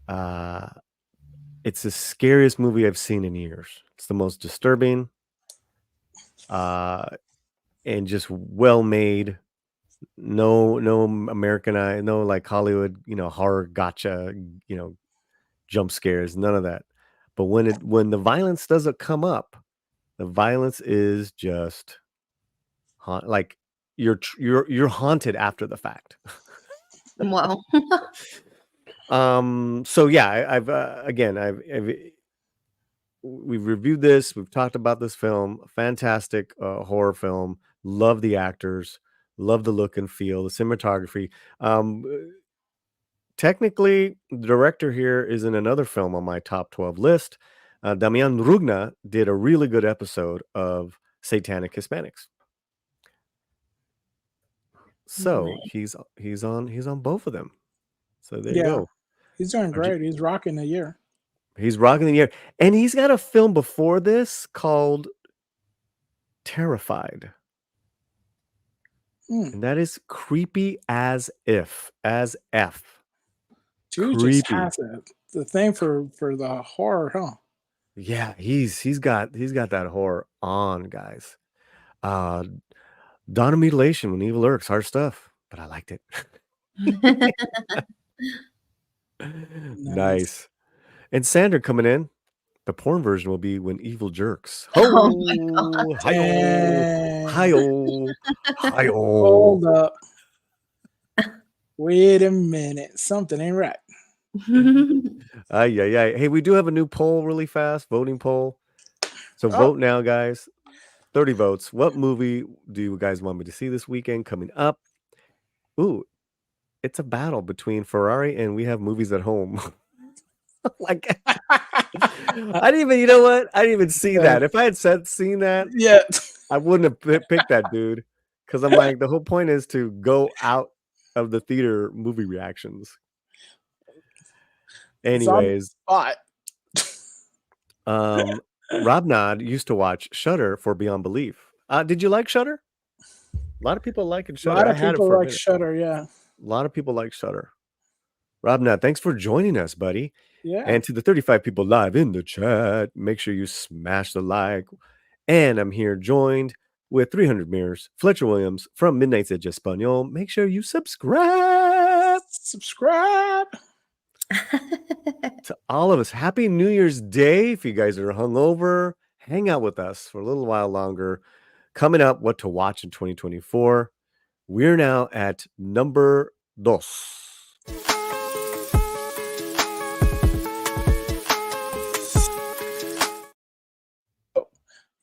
It's the scariest movie I've seen in years. It's the most disturbing, and just well made. No Americanized, no like Hollywood, horror gotcha, jump scares, none of that. But when the violence doesn't come up, the violence is just like you're haunted after the fact. Wow. So yeah, I've we've reviewed this. We've talked about this film. Fantastic horror film. Love the actors. Love the look and feel. The cinematography. Technically, the director here is in another film on my top 12 list. Damian Rugna did a really good episode of Satanic Hispanics. So Nice. he's on both of them. So there you Yeah, go. he's doing great. He's rocking the year. He's rocking the year. And he's got a film before this called Terrified. And that is creepy as F. Dude just has the thing for the horror, huh? Yeah, he's got that horror on, guys. Dawn of Mutilation, When Evil Lurks, hard stuff, but I liked it. Nice. And Sander coming in. The porn version will be When Evil Jerks. Oh my God. Hi-oh. Hold up. Wait a minute. Something ain't right. Hey, we do have a new poll really fast, voting poll. So vote now, guys. 30 votes. What movie do you guys want me to see this weekend coming up? Ooh, it's a battle between Ferrari and We Have Movies at Home. Like, I didn't even see that. If I had seen that, yeah, I wouldn't have picked that, dude. Because I'm like, the whole point is to go out of the theater movie reactions. Anyways, Rob Nod used to watch Shudder for Beyond Belief. Did you like Shudder? A lot of people like it. Shudder. A lot of people like Shudder, yeah. A lot of people like Shudder. Rob Nod, thanks for joining us, buddy. Yeah. And to the 35 people live in the chat, make sure you smash the like. And I'm here joined with 300 Mirrors, Fletcher Williams from Midnight's Edge Espanol. Make sure you subscribe. To all of us. Happy New Year's Day. If you guys are hungover, hang out with us for a little while longer. Coming up, what to watch in 2024. We're now at number 2.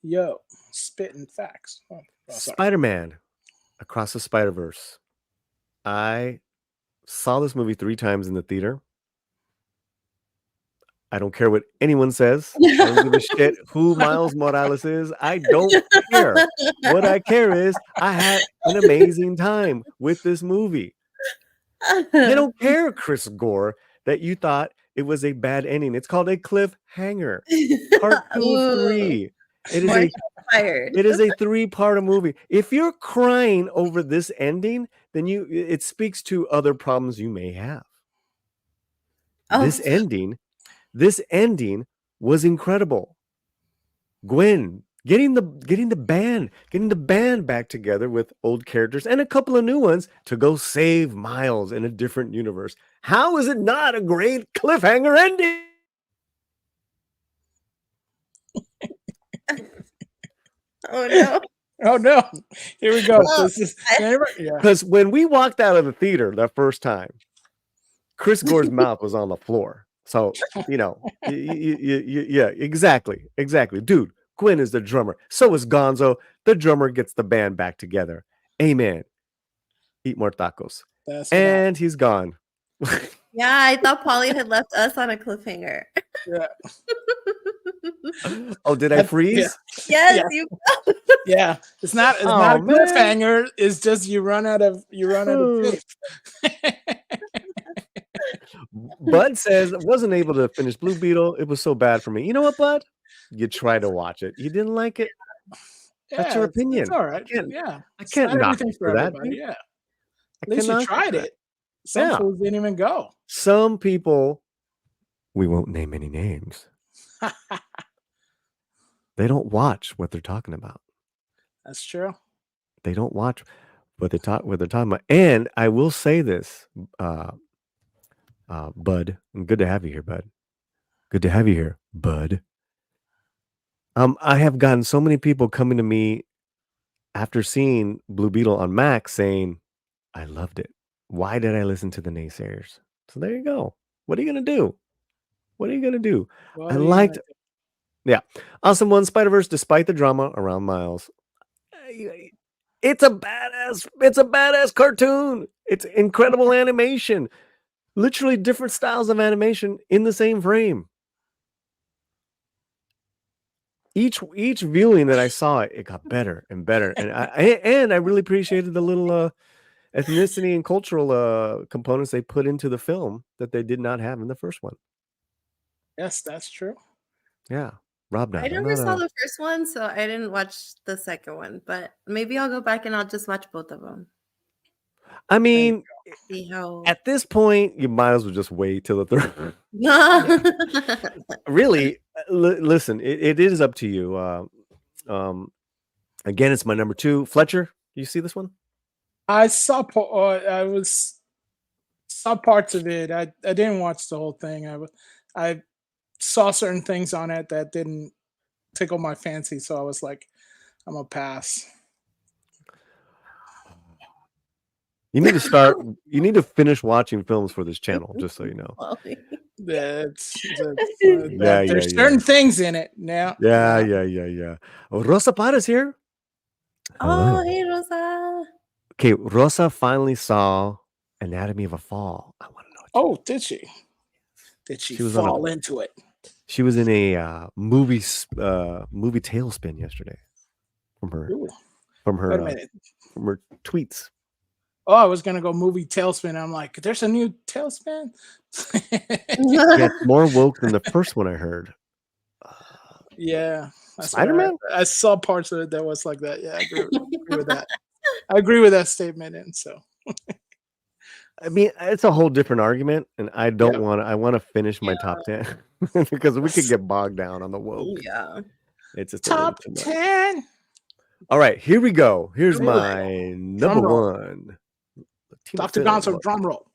Yo, spitting facts. Spider-Man Across the Spider-Verse. I saw this movie 3 times in the theater. I don't care what anyone says. I don't give a shit who Miles Morales is. I don't care. What I care is I had an amazing time with this movie. I don't care, Chris Gore, that you thought it was a bad ending. It's called a cliffhanger. Part 2 of 3. It is a 3-part movie. If you're crying over this ending, then it speaks to other problems you may have. This ending was incredible. Gwen getting the band back together with old characters and a couple of new ones to go save Miles in a different universe. How is it not a great cliffhanger ending? Oh no. Oh no. Here we go. Because when we walked out of the theater that first time, Chris Gore's mouth was on the floor. So, yeah, exactly. Dude, Gwen is the drummer. So is Gonzo. The drummer gets the band back together. Amen. Eat more tacos. And he's gone. Yeah, I thought Polly had left us on a cliffhanger. Yeah. Oh, did I freeze? Yes, you. Yeah, it's not a cliffhanger. It's just you run out of tape. Bud says, wasn't able to finish Blue Beetle. It was so bad for me. You know what, Bud? You try to watch it. You didn't like it. That's your opinion. It's all right. I can't knock you for that. Yeah. At least you tried it. Some fools didn't even go. Some people, we won't name any names. They don't watch what they're talking about. That's true. They don't watch what they're talking about. And I will say this, Bud, good to have you here, Bud. Good to have you here, bud. I have gotten so many people coming to me after seeing Blue Beetle on Max saying, I loved it. Why did I listen to the naysayers? So there you go. What are you going to do? What are you going to do? What I are you liked, gonna do? yeah. Awesome One, Spider-Verse, despite the drama around Miles. It's a badass cartoon. It's incredible animation. Literally different styles of animation in the same frame. Each viewing that I saw it got better and better. And I really appreciated the little ethnicity and cultural components they put into the film that they did not have in the first one. Yes, that's true. Yeah. Rob I Knight. I'm never not saw a, the first one, so I didn't watch the second one. But maybe I'll go back and I'll just watch both of them. I mean, See how. at this point, you might as well just wait till the third. Yeah. Really, listen, it is up to you. Again, it's my number 2. Fletcher, you see this one? I saw saw parts of it. I didn't watch the whole thing. I saw certain things on it that didn't tickle my fancy, so I was like, I'm gonna pass. You need to start. You need to finish watching films for this channel, just so you know. There's certain things in it now. Yeah. Oh, Rosa Parra's here. Oh, hey, Rosa. Okay, Rosa finally saw Anatomy of a Fall. I want to know. Oh, did she? Did she fall into it? She was in a movie tailspin yesterday from her tweets. Oh, I was gonna go movie Tailspin. I'm like, there's a new Tailspin. Yeah, more woke than the first one I heard. Yeah, Spider-Man. I saw parts of it that was like that. Yeah, I agree with that. I agree with that statement. And so, I mean, it's a whole different argument, and I don't want to. I want to finish my top 10 because we could get bogged down on the woke. Yeah, it's just top 10. All right, here we go. Here's my number 1. Dr. Gonzo, drum roll.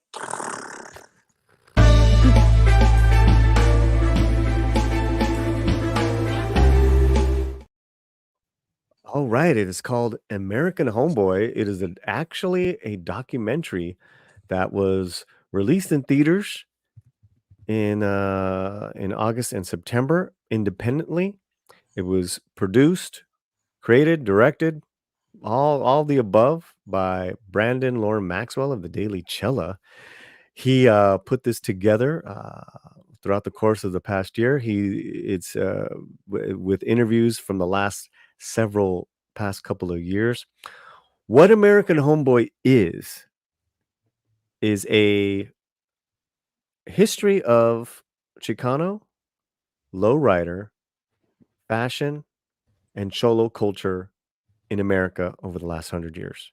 All right, it is called American Homeboy. It is actually a documentary that was released in theaters in August and September independently. It was produced, created, directed, all the above by Brandon Lauren Maxwell of the Daily Chella. He put this together throughout the course of the past year. It's with interviews from the past couple of years. What American Homeboy is a history of Chicano, lowrider, fashion, and cholo culture in America over the last 100 years.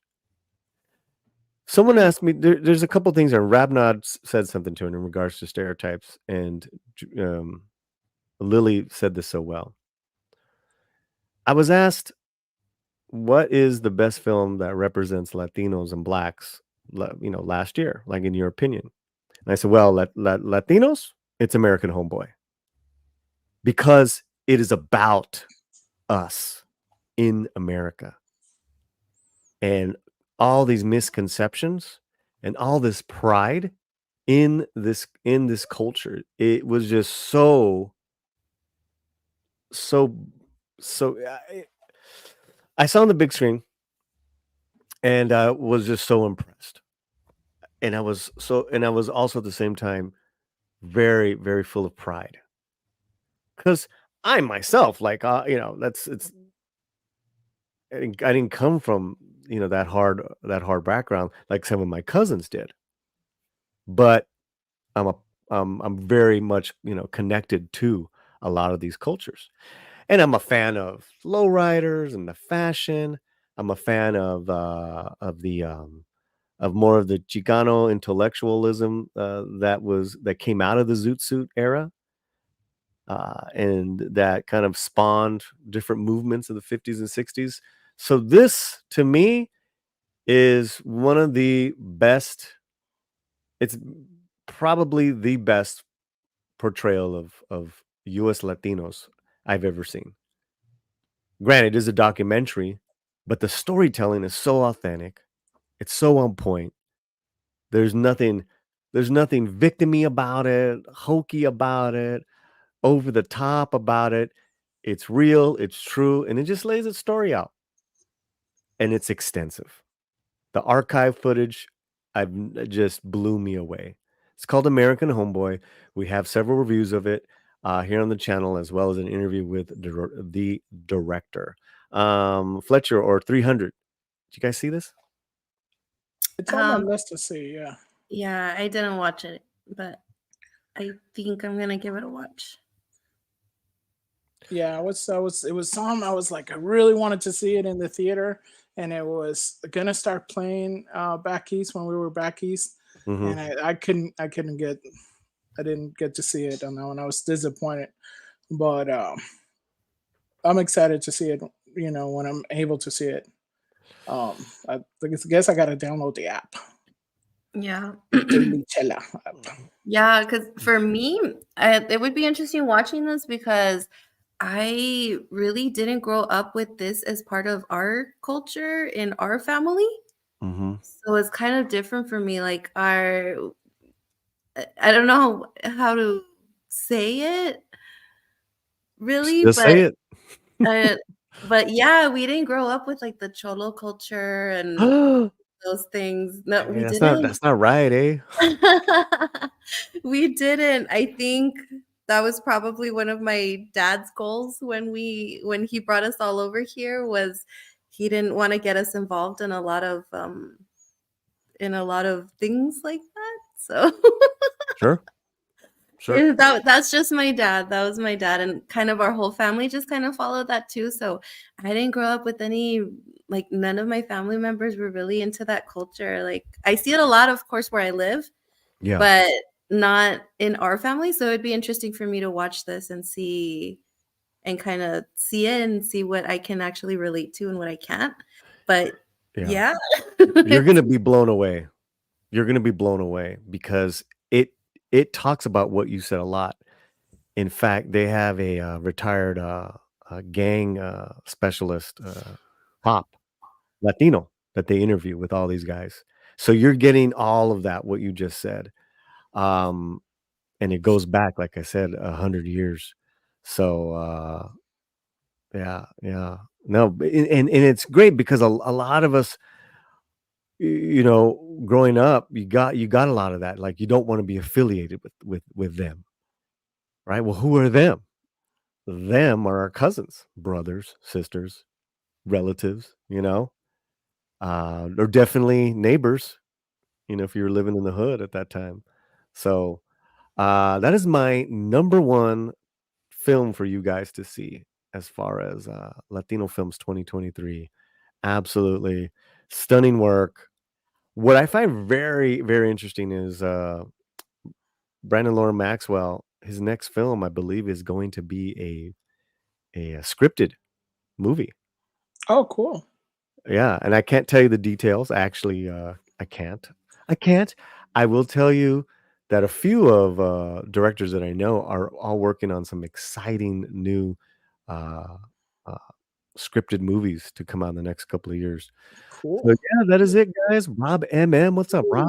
Someone asked me, there's a couple things, and Rabnod said something to it in regards to stereotypes, and Lily said this so well. I was asked, what is the best film that represents Latinos and Blacks, last year, like in your opinion? And I said, well, Latinos, it's American Homeboy. Because it is about us in America. And all these misconceptions and all this pride in this culture. It was just so I saw on the big screen and I was just so impressed. And I was also at the same time very, very full of pride. Because I myself, I didn't come from, that hard background like some of my cousins did. But I'm very much, connected to a lot of these cultures. And I'm a fan of lowriders and the fashion. I'm a fan of more of the Chicano intellectualism that came out of the Zoot Suit era. And that kind of spawned different movements in the 50s and 60s. So this, to me, is one of the best. It's probably the best portrayal of U.S. Latinos I've ever seen. Granted, it is a documentary, but the storytelling is so authentic. It's so on point. There's nothing victimy about it, hokey about it, over the top about it. It's real, it's true, and it just lays its story out. And it's extensive. The archive footage just blew me away. It's called American Homeboy. We have several reviews of it here on the channel, as well as an interview with the director. Fletcher or 300. Did you guys see this? It's on my list to see. Yeah. Yeah, I didn't watch it, but I think I'm gonna give it a watch. Yeah, it was something I was like, I really wanted to see it in the theater, and it was gonna start playing back east when we were back east, and I didn't get to see it on that one. I was disappointed, but I'm excited to see it. You know, when I'm able to see it. I guess I gotta download the app. Yeah. The Lichella app. Yeah, because for me, it would be interesting watching this because I really didn't grow up with this as part of our culture in our family. So it's kind of different for me. Like I don't know how to say it really, Just say it. but yeah, we didn't grow up with like the cholo culture and those things. No, we didn't. That's not right, eh? We didn't. I think that was probably one of my dad's goals when he brought us all over here was he didn't want to get us involved in a lot of things like that. So Sure. yeah, that's just my dad. That was my dad, and kind of our whole family just kind of followed that too. So I didn't grow up with any, like, none of my family members were really into that culture. Like I see it a lot, of course, where I live, Yeah. but not in our family. So it'd be interesting for me to watch this and see and kind of see it and see what I can actually relate to and what I can't. But yeah. You're gonna be blown away. You're gonna be blown away because it talks about what you said a lot. In fact, they have a retired gang specialist, cop, Latino, that they interview with all these guys. So you're getting all of that, what you just said. And it goes back, like I said, 100 years. So yeah. No, and it's great because a lot of us, you know, growing up, you got a lot of that. Like you don't want to be affiliated with them, right? Well, who are them? Them are our cousins, brothers, sisters, relatives. You know, they're definitely neighbors. You know, if you were living in the hood at that time. So that is my number one film for you guys to see as far as Latino Films 2023. Absolutely stunning work. What I find very, very interesting is Brandon Lauren Maxwell. His next film, I believe, is going to be a scripted movie. Oh, cool. Yeah, and I can't tell you the details. Actually, I can't. I will tell you that a few of directors that I know are all working on some exciting new scripted movies to come out in the next couple of years. Cool. So yeah, that is it, guys. Rob MM, what's up, Rob?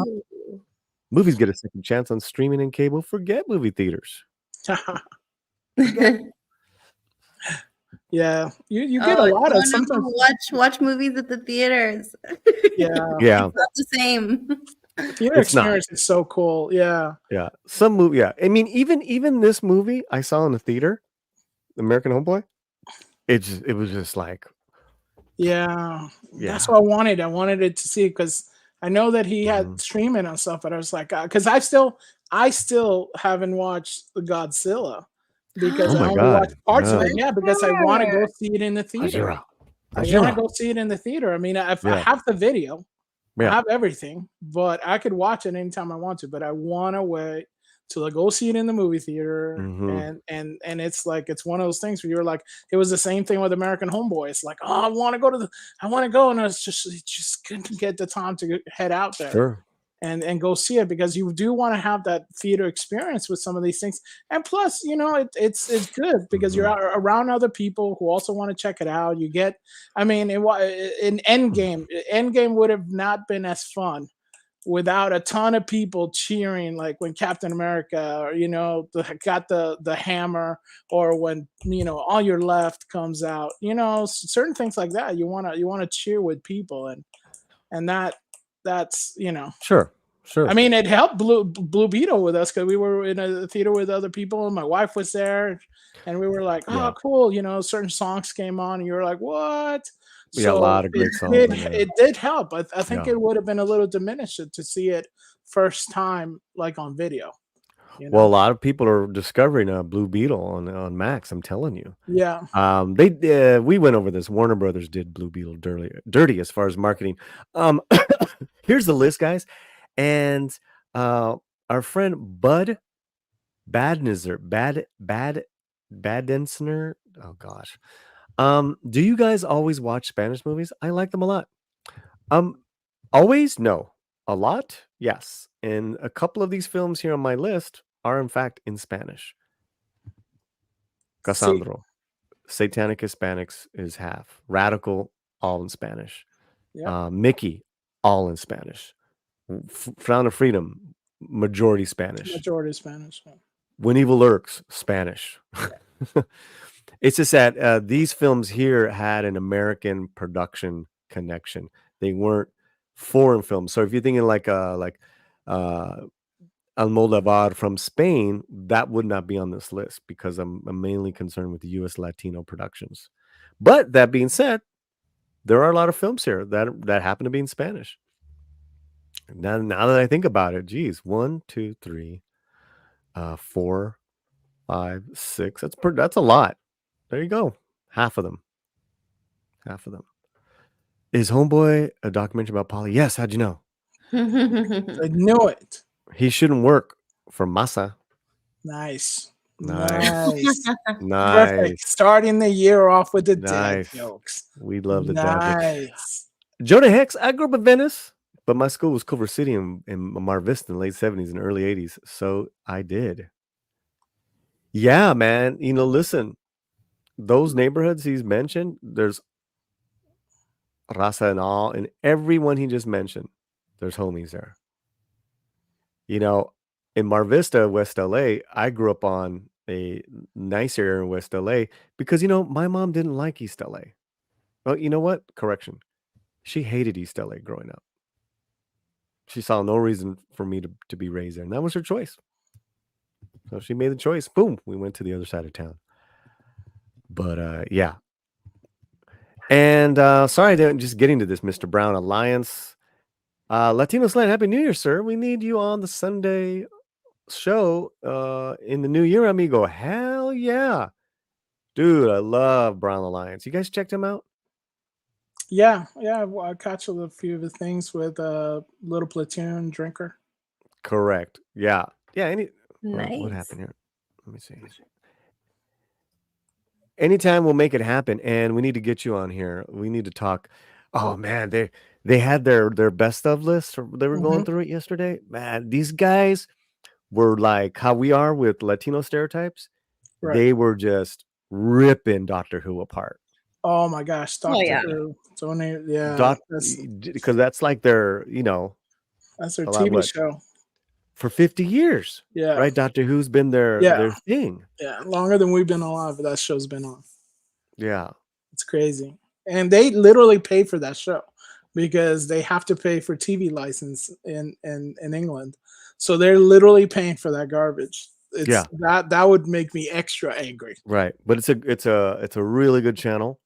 Movies get a second chance on streaming and cable. Forget movie theaters. Yeah, you get a lot of sometimes watch movies at the theaters. Yeah, it's not the same. Theater experience is so cool. Yeah. Some movie. Yeah, I mean, even this movie I saw in the theater, American Homeboy. It was just like, yeah, that's what I wanted. I wanted it to see because I know that he had streaming and stuff, but I was like, because I still haven't watched the Godzilla because I only watched parts of it. Yeah, because I want to go see it in the theater. I want to go see it in the theater. I mean, I have the video, I have everything, but I could watch it anytime I want to. But I want to wait till I go see it in the movie theater, and it's like it's one of those things where you're like, it was the same thing with American Homeboy. It's like, oh, I want to go, and I just couldn't get the time to head out there. Sure. and go see it, because you do want to have that theater experience with some of these things. And plus, it's good because you're around other people who also want to check it out. You get, I mean, in Endgame would have not been as fun without a ton of people cheering, like when Captain America, or got the hammer, or when On Your Left comes out. Certain things like that. You wanna cheer with people, and that's. Sure. I mean, it helped Blue Beetle with us because we were in a theater with other people, and my wife was there, and we were like, "Oh, Yeah. cool!" Certain songs came on, and you were like, "What?" Yeah, a lot of great songs in there. It did help. I think Yeah. it would have been a little diminished to see it first time, like on video. Well, a lot of people are discovering Blue Beetle on Max. I'm telling you. Yeah. We went over this. Warner Brothers did Blue Beetle dirty as far as marketing. Here's the list, guys, and our friend Bud Badensner. Oh gosh. Do you guys always watch Spanish movies? I like them a lot. Always? No. A lot? Yes. And a couple of these films here on my list are in fact in Spanish. Cassandro, Satanic Hispanics is half. Radical, all in Spanish. Yeah. Mickey, all in Spanish. Frown of Freedom, majority Spanish. Majority Spanish. Yeah. When Evil Lurks, Spanish. It's just that these films here had an American production connection. They weren't foreign films. So if you're thinking like Almodovar from Spain, that would not be on this list because I'm mainly concerned with the U.S. Latino productions. But that being said, there are a lot of films here that happen to be in Spanish. Now that I think about it, geez, 1, 2, 3, 4, 5, 6. That's a lot. There you go. Half of them. Is Homeboy a documentary about Polly? Yes. How'd you know? I knew it. He shouldn't work for Massa. Nice. Nice. Starting the year off with the dad jokes. We love the dad jokes. Nice. Jonah Hex, I grew up in Venice, but my school was Culver City in Mar Vista in the late 70s and early 80s. So I did. Yeah, man. Listen, those neighborhoods he's mentioned, there's raza and all, and everyone he just mentioned, there's homies there. In Mar Vista, West LA, I grew up on a nice area in West LA because, my mom didn't like East LA. Well, you know what? Correction. She hated East LA growing up. She saw no reason for me to be raised there, and that was her choice. So she made the choice. Boom. We went to the other side of town. But, yeah. And sorry, just getting to this, Mr. Brown Alliance. Latino Slant, Happy New Year, sir. We need you on the Sunday show in the new year, amigo. Hell yeah. Dude, I love Brown Alliance. You guys checked him out? Yeah. I caught a few of the things with Little Platoon Drinker. Correct. Yeah. Nice. What happened here? Let me see. Anytime we'll make it happen, and we need to get you on here. We need to talk. Oh man, they had their best of list. They were going through it yesterday. Man, these guys were like how we are with Latino stereotypes. Right. They were just ripping Doctor Who apart. Oh my gosh, Doctor Who. Because that's like their, that's their TV show. For 50 years. Yeah. Right? Doctor Who's been their thing. Yeah. Longer than we've been alive, that show's been on. Yeah. It's crazy. And they literally pay for that show because they have to pay for TV license in England. So they're literally paying for that garbage. That would make me extra angry. Right. But it's a really good channel.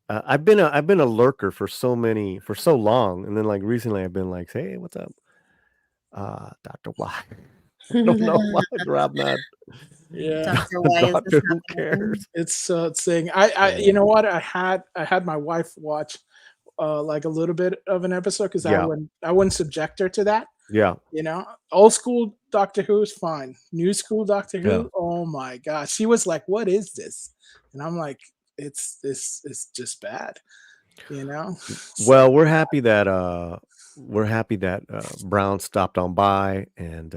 I've been a lurker for so long. And then like recently I've been like, hey, what's up? Dr. Y. I don't know why Rob not. Yeah. Dr. Y. Doctor Who cares? It's saying you know what? I had my wife watch like a little bit of an episode because I wouldn't subject her to that. Yeah. Old school Doctor Who is fine. New school Doctor Who, oh my gosh. She was like, what is this? And I'm like, it's just bad. Well, we're happy that we're happy that Brown stopped on by, and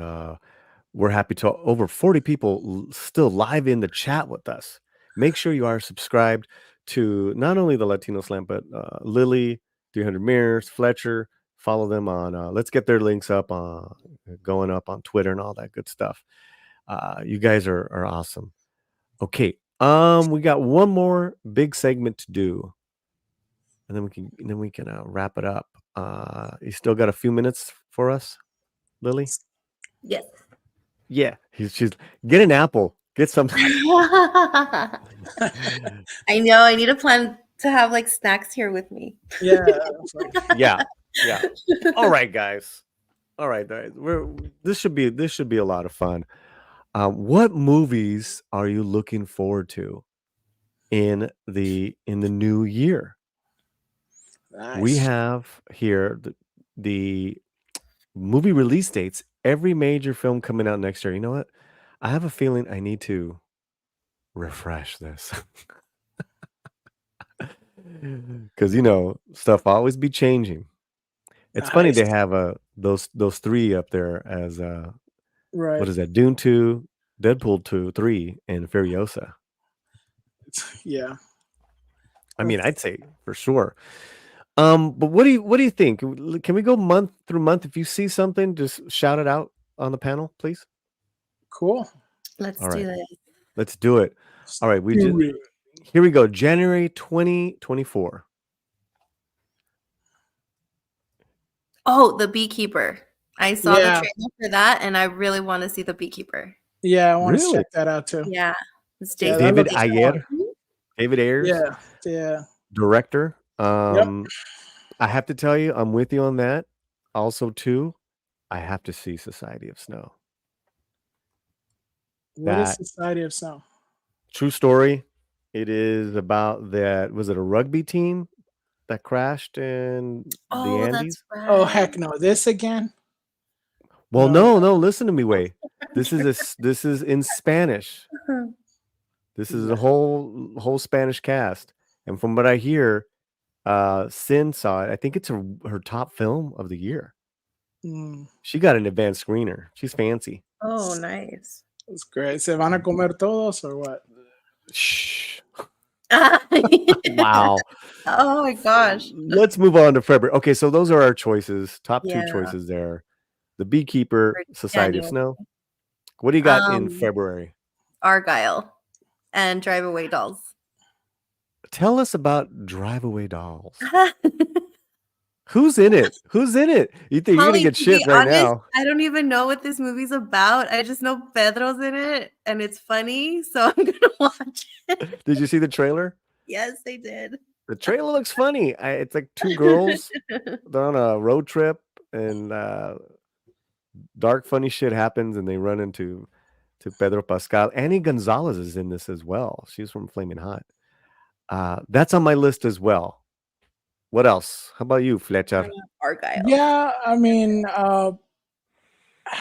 we're happy to over 40 people still live in the chat with us. Make sure you are subscribed to not only the Latino Slam, but Lily, 300 Mirrors, Fletcher. Follow them on. Let's get their links up going up on Twitter and all that good stuff. You guys are awesome. Okay, we got one more big segment to do, and then we can wrap it up. You still got a few minutes for us, Lily? Yes. Yeah, she's get an apple, get some. I know. I need a plan to have like snacks here with me. Yeah. Yeah. All right, guys. This should be a lot of fun. What movies are you looking forward to in the new year? Nice. We have here the movie release dates. Every major film coming out next year. You know what? I have a feeling I need to refresh this. Because stuff always be changing. It's funny they Nice. have those three up there as Right. what is that? Dune 2, Deadpool 2, 3, and Furiosa. Yeah. I mean, I'd say for sure. But what do you think? Can we go month through month? If you see something, just shout it out on the panel, please. Cool. Let's All do right. this. Let's do it. All right, here we go. January 2024. Oh, The Beekeeper. I saw the Yeah. trailer for that, and I really want to see The Beekeeper. Yeah, I want to Really? check that out too. Yeah. It's Yeah, Jason that David looks Ayer, fun. David Ayers, Yeah. director. Yep. I have to tell you, I'm with you on that. Also, too, I have to see Society of Snow. What is That Society of Snow? true story. It is about that. Was it a rugby team that crashed in the Oh, that's Andes? right. Oh heck no! This again? Well, No. no. Listen to me, Way. This is in Spanish. This is a whole Spanish cast, and from what I hear, Sin saw it. I think it's her top film of the year. Mm, She got an advanced screener. She's fancy. Oh, nice. that's great. ¿Se van a comer todos or what? Shh. Wow. Oh my gosh. Let's move on to February. Okay, so those are our choices. Top two Yeah. choices there. The Beekeeper, For Society of January. Snow. What do you got in Um, February? Argyle and Drive Away Dolls. Tell us about Drive Away Dolls. Who's in it? You think you're gonna Holly, get to shit be right honest, now? I don't even know what this movie's about. I just know Pedro's in it and it's funny, so I'm gonna watch it. Did you see the trailer? Yes, they did. The trailer looks funny. It's like two girls. They're on a road trip, and dark, funny shit happens, and they run into Pedro Pascal. Annie Gonzalez is in this as well. She's from Flaming Hot. That's on my list as well. What else? How about you, Fletcher? Argyle. Yeah, I mean, I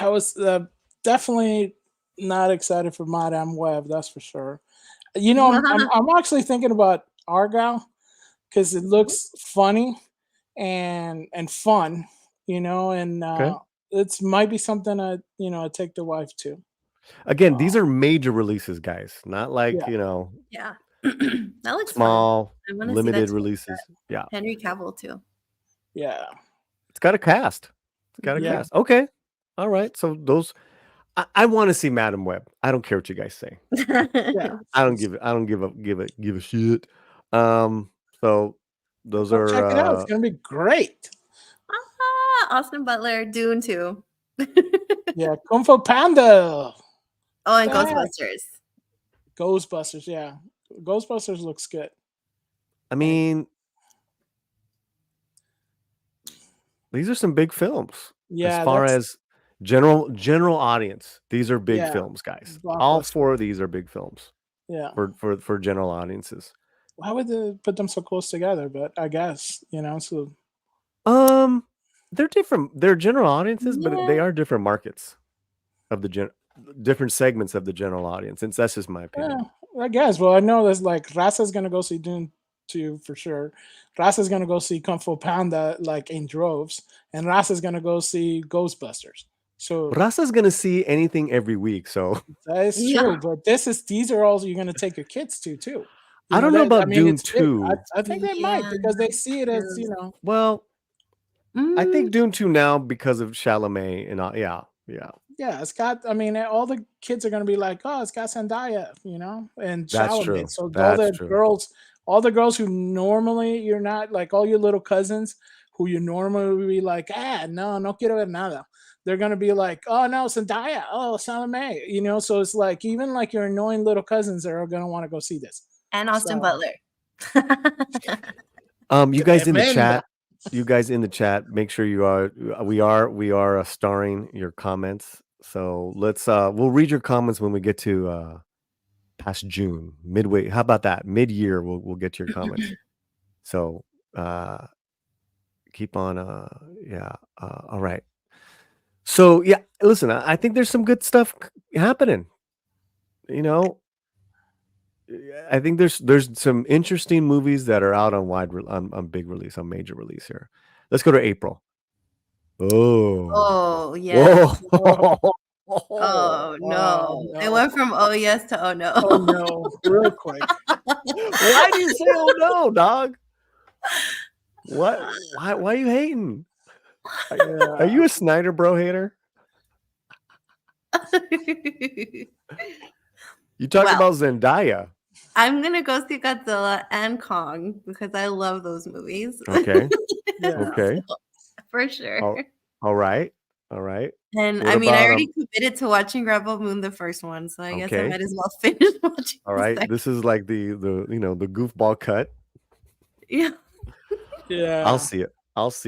was definitely not excited for Madame Web. That's for sure. I'm actually thinking about Argyle because it looks funny and fun, and Okay. it might be something I take the wife to. Again, these are major releases, guys. Not like Yeah. Yeah. That looks small, fun. I wanna see that limited too. releases. Yeah, Henry Cavill too. Yeah. it's got a cast. Yeah. Cast. Okay, all right. So those, I want to see Madam Web. I don't care what you guys say. Yeah. I don't give a shit. So those Go check it out. are It's gonna be great. Austin Butler, Dune 2. Yeah, Kung Fu Panda. Oh, and Back. Ghostbusters. Yeah. Ghostbusters looks good. I mean, these are some big films. Yeah, as far as general audience, these are big Yeah, films, guys. All blockbuster. 4 of these are big films Yeah. for general audiences. Why would they put them so close together? But I guess, so They're different. They're general audiences, but they Yeah. are different markets of the different segments of the general audience. And that's just my opinion. I guess. Well, I know there's like Rasa's gonna go see Dune too, for sure. Rasa's gonna go see Kung Fu Panda like in droves, and Rasa's gonna go see Ghostbusters. So Rasa's gonna see anything every week, so that is Yeah. true, but these are all you're gonna take your kids to too. I don't know about I mean, Dune it's big. 2. I think they might Yeah, because they see it as true. Well, I Mm, think Dune 2 now because of Chalamet and all. Yeah. yeah, it's got. I mean, all the kids are gonna be like, oh, it's got Zendaya, and That's Chalamet. true. So That's true. all the girls who normally you're not like all your little cousins who you normally would be like, no quiero ver nada. They're gonna be like, oh no, Zendaya, oh Chalamet, So it's like even like your annoying little cousins are gonna want to go see this. and Austin So Butler. You guys in the tremenda. chat, make sure we are starring your comments. So let's we'll read your comments when we get to past June, midway. How about that? Mid-year we'll get to your comments. So keep on all right. So yeah, listen, I think there's some good stuff happening. I think there's some interesting movies that are out on big release, on major release here. Let's go to April. Oh. Oh yes. Whoa. Oh no. It went from oh yes to oh no. Oh no, real quick. Why do you say oh no, dog? What? Why are you hating? Are you a Snyder Bro hater? You talk Well, about Zendaya. I'm gonna go see Godzilla and Kong because I love those movies. Okay. Yeah. Okay. For sure. All right. All right. And What I mean, I about, already committed to watching Rebel Moon, the first one, so I guess I Okay. might as well finish watching. All the right. second. This is like the goofball cut. Yeah. Yeah. I'll see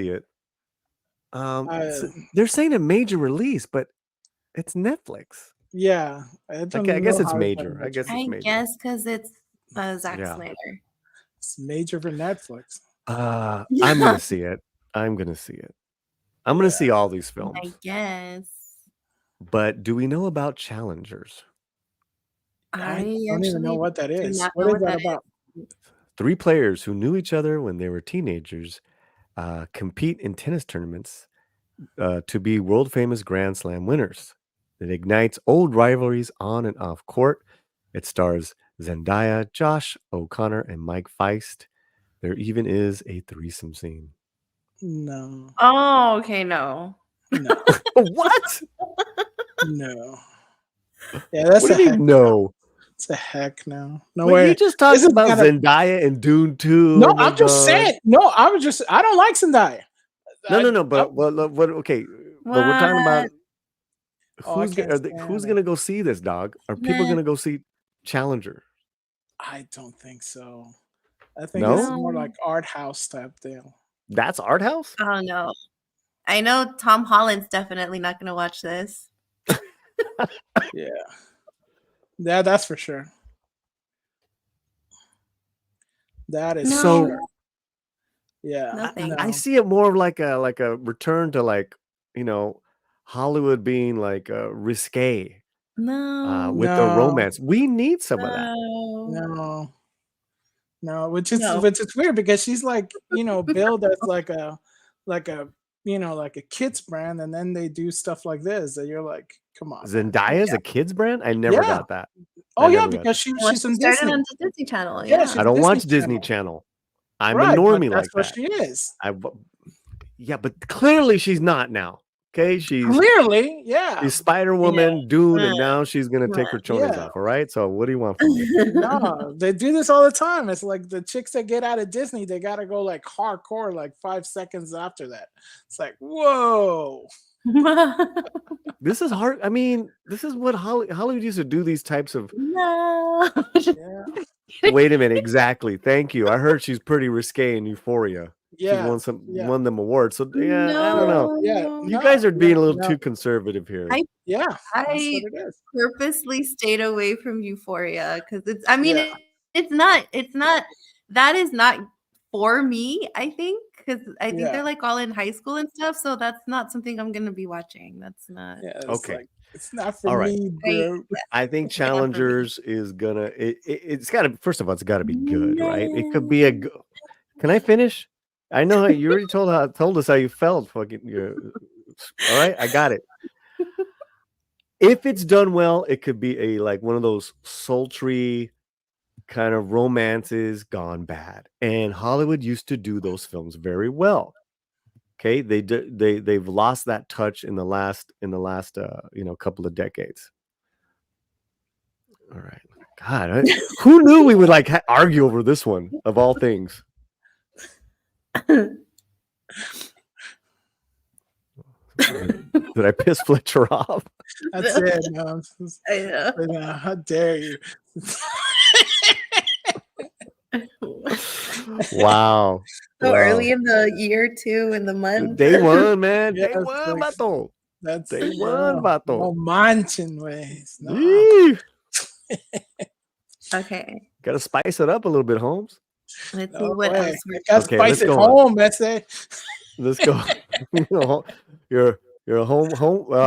it. They're saying a major release, but it's Netflix. Yeah. I guess it's major. I guess it's I major. guess because it's Zack Yeah. Snyder. It's major for Netflix. I'm gonna see it. I'm gonna see all these films. I guess. But do we know about challengers? I don't even know what that do is. not What know is what that that about? 3 players who knew each other when they were teenagers compete in tennis tournaments to be world famous Grand Slam winners. It ignites old rivalries on and off court. It stars Zendaya, Josh O'Connor, and Mike Feist. There even is a threesome scene. No. Oh, okay, no. No. What? No. Yeah, that's What do you mean, no? It's a heck no. No Wait, way. you just talked This is about gotta- Zendaya and Dune 2. No, Oh my I'm just God. saying. No, I don't like Zendaya. No, but what? Okay, but we're talking about Oh, I who's can't stand who's it. gonna go see this, dog? Are people Nah. gonna go see Challenger? I don't think so. I think No? this is more like art house type deal. That's art house. Oh no. I know Tom Holland's definitely not gonna watch this. Yeah. Yeah, that's for sure. That is No. So- sure. Yeah. No thanks. I see it more of like a return to Hollywood being risque No. with the No. romance. We need some of that. No. No, which is No. which is weird because she's billed as like a kids brand, and then they do stuff like this that you're like, come on. Zendaya's a kids brand. I never Yeah. got that. Oh I yeah, never got because she's Well, on she started Disney. on the Disney Channel. Yeah, Yeah. she's I don't Disney watch Disney Channel. Channel. I'm Right, a but normie like that's what that. she is. Yeah, but clearly she's not now. Okay, she's Clearly, yeah. Spider Woman, Dune, and Yeah. now she's gonna take her chonies Yeah. off. All right. So what do you want from me? No, they do this all the time. It's like the chicks that get out of Disney, they gotta go like hardcore like 5 seconds after that. It's like, whoa. This is hard. I mean, this is what Hollywood used to do. These types of. No. Yeah. Wait a minute. Exactly. Thank you. I heard she's pretty risque in Euphoria. Yeah. She won them awards. So yeah, I don't know. Yeah. You guys are being a little no. too conservative here. Yeah. That's I what it is. purposely stayed away from Euphoria because it's. I mean, Yeah. it's not. That is not for me. I think because I think Yeah. they're like all in high school and stuff. So that's not something I'm gonna be watching. That's not. Yeah. It's Okay. like, It's not for All right. me, bro. I think It's not for me. Challengers is gonna. It's got to. First of all, it's got to be good, right? It could be a. Can I finish? I know how you already told us how you felt. Fucking. All right, I got it. If it's done well, it could be like one of those sultry kind of romances gone bad. And Hollywood used to do those films very well. Okay, they've lost that touch in the last couple of decades. All right. God, who knew we would like argue over this one of all things? Did I piss Fletcher off? That's it. No, I know. how dare you? Wow. So Wow. early in the year too, in the month. Day one, man. Yes, Day one, like- vato. That's Day one, vato. No manchen ways. No. Yee. Okay. Gotta spice it up a little bit, Holmes. Let's see No what way. else we're Got Okay, spice let's at go on. home, that's it. Let's go. You're a home. Well,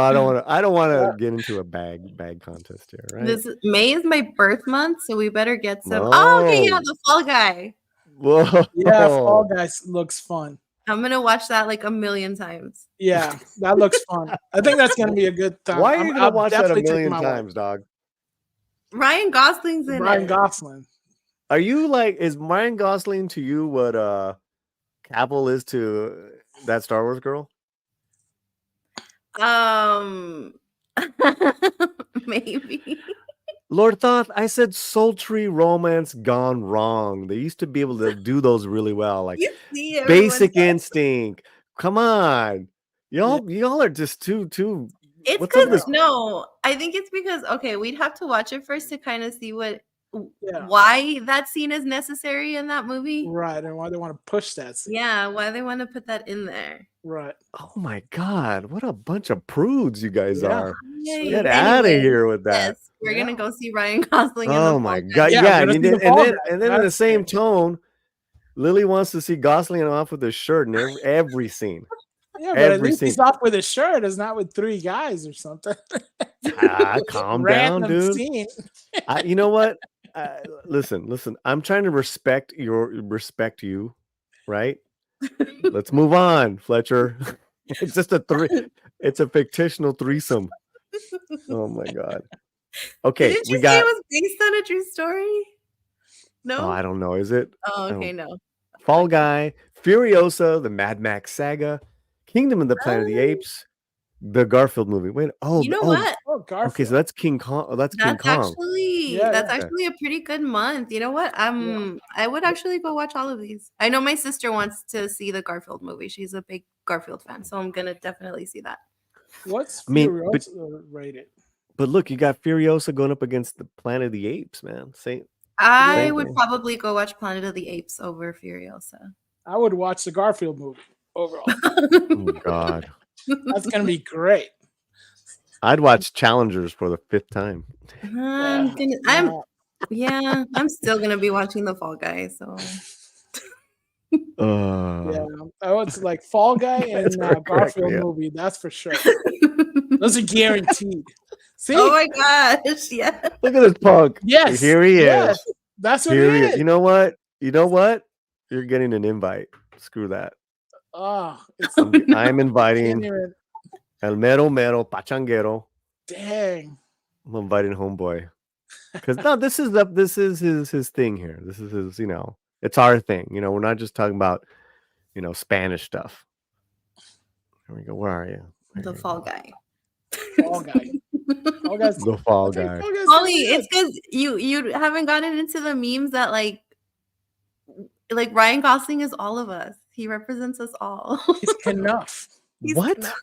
I don't want to get into a bag contest here, right? May is my birth month, so we better get some. Oh, okay, yeah, Whoa. the Fall Guy. Whoa. Yeah, Fall Guys looks fun. I'm gonna watch that like a million times. Yeah, that looks fun. I think that's gonna be a good time. Why are you gonna I'll watch that a definitely take million my wife. times, dog? Ryan Gosling's in Ryan it. Gosling. Are you like, is Ryan Gosling to you what Cavill is to that Star Wars girl? Maybe. Lord Thoth, I said sultry romance gone wrong. They used to be able to do those really well, like You see, everyone Basic does. Instinct. Come on, y'all are just too. It's What's up because with no, I think it's because okay, we'd have to watch it first to kind of see Yeah. why that scene is necessary in that movie. Right, and why they want to push that scene. Yeah, why they want to put that in there. Right. Oh my God, what a bunch of prudes you guys Yeah. are. Yay. Get out of Anyway, here with that. Yes, we're Yeah. gonna go see Ryan Gosling. in Oh the my Fall God. Guy. Yeah, Yeah, we're and gonna see then the Fall Guy. in the That's same it. tone, Lily wants to see Gosling off with his shirt in every scene. Yeah, but at Every least he's scene. off with his shirt. It's not with 3 guys or something. Calm down, Random dude. scene. You know what? Listen. I'm trying to respect you, right? Let's move on, Fletcher. It's just it's a fictional threesome. Oh my God. Okay, Didn't you we say got. it was based on a true story? No. Oh, I don't know. Is it? Oh, okay, Oh. no. Fall Guy, Furiosa, the Mad Max saga, Kingdom of the Planet of the Apes, the Garfield movie. Wait, You know what? Oh, Garfield. okay, so that's King Kong. Oh, that's King That's Kong. actually Yeah, that's yeah. actually a pretty good month. You know what? I would actually go watch all of these. I know my sister wants to see the Garfield movie. She's a big Garfield fan, so I'm gonna definitely see that. What's I mean, Furiosa rated? But look, you got Furiosa going up against the Planet of the Apes, man. Same. I Same would thing. probably go watch Planet of the Apes over Furiosa. I would watch the Garfield movie overall. Oh God, That's gonna be great. I'd watch Challengers for the 5th time. I'm still gonna be watching the Fall Guy. So Yeah, I would like Fall Guy and That's correct, Garfield yeah. movie. That's for sure. Those are guaranteed. See? oh my gosh, yeah. Look at this punk. Yes. Here he yes, is. That's what Here it he is. is. You know what? You're getting an invite. Screw that. Oh, it's I'm inviting genuine. El Mero Mero Pachanguero. Dang. I'm inviting homeboy. Because no, this is his thing here. This is his, it's our thing. We're not just talking about, Spanish stuff. Here we go. Where are you? There The you Fall go. Guy. Fall Guy. Fall Guy's The Fall I think Guy. Fall Guy's Ollie, pretty good. it's because you haven't gotten into the memes that like Ryan Gosling is all of us. He represents us all. He's enough. He's What? not-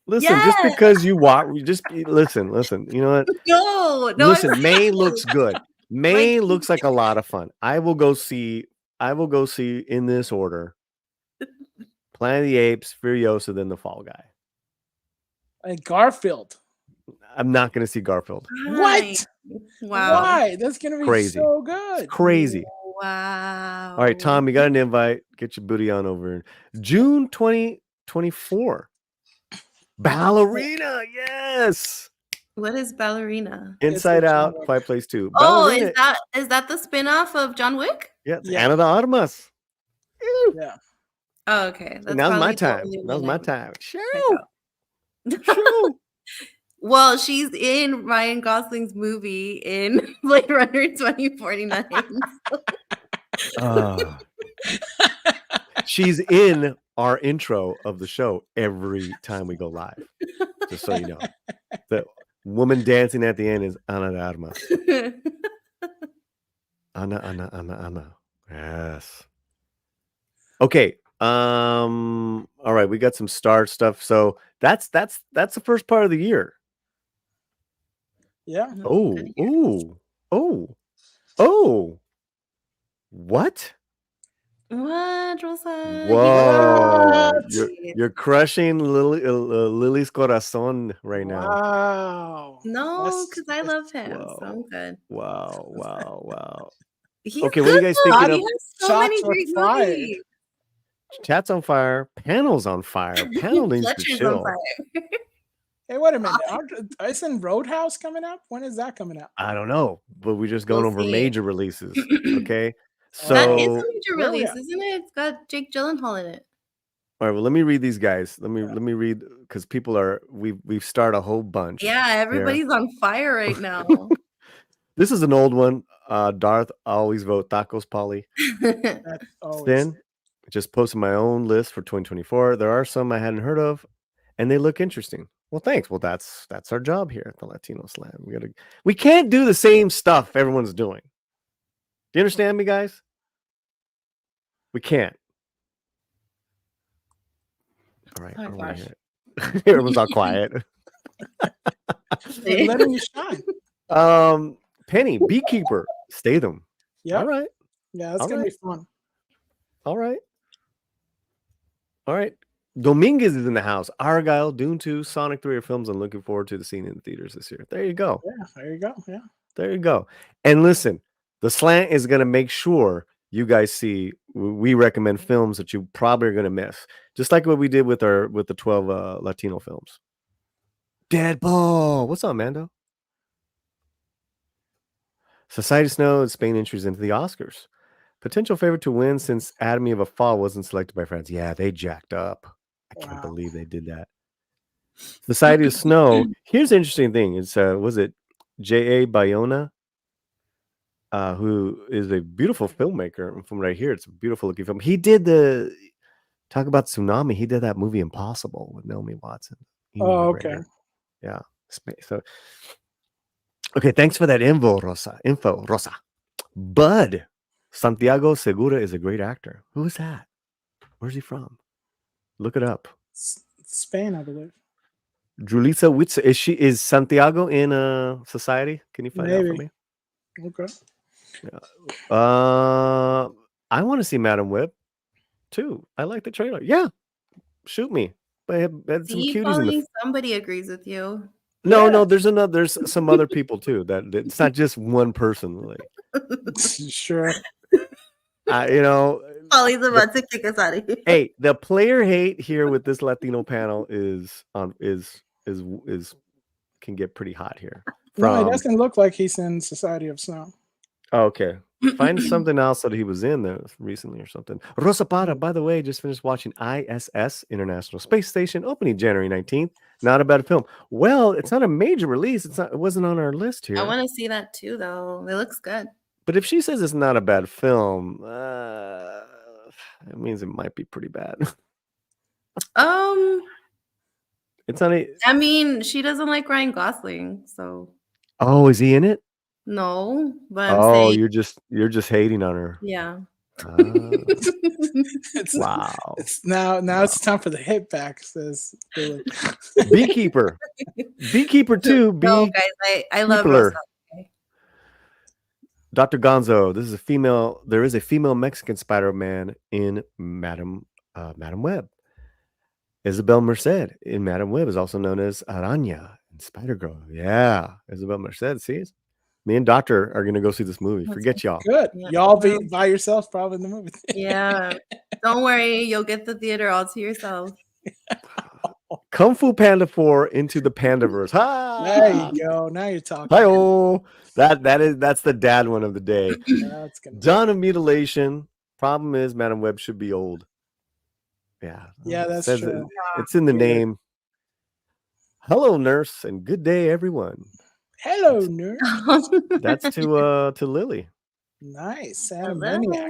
Listen, just Yes. because you walk, listen. You know what? No, Listen, May looks good. May looks like a lot of fun. I will go see in this order: Planet of the Apes, Furiosa, then the Fall Guy. And Garfield. I'm not going to see Garfield. What? Wow. Why? That's gonna be Crazy. so good. It's crazy. Wow. All right, Tom, you got an invite. Get your booty on over. June 2024. Ballerina, yes. What is Ballerina? Inside a Out, genre. Quiet Place 2. Oh, Ballerina, is that the spin-off of John Wick? yeah, it's Yeah. Ana de Armas. Ew. Yeah. Oh, okay. That's Now's my probably the time. only Now's one my I time. check Shoo. out. Shoo. Well, she's in Ryan Gosling's movie in Blade Runner 2049. Ah. She's in our intro of the show every time we go live. Just so you know. The woman dancing at the end is Ana de Armas. Ana. Yes. Okay. All right, we got some star stuff. So that's the first part of the year. Yeah. Oh. What? What, Rosa? Whoa. What? You're crushing Lily's corazón right now. Wow. No, because I love him, Wow. so I'm good. Wow. He's Okay, what are you guys good, thinking though. of? He has so Shots many were great fired. movies. Chat's on fire. Panel's on fire. Panel needs to Fletcher's chill. on fire. Hey, wait a minute. Isn't Roadhouse coming up? When is that coming out? I don't know, but we're just going We'll over see. major releases. Okay. That is So a major where are we release, at? isn't it? It's got Jake Gyllenhaal in it. all right, well, let me read these guys. Let me read because people are we've started a whole bunch. Yeah, here. everybody's on fire right now. This is an old one. Darth, I always vote tacos, Polly. That's always Then just posted my own list for 2024. There are some I hadn't heard of, and they look interesting. Well, thanks. Well, that's our job here at the Latino Slam. We can't do the same stuff everyone's doing. Do you understand me, guys? We can't. All right. Oh, I wanna gosh. hear it. Everyone's all quiet. We're letting you shine. Penny, Beekeeper, Statham. Yeah. All right. Yeah, that's All gonna right. be fun. All right. Dominguez is in the house. Argyle, Dune 2, Sonic 3 are films I'm looking forward to seeing in the theaters this year. There you go. Yeah, there you go. Yeah. There you go. And listen, the slant is going to make sure you guys see. We recommend films that you probably are going to miss, just like what we did with the 12 Latino films. Deadpool. What's up, Mando? Society Snow and Spain entries into the Oscars. Potential favorite to win since Anatomy of a Fall wasn't selected by France. Yeah, they jacked up. I can't Wow. believe they did that. Society of Snow. Here's the interesting thing. It's was it J.A. Bayona, who is a beautiful filmmaker. From right here, it's a beautiful looking film. He did talk about tsunami. He did that movie Impossible with Naomi Watson. Oh, okay. Yeah. So, okay. Thanks for that info, Rosa. Bud Santiago Segura is a great actor. Who is that? Where's he from? Look it up. Spain, I believe. Julissa Witz. Is Santiago in Society? Can you find out for me? Okay. I want to see Madam Web too. I like the trailer. Yeah, shoot me. But had some See, cuties in Pauline, the. somebody agrees with you. No, there's some other people too. That it's not just one person. Like, Sure. Paulie's about to kick us out of here. Hey, the player hate here with this Latino panel is can get pretty hot here. No, it doesn't look like he's in Society of Snow. Oh, okay. Find something else that he was in there recently or something. Rosa Parra, by the way, just finished watching ISS, International Space Station, opening January 19th. Not a bad film. Well, it's not a major release. It wasn't on our list here. I want to see that too, though. It looks good. But if she says it's not a bad film, it means it might be pretty bad. It's not a. I mean, she doesn't like Ryan Gosling, so. Oh, is he in it? No, but I'm saying. you're just hating on her. Yeah. Wow. Now it's time for the hit back, says Billy. Beekeeper 2. No, guys, I love Rosa. Dr. Gonzo, this is a female. There is a female Mexican Spider-Man in Madam Web. Isabel Merced in Madam Web is also known as Araña in Spider-Girl. Yeah, Isabel Merced. See, me and Doctor are gonna go see this movie. Forget y'all. Good. Yeah. Y'all be by yourself probably in the movie. Yeah. Don't worry, you'll get the theater all to yourself. Kung Fu Panda 4 into the Pandaverse. There Ha! you go. Now you're talking. Hi-oh. That's the dad one of the day. That's gonna Dawn of Mutilation. Problem is, Madam Web should be old. Yeah. Yeah, it that's says true. it's in the Weird. name. Hello, nurse, and good day, everyone. Hello, nerd. That's to Lily. Nice. Hello. Animaniac.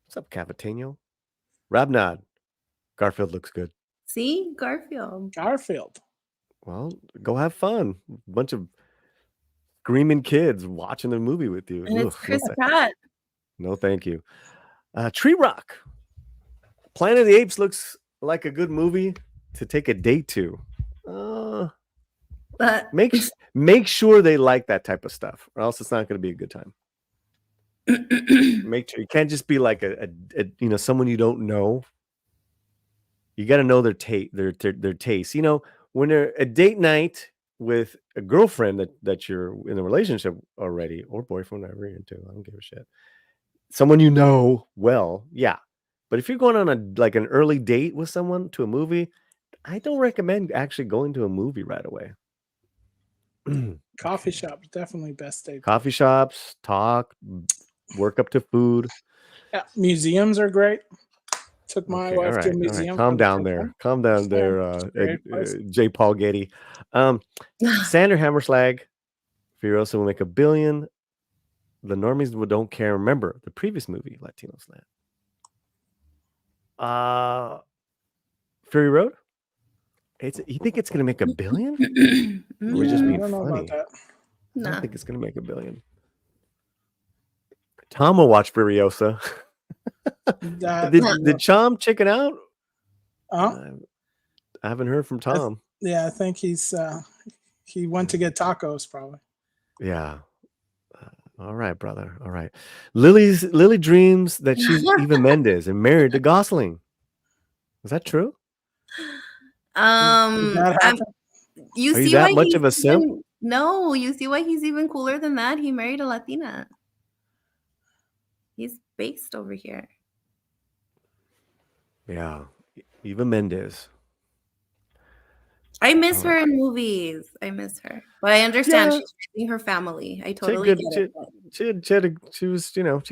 What's up, Cavatino? Rabnod. Garfield looks good. See, Garfield. Garfield. Well, go have fun. Bunch of screaming kids watching the movie with you. And it's Ugh, Chris no, Pratt. no, thank you. Tree Rock. Planet of the Apes looks like a good movie to take a date to. But Make sure they like that type of stuff, or else it's not going to be a good time. Make sure you can't just be like a someone you don't know. You got to know their taste. You know, when they're a date night with a girlfriend that you're in a relationship already, or boyfriend, whatever you're into, I don't give a shit. Someone you know well, yeah. But if you're going on an early date with someone to a movie, I don't recommend actually going to a movie right away. Coffee shop, definitely best date. Coffee shops, talk, work up to food. Yeah, museums are great. Took my Okay, wife to a all right. museum. Calm for the down first there. time. Calm down there, Great place. J. Paul Getty. Sander Hammerslag, Furiosa will make $1 billion. The normies don't care. Remember the previous movie, Latino Slant. Fury Road. You think it's gonna make $1 billion? We're just Yeah, I being don't know funny. about that. I no. don't think it's gonna make $1 billion. Tom will watch Furiosa. Did Chom chicken out? I haven't heard from Tom. Yeah, I think he went to get tacos probably. Yeah. All right, brother. All right. Lily dreams that she's Eva Mendes and married to Gosling. Is that true? You Are you see that why much he's of a simp? No, you see why he's even cooler than that? He married a Latina. He's based over here. Yeah. Eva Mendes. I miss her in movies. I miss her. But I understand she's raising her family. I totally get it. She had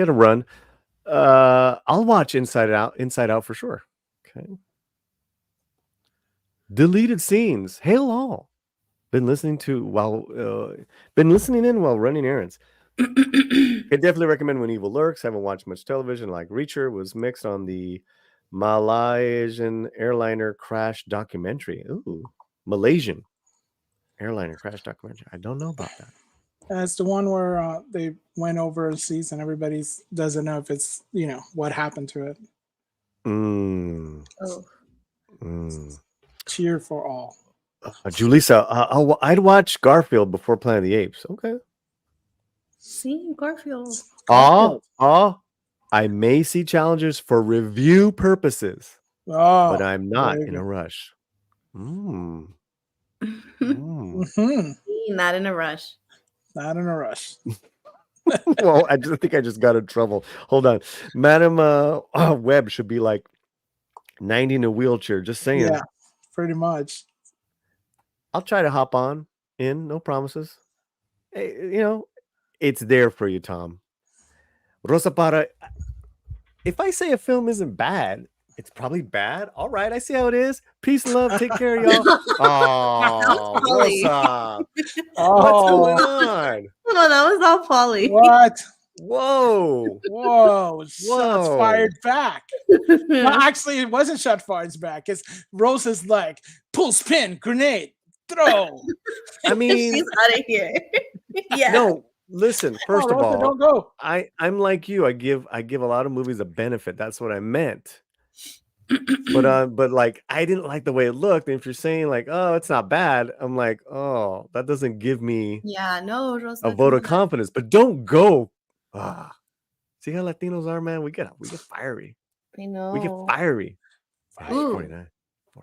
a run. I'll watch Inside Out for sure. Okay. Deleted scenes. Hail all. Been listening in while running errands. I definitely recommend When Evil Lurks. Haven't watched much television. Like Reacher was mixed on the Malaysian airliner crash documentary. Ooh, Malaysian airliner crash documentary. I don't know about that. That's the one where they went overseas and everybody doesn't know if it's what happened to it. Cheer for all. Julissa, I'd watch Garfield before Planet of the Apes. Okay. See, Garfield. I may see challengers for review purposes, but I'm not in a rush. Not in a rush. Not in a rush. Well, I think I just got in trouble. Hold on. Madam Webb should be like 90 in a wheelchair. Just saying. Yeah, pretty much. I'll try to hop on in. No promises. Hey, it's there for you, Tom. Rosa Para. If I say a film isn't bad, it's probably bad. All right, I see how it is. Peace and love. Take care, y'all. Oh, Rosa. What's going on? No, that was all Polly. What? Whoa. Shots fired back. No, actually, it wasn't shot fired back. It's Rosa's like, pull, spin, grenade, throw. I mean, she's out of here. Yeah. No, listen, first of all, don't go. I'm like you. I give a lot of movies a benefit. That's what I meant. But like I didn't like the way it looked. And if you're saying like, oh, it's not bad, I'm like, oh, that doesn't give me Rosa, a vote of confidence. But don't go. See how Latinos are, man? We get fiery. I know. We get fiery. Ooh, 49.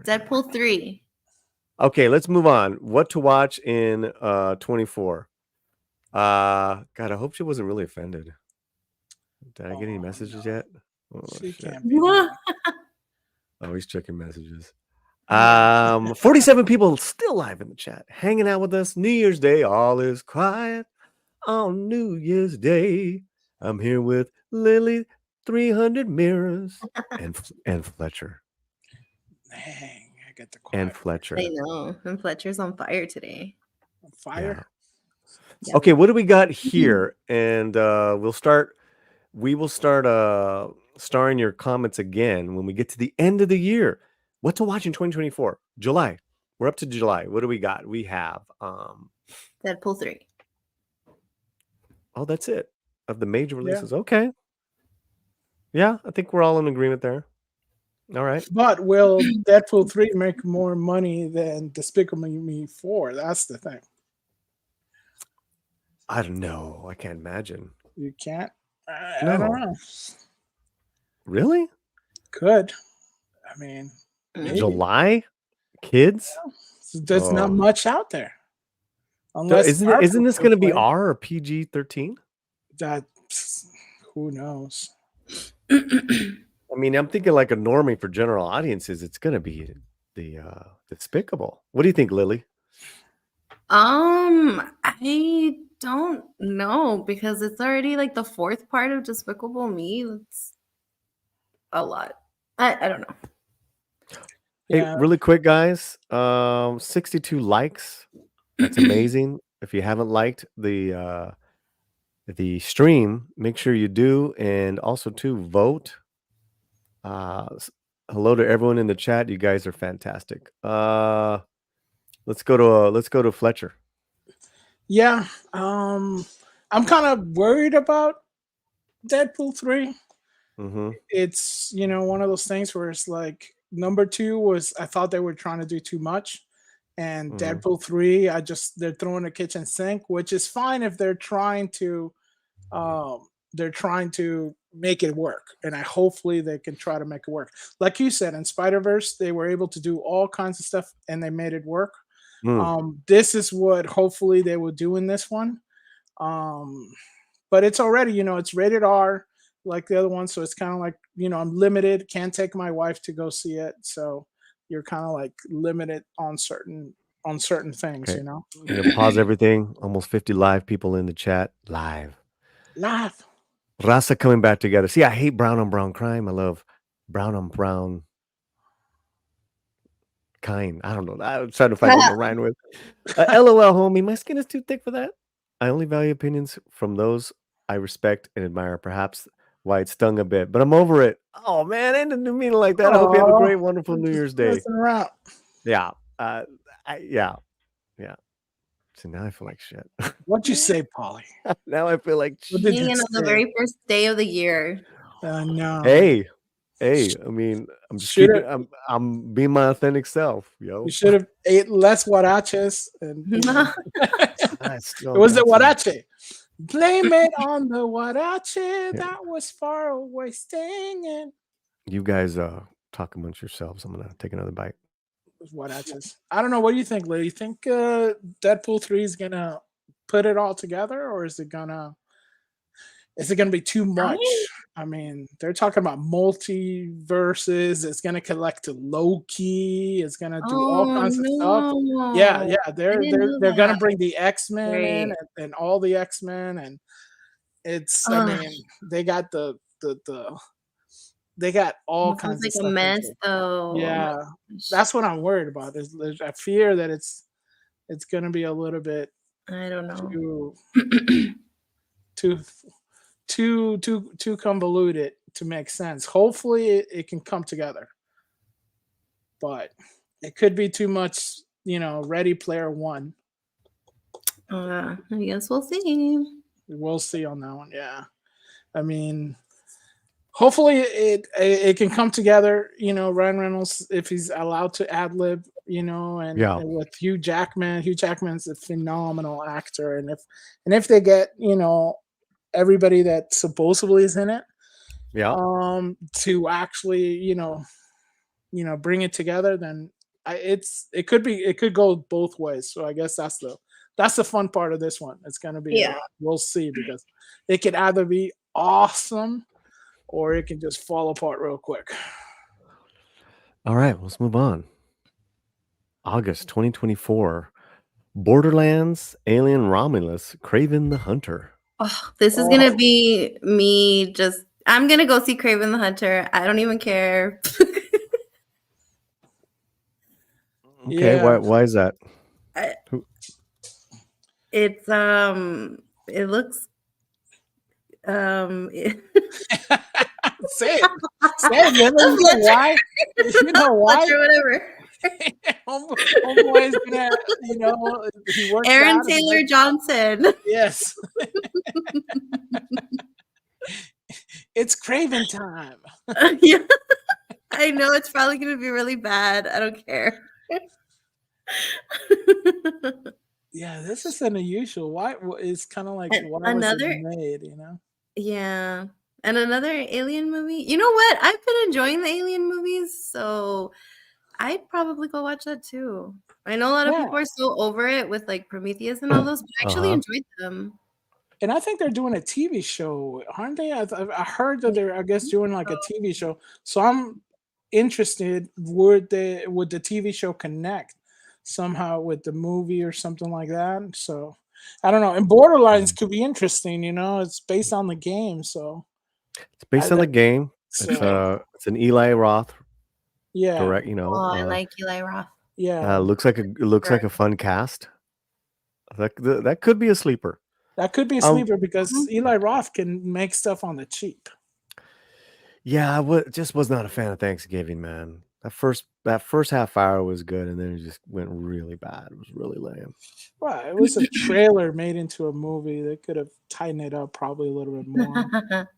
Deadpool 3. Okay, let's move on. What to watch in 24? God, I hope she wasn't really offended. Did I get any messages yet? Oh, She shit. can't be. Oh, he's checking messages. 47 people still live in the chat, hanging out with us. New Year's Day, all is quiet on New Year's Day. I'm here with Lily, 300 mirrors, and Fletcher. Dang, I get the And quiet. Fletcher. I know. And Fletcher's on fire today. Fire. Yeah. Okay, what do we got here? And we will start starring your comments again when we get to the end of the year. What to watch in 2024? July. We're up to July. What do we got? We have Deadpool 3. oh, that's it. Of the major releases. Okay. Yeah, I think we're all in agreement there. All right. But will Deadpool 3 make more money than Despicable Me 4? That's the thing. I don't know. I can't imagine. You can't. I No. don't know. Really? Could. I mean, maybe. July? Kids? There's not Oh. much out there. So Unless isn't this going to be play. R or PG-13? That who knows? I mean, I'm thinking like a normie for general audiences. It's going to be the Despicable. What do you think, Lily? I don't know because it's already like the 4th part of Despicable Me. That's a lot. I don't know. Hey, really quick, guys. 62 likes. That's amazing. If you haven't liked the stream, make sure you do, and also to vote. Hello to everyone in the chat. You guys are fantastic. Let's go to Fletcher. Yeah. I'm kind of worried about Deadpool 3. Mm-hmm. It's one of those things where it's like number 2 was I thought they were trying to do too much, and Deadpool 3 they're throwing a kitchen sink, which is fine if they're trying to make it work, and hopefully they can try to make it work. Like you said, in Spider-Verse, they were able to do all kinds of stuff and they made it work. This is what hopefully they will do in this one. But it's already, it's rated R like the other one, so it's kind of like, I'm limited, can't take my wife to go see it, so you're kind of like limited on certain things. Okay. I'm gonna pause everything. Almost 50 live people in the chat. Live. Rasa coming back together. See, I hate brown on brown crime. I love brown on brown kind. I don't know. I was trying to find what to rhyme with. LOL, homie. My skin is too thick for that. I only value opinions from those I respect and admire. Perhaps why it stung a bit, but I'm over it. Oh man, I didn't mean it like that. I hope you have a great, wonderful New Year's Day. Yeah. Yeah. So now I feel like shit. What'd you say, Polly? Now I feel like shit. Being on the very first day of the year. No. Hey, I mean, I'm just I'm being my authentic self, yo. You should have ate less huaraches. And it was the huarache. Blame it on the huarache that was far away stinging. You guys talk amongst yourselves. I'm gonna take another bite. Huaraches. I don't know. What do you think, Lee? You think Deadpool 3 is gonna put it all together, or is it gonna be too much? I mean, they're talking about multiverses. It's gonna collect to Loki. It's gonna do all kinds of stuff. Yeah. They're gonna bring the X-Men in and all the X-Men, and it's. I mean, they got they got all kinds of stuff. Like a mess, though. Yeah, that's what I'm worried about. I fear that it's gonna be a little bit. I don't know. Too convoluted to make sense. Hopefully it can come together, but it could be too much. Ready Player One. I guess we'll see. We'll see on that one. Yeah, I mean, hopefully it can come together. Ryan Reynolds, if he's allowed to ad lib, and with Hugh Jackman's a phenomenal actor, and if they get everybody that supposedly is in it, to actually bring it together, then it could go both ways. So I guess that's the fun part of this one. It's gonna be we'll see, because it could either be awesome or it can just fall apart real quick. All right, let's move on. August 2024. Borderlands, Alien Romulus, Craven the Hunter. Oh, this is Oh. gonna be me. I'm gonna go see Craven the Hunter. I don't even care. Okay, Yeah. why is that? I- Who- It's it looks Say it. Say it, Lily. You know why? You know why? whatever. Homeboy is gonna, you know, he works Aaron out. Taylor Johnson. Yes. It's Craven time. Yeah. I know it's probably gonna be really bad. I don't care. Yeah, this is an unusual. Why? It's kind of like, And why was it another made? You know? Yeah. And another Alien movie. You know what? I've been enjoying the Alien movies, so I'd probably go watch that too. I know a lot of Yeah. people are so over it with like Prometheus and all those, but I actually enjoyed them. And I think they're doing a TV show, aren't they? I heard that they're, I guess, doing like a TV show. So I'm interested. Would the TV show connect somehow with the movie or something like that? So I don't know. And Borderlands could be interesting. You know, it's based on the game, so It's based on the game. so It's an Eli Roth yeah, direct. You Oh, I know, like Eli Roth. yeah. looks like a fun cast. That could be a sleeper. That could be a Um, sleeper because Eli Roth can make stuff on the cheap. Yeah, I just was not a fan of Thanksgiving, man. That first half hour was good, and then it just went really bad. It was really lame. Well, it was a trailer made into a movie. They could have tightened it up probably a little bit more.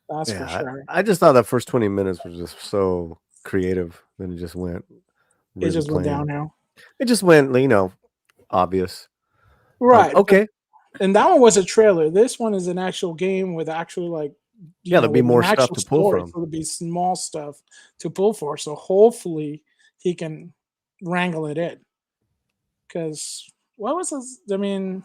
That's for Yeah, sure. I just thought that first 20 minutes was just so creative. Then it just went It really just went plain. downhill. It just went, you know, obvious. Right. Okay. And that one was a trailer. This one is an actual game with actually like There'll be with more an stuff actual to pull story. from. So there'll be small stuff to pull for. So hopefully he can wrangle it in. Because what was his? I mean,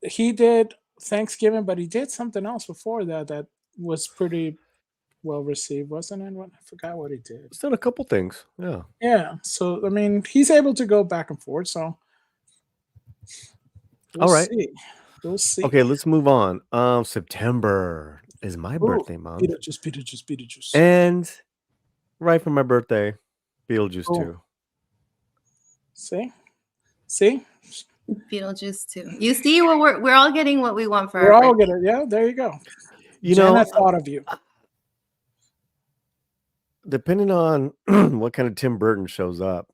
he did Thanksgiving, but he did something else before that was pretty well received, wasn't it? I forgot what he did. It's done a couple things. Yeah. Yeah. So I mean, he's able to go back and forth. So we'll All right. see. We'll see. Okay, let's move on. September is my birthday month. Beetlejuice. And right for my birthday, Beetlejuice Oh. 2. See? Beetlejuice too. You see, we're all getting what we want for We're our all birthday. gonna, yeah, there you go. You Jenna know, thought of you. depending on what kind of Tim Burton shows up,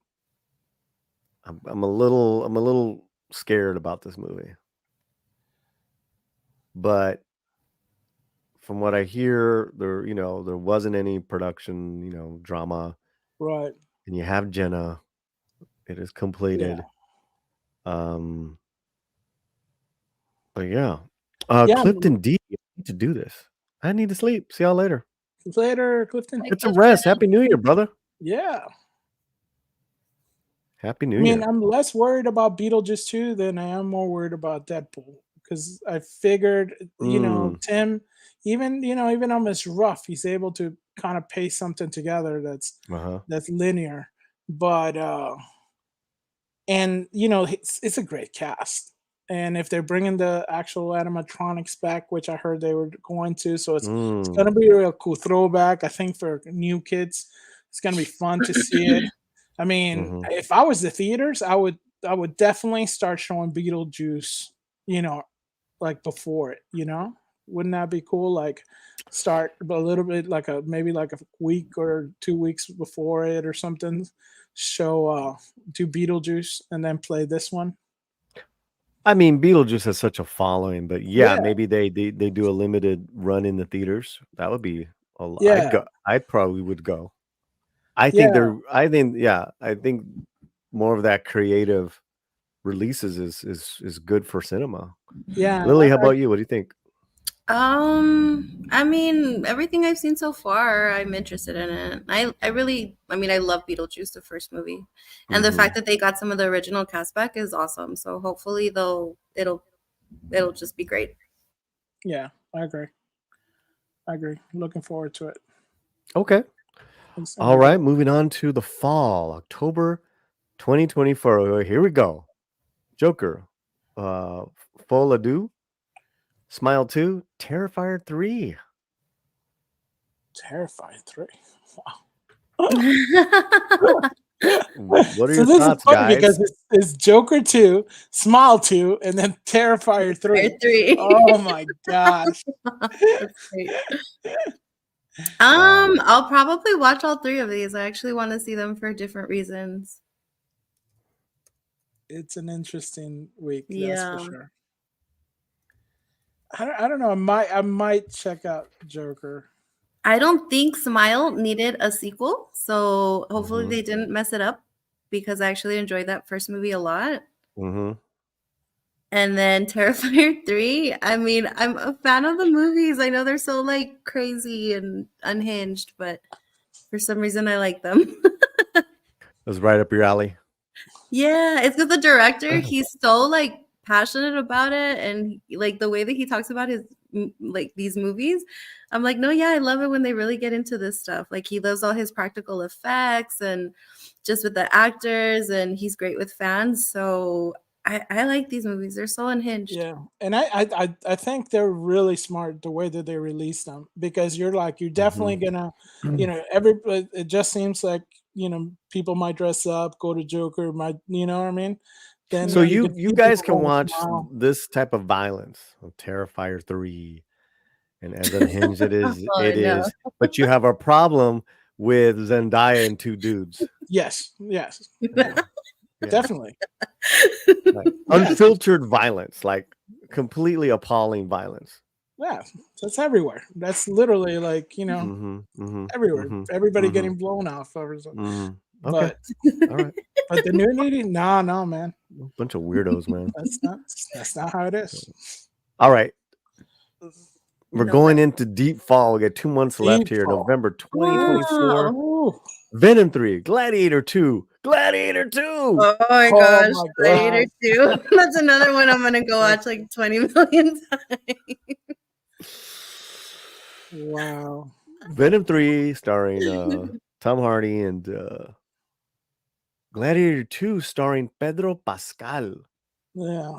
I'm a little scared about this movie. But from what I hear, there wasn't any production, drama, Right. and you have Jenna. It is completed. Yeah. But yeah. Yeah. Clifton D, I need to do this. I need to sleep. See y'all later. Later, Clifton. Get some rest. Happy New Year, brother. Yeah. Happy New I mean, Year. I'm less worried about Beetlejuice 2 than I am more worried about Deadpool. Because I figured, Tim, even on this rough, he's able to kind of paste something together that's linear. But and it's a great cast. And if they're bringing the actual animatronics back, which I heard they were going to, so it's gonna be a real cool throwback. I think for new kids, it's gonna be fun to see it. I mean, if I was the theaters, I would definitely start showing Beetlejuice, like before it, Wouldn't that be cool? Like start a little bit like maybe like a week or 2 weeks before it or something. Show do Beetlejuice and then play this one. I mean, Beetlejuice has such a following, but yeah, Yeah. maybe they do a limited run in the theaters. That would be Yeah. I probably would go. I think more of that creative releases is good for cinema. Yeah. Lily, how about you? What do you think? I mean, everything I've seen so far, I'm interested in it. I love Beetlejuice, the first movie, and the fact that they got some of the original cast back is awesome. So hopefully, it'll just be great. Yeah, I agree. Looking forward to it. Okay. All right, moving on to the fall, October 2024. Here we go. Joker, Fool Ado, Smile 2, Terrifier 3. Terrified 3. What are So your this is thoughts, funny guys? because it's Joker 2, Smile 2, and then Terrifier 3. 3. Oh my gosh. That's great. I'll probably watch all 3 of these. I actually want to see them for different reasons. It's an interesting week, that's Yeah. for sure. I don't know. I might check out Joker. I don't think Smile needed a sequel, so hopefully Mhm. they didn't mess it up because I actually enjoyed that first movie a lot. Mm-hmm. And then Terrifier 3, I mean, I'm a fan of the movies. I know they're so like crazy and unhinged, but for some reason I like them. That's right up your alley. Yeah, it's because the director, he's so like passionate about it, and like the way that he talks about his like these movies, I'm like, no, yeah, I love it when they really get into this stuff. Like he loves all his practical effects and just with the actors, and he's great with fans. So I like these movies. They're so unhinged. Yeah, and I think they're really smart the way that they release them because you're definitely gonna, it just seems like people might dress up, go to Joker, might what I mean? Then So you you can you see guys people can going to watch Smile. this type of violence, Terrifier 3, and as unhinged it is, Oh, I know. but you have a problem with Zendaya and 2 dudes. Yes, Yeah. definitely. Like, unfiltered violence, like completely appalling violence. Yeah, that's everywhere. That's literally like everywhere. Everybody getting blown off over something. Okay. But All right. but the nudity, no, man. Bunch of weirdos, man. That's not how it is. All right. We're No going way. into deep fall. We got 2 months left Deep here. fall. November 2024. Ooh. Venom 3, Gladiator 2, Gladiator 2. Oh my Oh gosh, my Gladiator 2. That's another one I'm gonna go watch like 20 million times. Wow. Venom 3 starring Tom Hardy and Gladiator 2 starring Pedro Pascal. Yeah.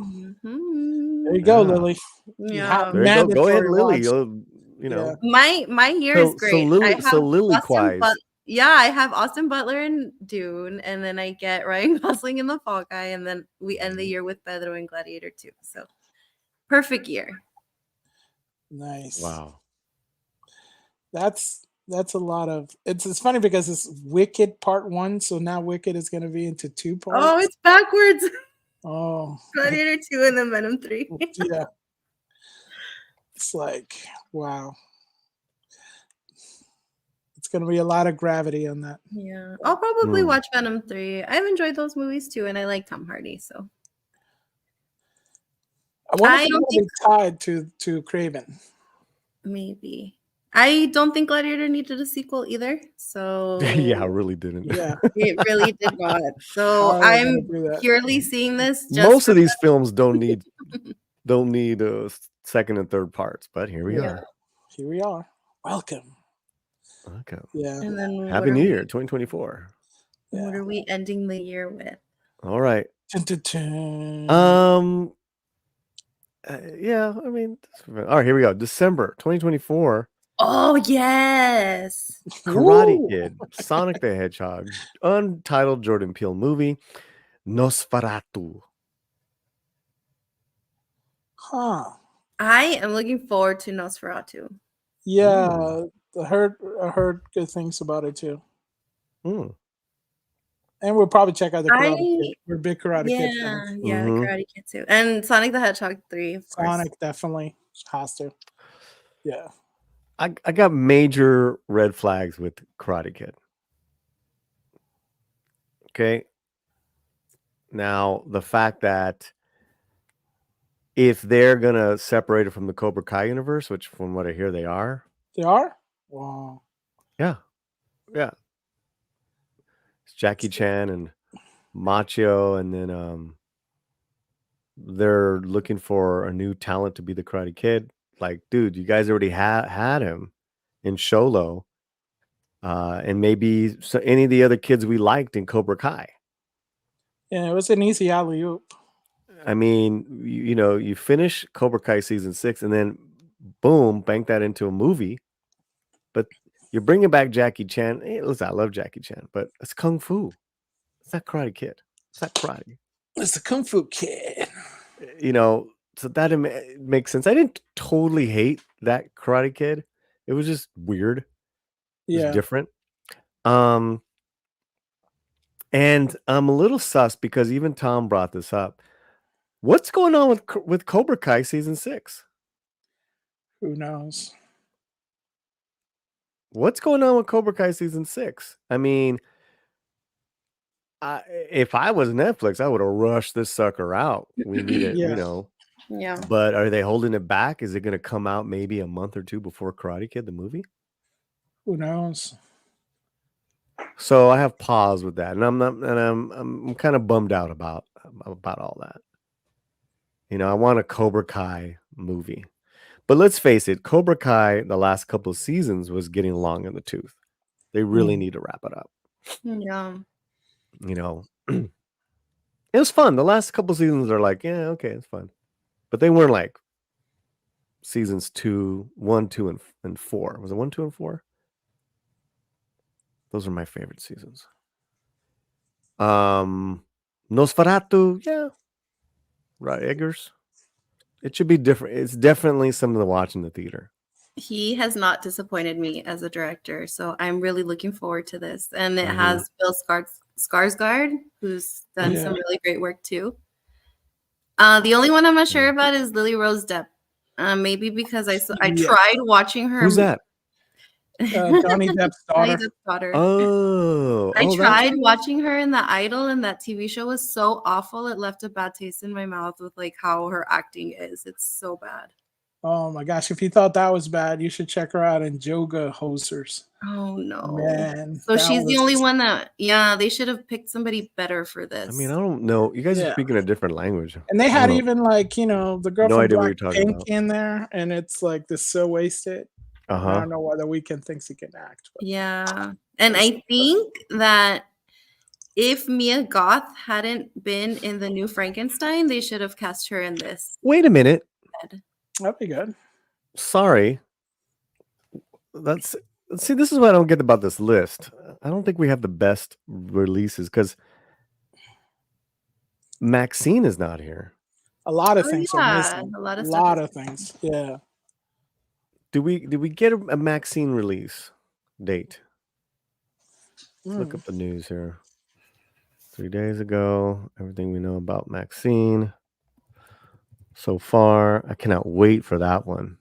Mhm. There you go, Yeah. Lily. Yeah. There you go. Go ahead, Mandatory Lily. watch. You know. My year is great. I have Lily Austin Quise. I have Austin Butler in Dune, and then I get Ryan Gosling in The Fall Guy, and then we end the year with Pedro in Gladiator 2. So perfect year. Nice. Wow. That's a lot of it's funny because it's Wicked Part 1, so now Wicked is gonna be into 2 parts. Oh, it's backwards. Oh. Gladiator 2 and then Venom 3. Yeah. It's like, wow. It's gonna be a lot of gravity on that. Yeah. I'll probably watch Venom 3. I've enjoyed those movies too, and I like Tom Hardy, so I wonder I if don't it's gonna be tied to Craven. maybe. I don't think Gladiator needed a sequel either. So Yeah, I really didn't. Yeah. it really did not. So How are they gonna I'm do that? purely seeing this just Most of these films don't need second and third parts, but here we are. Here we are. Welcome. Okay. Yeah. and then Happy New Year, 2024. What are we ending the year with? All right. Dun, dun, dun. Yeah, I mean, all right, here we go. December 2024. Oh yes. Karate Ooh. Kid, Sonic the Hedgehog, untitled Jordan Peele movie, Nosferatu. Huh. I am looking forward to Nosferatu. Yeah. I heard good things about it too. Mm. And we'll probably check out the Karate Kid. We're big Karate Kid fans. Yeah, Karate Kid too. And Sonic the Hedgehog 3, of course. Sonic definitely has to. Yeah. I got major red flags with Karate Kid. Okay. Now, the fact that if they're going to separate it from the Cobra Kai universe, which from what I hear they are. They are? Wow. Yeah. Yeah. It's Jackie Chan and Macho, and then they're looking for a new talent to be the Karate Kid. Like, dude, you guys already had him in Sholo, and maybe any of the other kids we liked in Cobra Kai. Yeah, it was an easy alley oop. I mean, you finish Cobra Kai season 6 and then boom, bank that into a movie. But you're bringing back Jackie Chan. Hey, listen, I love Jackie Chan, but it's Kung Fu. It's not Karate Kid. It's not karate. It's the Kung Fu Kid. So that makes sense. I didn't totally hate that Karate Kid. It was just weird. It was different. And I'm a little sus because even Tom brought this up. What's going on with Cobra Kai season 6? Who knows? What's going on with Cobra Kai season 6? I mean, if I was Netflix, I would have rushed this sucker out. We need it, Yeah. But are they holding it back? Is it going to come out maybe a month or two before Karate Kid the movie? Who knows? So I have pause with that, and I'm kind of bummed out about all that. I want a Cobra Kai movie, but let's face it, Cobra Kai the last couple of seasons was getting long in the tooth. They really need to wrap it up. Yeah. It was fun. The last couple of seasons are like, yeah, okay, it's fun, but they weren't like seasons 1, 2, and 4. Was it 1, 2, and 4? Those are my favorite seasons. Nosferatu, yeah. Right, Eggers. It should be different. It's definitely something to watch in the theater. He has not disappointed me as a director, so I'm really looking forward to this. And it has Bill Skarsgård, who's done some really great work too. The only one I'm not sure about is Lily Rose Depp. Maybe because I tried watching her. Who's that? Johnny Depp's daughter. Oh, I tried watching her in The Idol, and that TV show was so awful. It left a bad taste in my mouth with like how her acting is. It's so bad. Oh my gosh! If you thought that was bad, you should check her out in Joga Hosers. Oh no, man! So she's the only one that. Yeah, they should have picked somebody better for this. I mean, I don't know. You guys are speaking a different language. And they had even like the girl from Blackpink about. in there, and it's like this so wasted. Uh-huh. I don't know why The Weeknd thinks he can act. But. Yeah, and I think that if Mia Goth hadn't been in the new Frankenstein, they should have cast her in this. Wait a minute. That'd be good. Sorry. See, this is what I don't get about this list. I don't think we have the best releases because Maxine is not here. A lot of things are missing. A lot of things. Yeah. Did we get a Maxine release date? Let's look up the news here. 3 days ago, everything we know about Maxine so far. I cannot wait for that one.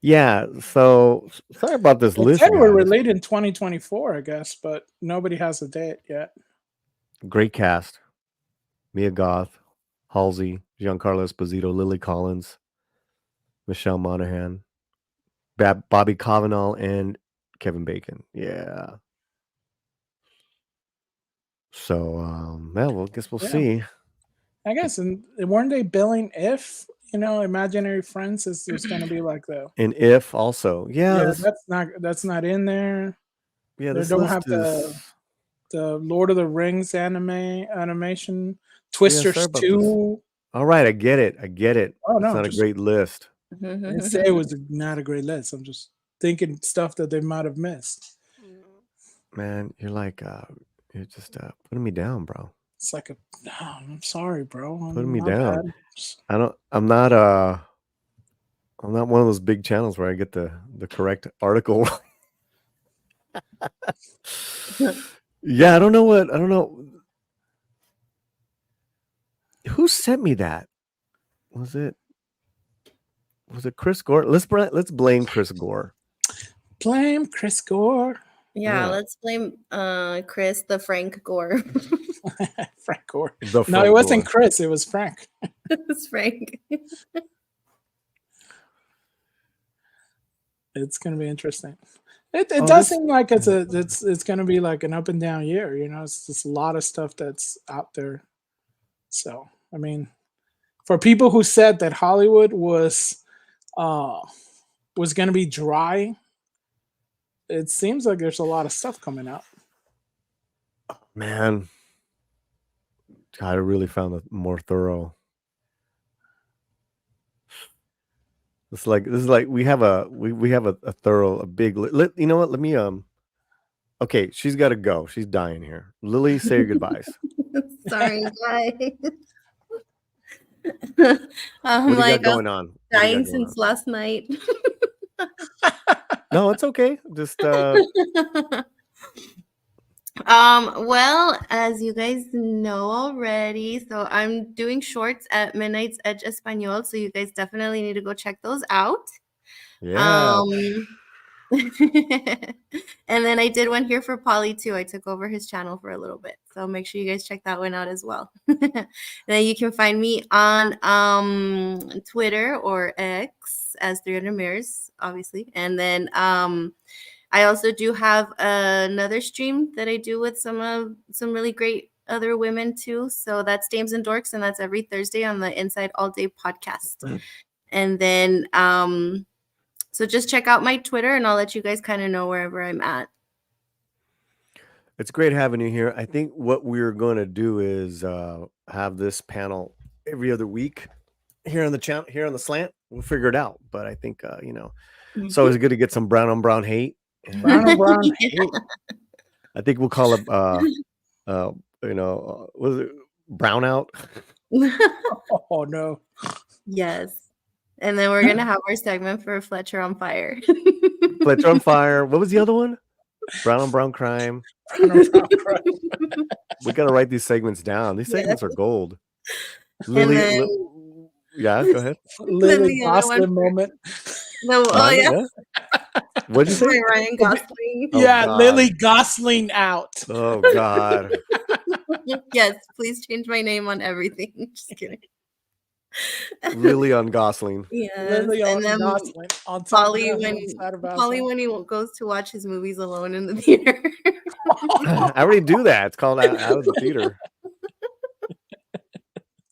Yeah, so sorry about this list. They were released in 2024, I guess, but nobody has a date yet. Great cast. Mia Goth, Halsey, Giancarlo Esposito, Lily Collins, Michelle Monaghan, Bobby Cavanaugh, and Kevin Bacon. Yeah. So, well, I guess we'll see. I guess, and weren't they billing If, Imaginary Friends is going to be like the and If also. Yeah, that's not in there. Yeah, they don't have the Lord of the Rings animation, Twisters 2. All right, I get it. Oh no, it's not a great list. I didn't say it was not a great list. I'm just thinking stuff that they might have missed. Man, you're like you're just putting me down, bro. It's like I'm sorry, bro. Putting me down. I'm not one of those big channels where I get the correct article. Yeah, I don't know. Who sent me that? Was it Chris Gore? Let's blame Chris Gore. Blame Chris Gore. Yeah, let's blame Chris, the Frank Gore. Frank Gore. No, it wasn't Chris, it was Frank. It's Frank. It's gonna be interesting. It does seem like it's gonna be like an up and down year, it's just a lot of stuff that's out there. So I mean, for people who said that Hollywood was gonna be dry, it seems like there's a lot of stuff coming out. Man, God, I really found it more thorough. This is like we have a thorough, a big you know what? Let me okay, she's gotta go. She's dying here. Lily, say your goodbyes. Sorry, guys. What I'm do you like, got I was going on? What do you dying got going since last night. No, it's okay. Just Well, as you guys know already, so I'm doing shorts at Midnight's Edge Espanol, so you guys definitely need to go check those out. yeah. And then I did one here for Polly too. I took over his channel for a little bit, so make sure you guys check that one out as well. And then you can find me on Twitter or X as 300 Mirrors, obviously. And then I also do have another stream that I do with some really great other women too. So that's Dames and Dorks, and that's every Thursday on the Inside All Day podcast. And then so just check out my Twitter, and I'll let you guys kind of know wherever I'm at. It's great having you here. I think what we're going to do is have this panel every other week here on the channel, here on the slant. We'll figure it out. But I think it's always good to get some brown on brown hate. Brown on brown hate. I think we'll call it was it brownout? Oh no. Yes. And then we're gonna have our segment for Fletcher on Fire. Fletcher on Fire. What was the other one? Brown on brown crime. Brown on brown crime. We got to write these segments down. These segments are gold. And Lily, then, yeah, go ahead. Lily Gosling moment. No, oh yeah. What'd you say? Ryan Gosling. Yeah, God. Lily Gosling out. Oh God. Yes, please change my name on everything. Just kidding. Lily on Gosling. Yes. Lily on And then Gosling. On Polly top of when the side of Polly Gosling. when he goes to watch his movies alone in the theater. I already do that. It's called out of the theater.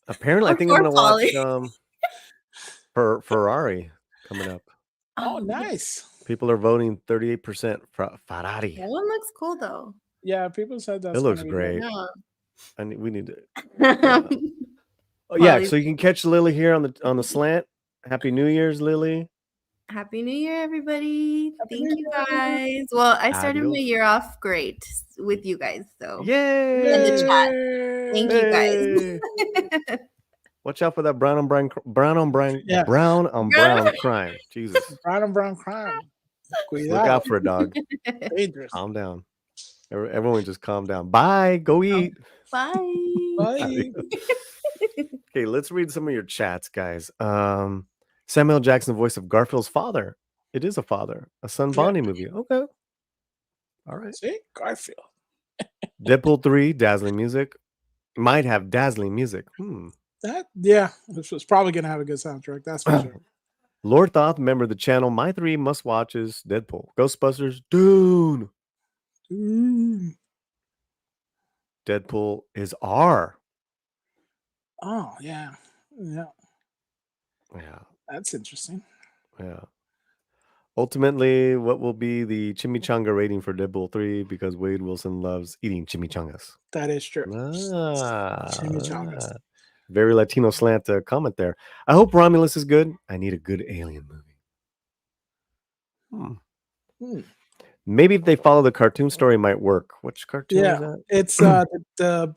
Apparently, I think I'm Poor gonna watch Ferrari coming up. Oh, nice. People are voting 38% for Ferrari. That one looks cool though. Yeah, people said that. It looks great. Yeah. We need to. Oh yeah, Polly. so you can catch Lily here on the slant. Happy New Year's, Lily. Happy New Year, everybody. Thank New you Year. guys. Well, I started my Adios. year off great with you guys. So Yay! in the chat. Thank you guys. Watch out for that brown on brown Yeah. brown on brown crime. Jesus. Brown on brown crime. Look out for a dog. Dangerous. Calm down. Everyone just calm down. Bye. Go eat. Bye. Bye. Okay, let's read some of your chats, guys. Samuel Jackson, voice of Garfield's father. It is a father. A son bonding movie. Okay. All right. See? Garfield. Deadpool 3, dazzling music. Might have dazzling music. This was probably gonna have a good soundtrack. That's for sure. Lord Thoth, member of the channel. My 3 must watches: Deadpool, Ghostbusters, Dune. Deadpool is R. Oh yeah. Yeah. That's interesting. Yeah. Ultimately, what will be the chimichanga rating for Deadpool 3? Because Wade Wilson loves eating chimichangas. That is true. Chimichangas. Very Latino slant comment there. I hope Romulus is good. I need a good alien movie. Maybe if they follow the cartoon story, it might work. Which cartoon is that? It's the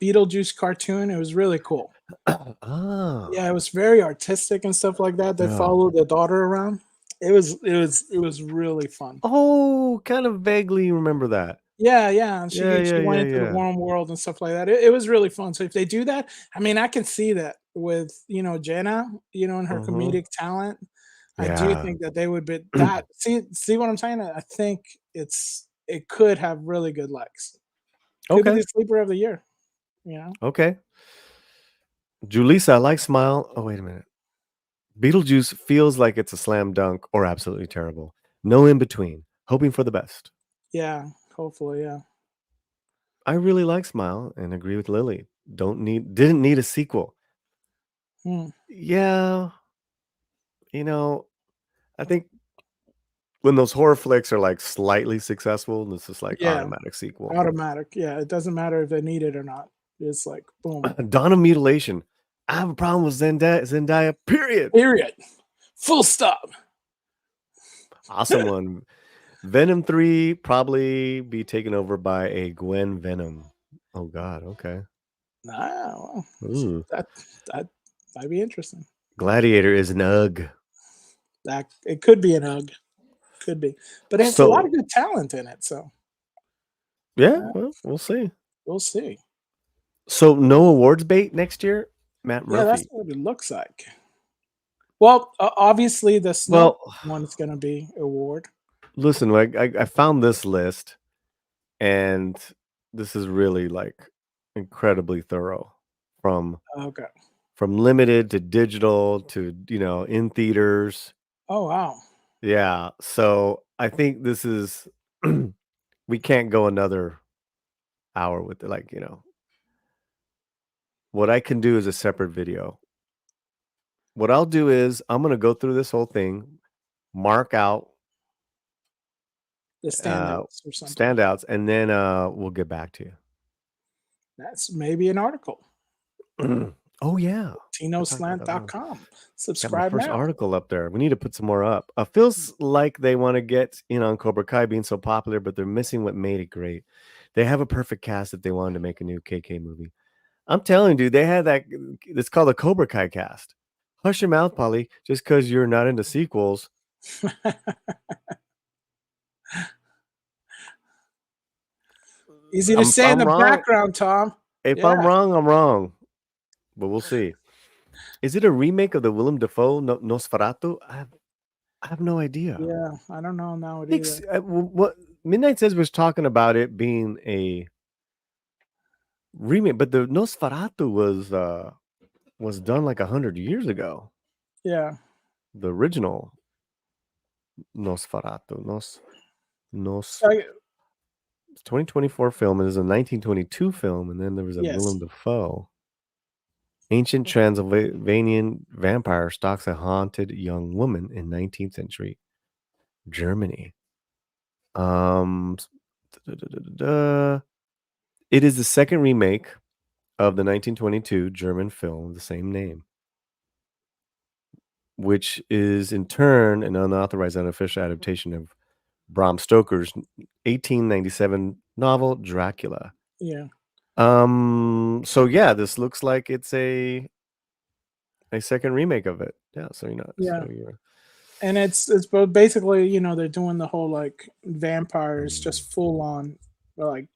Beetlejuice cartoon. It was really cool. Oh. Yeah, it was very artistic and stuff like that. They followed the daughter around. It was really fun. Oh, kind of vaguely remember that. Yeah. And she went into the warm world and stuff like that. It was really fun. So if they do that, I mean, I can see that with Jenna, and her comedic talent. I do think that they would be that. See what I'm saying? I think it could have really good legs. Could be the sleeper of the year. Okay. Julissa, I like Smile. Oh, wait a minute. Beetlejuice feels like it's a slam dunk or absolutely terrible. No in between. Hoping for the best. Yeah, hopefully, yeah. I really like Smile and agree with Lily. Didn't need a sequel. Yeah. I think when those horror flicks are like slightly successful, this is like automatic sequel. Automatic, yeah. It doesn't matter if they need it or not. It's like boom. Dawn of Mutilation. I have a problem with Zendaya, period. Period. Full stop. Awesome one. Venom 3 probably be taken over by a Gwen Venom. Oh God, okay. Nah, well, Ooh. that might be interesting. Gladiator is an UG. That it could be an UG. Could be. But it's a lot of good talent in it, so yeah, well, we'll see. we'll see. So no awards bait next year? Matt Yeah, that's Murphy. what it looks like. Well, obviously the snow Well, one is going to be award. listen, like I found this list, and this is really like incredibly thorough from Okay. limited to digital to in theaters. Oh wow. Yeah, so I think this is we can't go another hour with it. Like what I can do is a separate video. What I'll do is I'm gonna go through this whole thing, mark out The standouts or something. standouts, and then we'll get back to you. That's maybe an article. Oh yeah, LatinoSlant.com. got my Subscribe first now. article up there. We need to put some more up. Feels like they want to get in on Cobra Kai being so popular, but they're missing what made it great. They have a perfect cast if they wanted to make a new KK movie. I'm telling you, dude, they had that. It's called the Cobra Kai cast. Hush your mouth, Polly. Just because you're not into sequels. Easy to say in the wrong. background, Tom. If I'm wrong, I'm wrong. But we'll see. Is it a remake of the Willem Dafoe Nosferatu? I have no idea. Yeah, I don't know now either. What Midnight Says was talking about it being a remake, but the Nosferatu was done like 100 years ago. Yeah. The original Nosferatu. It's a 2024 film. It is a 1922 film, and then there was a Willem Dafoe. Ancient Transylvanian vampire stalks a haunted young woman in 19th century Germany. It is the second remake of the 1922 German film of the same name, which is in turn an unauthorized, unofficial adaptation of Bram Stoker's 1897 novel Dracula. Yeah. So yeah, this looks like it's a second remake of it. Yeah. So and it's both basically, they're doing the whole like vampires just full on like,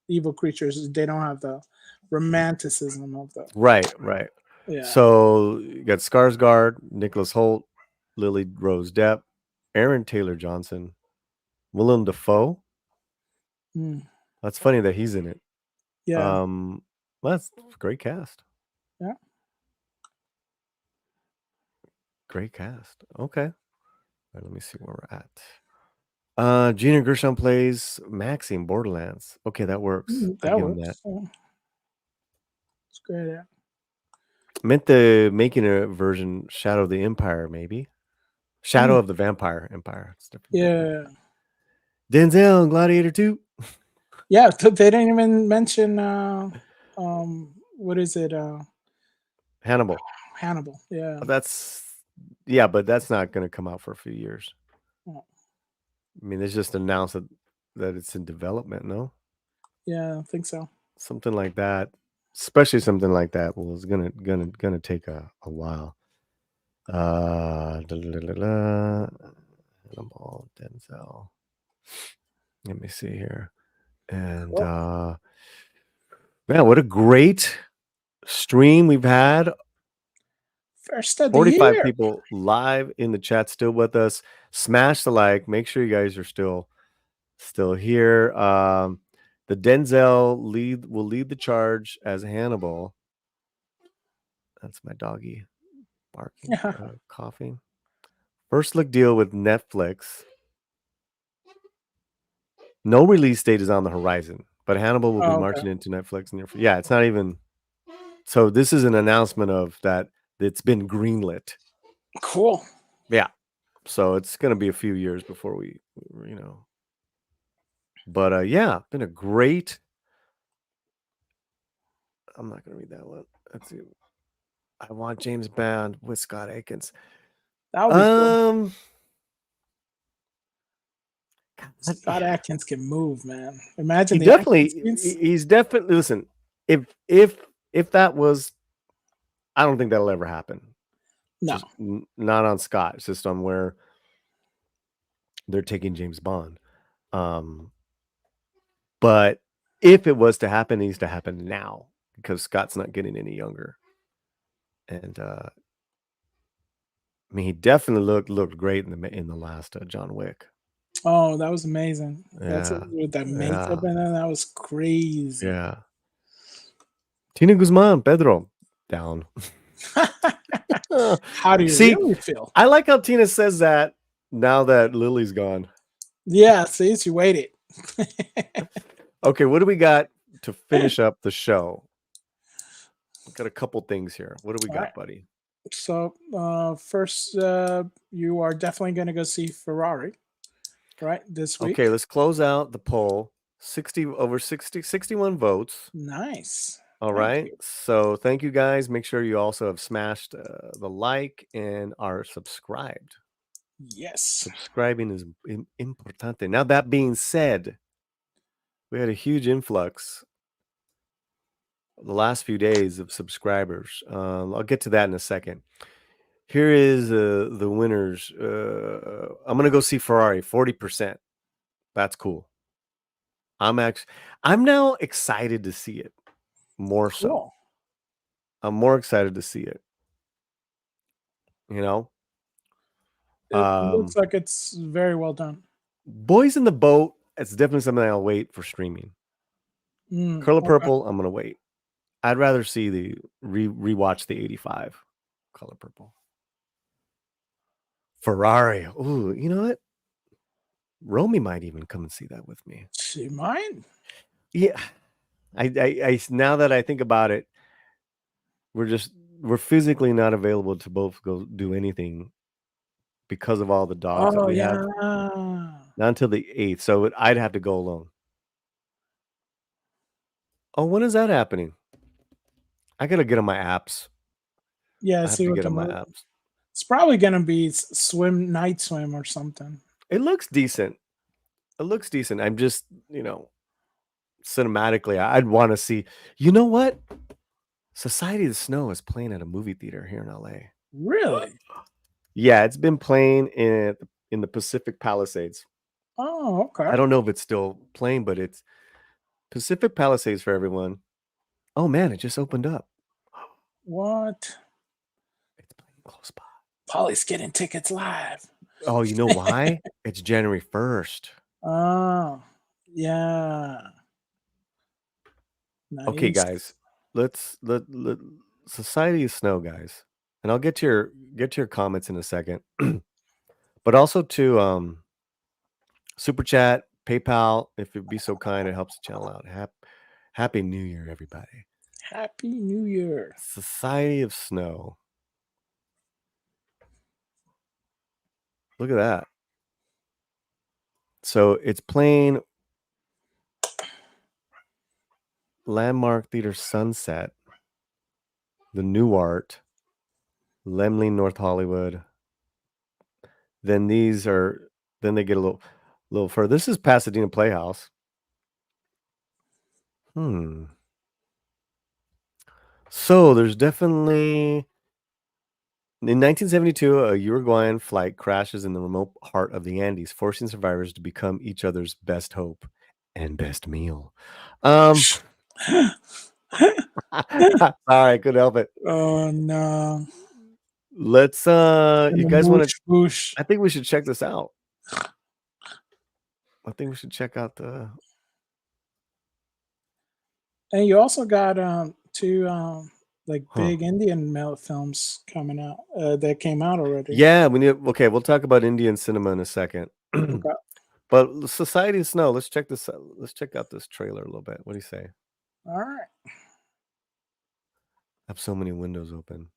evil creatures. They don't have the romanticism of the right. Yeah. So you got Skarsgård, Nicholas Hoult, Lily Rose Depp, Aaron Taylor Johnson, Willem Dafoe. That's funny that he's in it. Yeah. Well, that's a great cast. Yeah. Great cast. Okay. All right, let me see where we're at. Gina Gershon plays Maxine Borderlands. Okay, that works. That works. It's great. Yeah. Meant the making a version Shadow of the Empire, maybe. Shadow of the Vampire Empire. It's different. Yeah. Denzel in Gladiator 2. Yeah, they didn't even mention what is it? Hannibal. Yeah. But that's not going to come out for a few years. Oh. I mean, it's just announced that it's in development, no? Yeah, I think so. Something like that, especially something like that, is gonna take a while. Hannibal, Denzel. Let me see here, and man, what a great stream we've had. First of the 45 year. people live in the chat still with us. Smash the like. Make sure you guys are still here. The Denzel will lead the charge as Hannibal. That's my doggy barking, coughing. First look deal with Netflix. No release date is on the horizon, but Hannibal will be marching into Netflix. Yeah, it's not even. So this is an announcement of that. It's been greenlit. Cool. Yeah. So it's going to be a few years before we. But yeah, been a great I'm not gonna read that one. Let's see. I want James Bond with Scott Adkins. That would be cool. God, Scott Adkins can move, man. Imagine he the definitely action scenes. he's definitely listen. If that was, I don't think that'll ever happen. No. Just not on Scott. It's just on where they're taking James Bond. But if it was to happen, it needs to happen now because Scott's not getting any younger. And I mean, he definitely looked great in the last John Wick. Oh, that was amazing. That's Yeah, with that makeup yeah, and then that was crazy. yeah. Tina Guzman, Pedro, down. How do you See, really feel? I like how Tina says that now that Lily's gone. Yeah, see, she waited. Okay, what do we got to finish up the show? We've got a couple things here. What do we got, Alright. buddy? So first, you are definitely going to go see Ferrari, right? This week. Okay, let's close out the poll. 61 votes. Nice. All Thank right. you. So thank you guys. Make sure you also have smashed the like and are subscribed. Yes. Subscribing is importante. Now, that being said, we had a huge influx the last few days of subscribers. I'll get to that in a second. Here is the winners. I'm going to go see Ferrari, 40%. That's cool. I'm now excited to see it more so. Cool. I'm more excited to see it. You know? It looks like it's very well done. Boys in the Boat, it's definitely something I'll wait for streaming. Color Purple, I'm gonna wait. I'd rather see the rewatch the 85 Color Purple. Ferrari. Ooh, you know what? Romy might even come and see that with me. She might. Yeah. I now that I think about it, we're physically not available to both go do anything because of all the dogs that we have. Not until the 8th, so I'd have to go alone. Oh, when is that happening? I gotta get on my apps. Yeah, I have see to what get the on my movie. apps. It's probably gonna be night swim or something. It looks decent. It looks decent. I'm just, cinematically, I'd want to see. You know what? Society of the Snow is playing at a movie theater here in LA. Really? Yeah, it's been playing in the Pacific Palisades. Oh, okay. I don't know if it's still playing, but it's Pacific Palisades for everyone. Oh man, it just opened up. What? It's playing close by. Polly's getting tickets live. Oh, you know why? It's January 1st. Oh, yeah. Nice. Okay, guys. Let Society of Snow, guys. And I'll get to your comments in a second. But also to Super Chat, PayPal, if you'd be so kind, it helps the channel out. Happy New Year, everybody. Happy New Year. Society of Snow. Look at that. So it's playing Landmark Theater Sunset, the New Art, Lemley, North Hollywood. Then they get a little further. This is Pasadena Playhouse. So there's definitely, in 1972, a Uruguayan flight crashes in the remote heart of the Andes, forcing survivors to become each other's best hope and best meal. Sorry, I couldn't help it. Oh no. Let's you guys want to I think we should check this out. I think we should check out the. And you also got two big Indian films coming out that came out already. Yeah, we'll talk about Indian cinema in a second. Okay. But Society of Snow, let's check this out. Let's check out this trailer a little bit. What do you say? All right. I have so many windows open.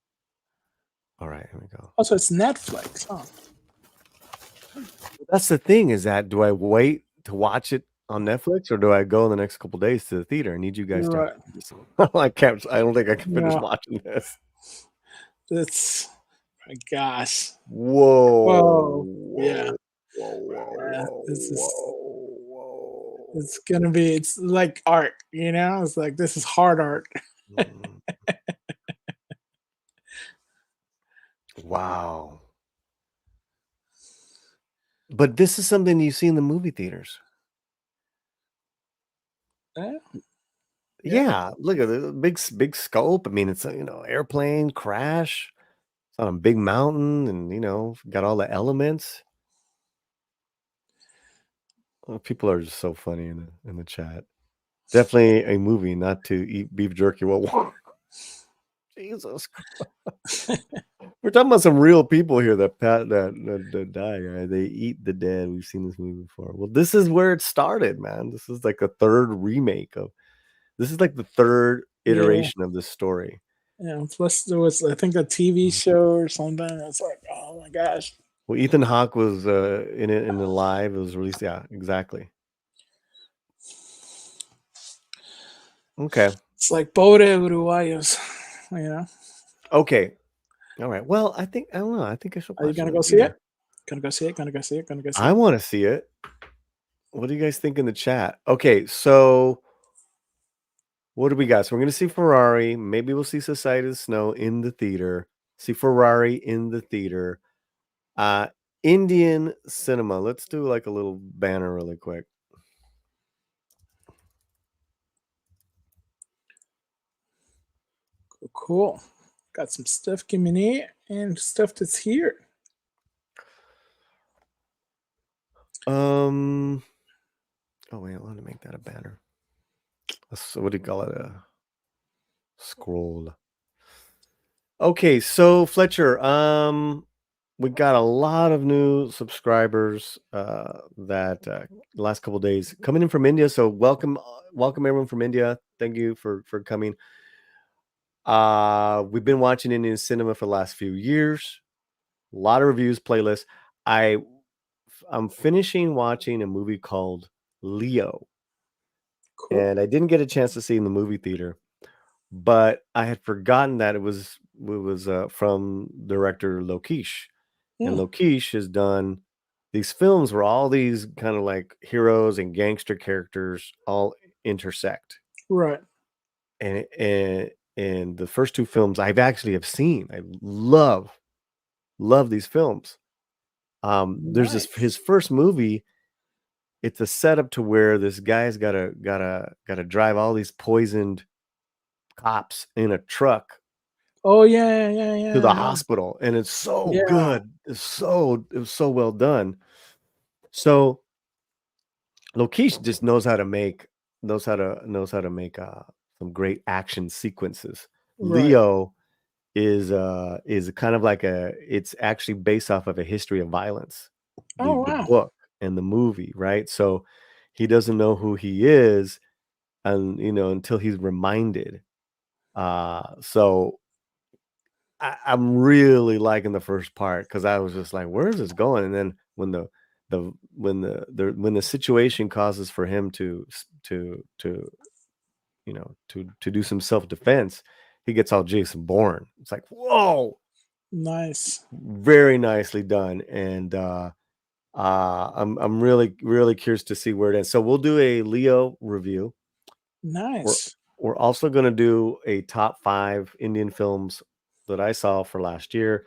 All right, here we go. Also, it's Netflix, huh? That's the thing, is that do I wait to watch it on Netflix, or do I go in the next couple days to the theater? I need you guys to. Right. I can't. I don't think I can finish No, watching this. it's my gosh. Whoa! Yeah. Whoa! This is Whoa! it's gonna be. It's like art. It's like this is hard art. Mm. Wow! But this is something you see in the movie theaters. Yeah. Yeah, look at the big scope. I mean, it's a airplane crash. It's on a big mountain, and got all the elements. People are just so funny in the chat. Definitely a movie not to eat beef jerky while walking. Jesus Christ. We're talking about some real people here that die, right? They eat the dead. We've seen this movie before. Well, this is where it started, man. This is like a third remake of. This is like the third Yeah. iteration of this story. Yeah. Plus, there was I think a TV show or something. It's like, oh my gosh. Well, Ethan Hawke was in it in the live. It was released. Yeah, exactly. Okay. It's like pobre uruguayos. Okay. All right. Well, I don't know. I think I should. Are you watch gonna it go in see theater. it? Gonna go see it? Gonna go see it? Gonna go see I it? want to see it. What do you guys think in the chat? Okay, so what do we got? So we're gonna see Ferrari. Maybe we'll see Society of the Snow in the theater. See Ferrari in the theater. Indian cinema. Let's do like a little banner really quick. Cool. Got some stuff coming in and stuff that's here. Oh wait, I want to make that a banner. So what do you call it? A scroll. Okay, so Fletcher, we got a lot of new subscribers that last couple days coming in from India. So welcome everyone from India. Thank you for coming. We've been watching Indian cinema for the last few years. A lot of reviews, playlists. I'm finishing watching a movie called Leo. Cool. And I didn't get a chance to see in the movie theater, but I had forgotten that it was from director Lokesh. And Lokesh has done these films where all these kind of like heroes and gangster characters all intersect. Right. And the first two films I've actually have seen. I love these films. There's his first movie. It's a setup to where this guy's gotta drive all these poisoned cops in a truck. Oh yeah. To the hospital, and it's so good. It was so well done. So Lokesh just knows how to make some great action sequences. Right. Leo is kind of like it's actually based off of a history of violence. The book and the movie, right? So he doesn't know who he is, and until he's reminded. So I'm really liking the first part because I was just like, where is this going? And then when the situation causes for him to do some self-defense, he gets all Jason Bourne. It's like, whoa, nice, very nicely done. And I'm really curious to see where it ends. So we'll do a Leo review. Nice. We're also going to do a top 5 Indian films that I saw for last year.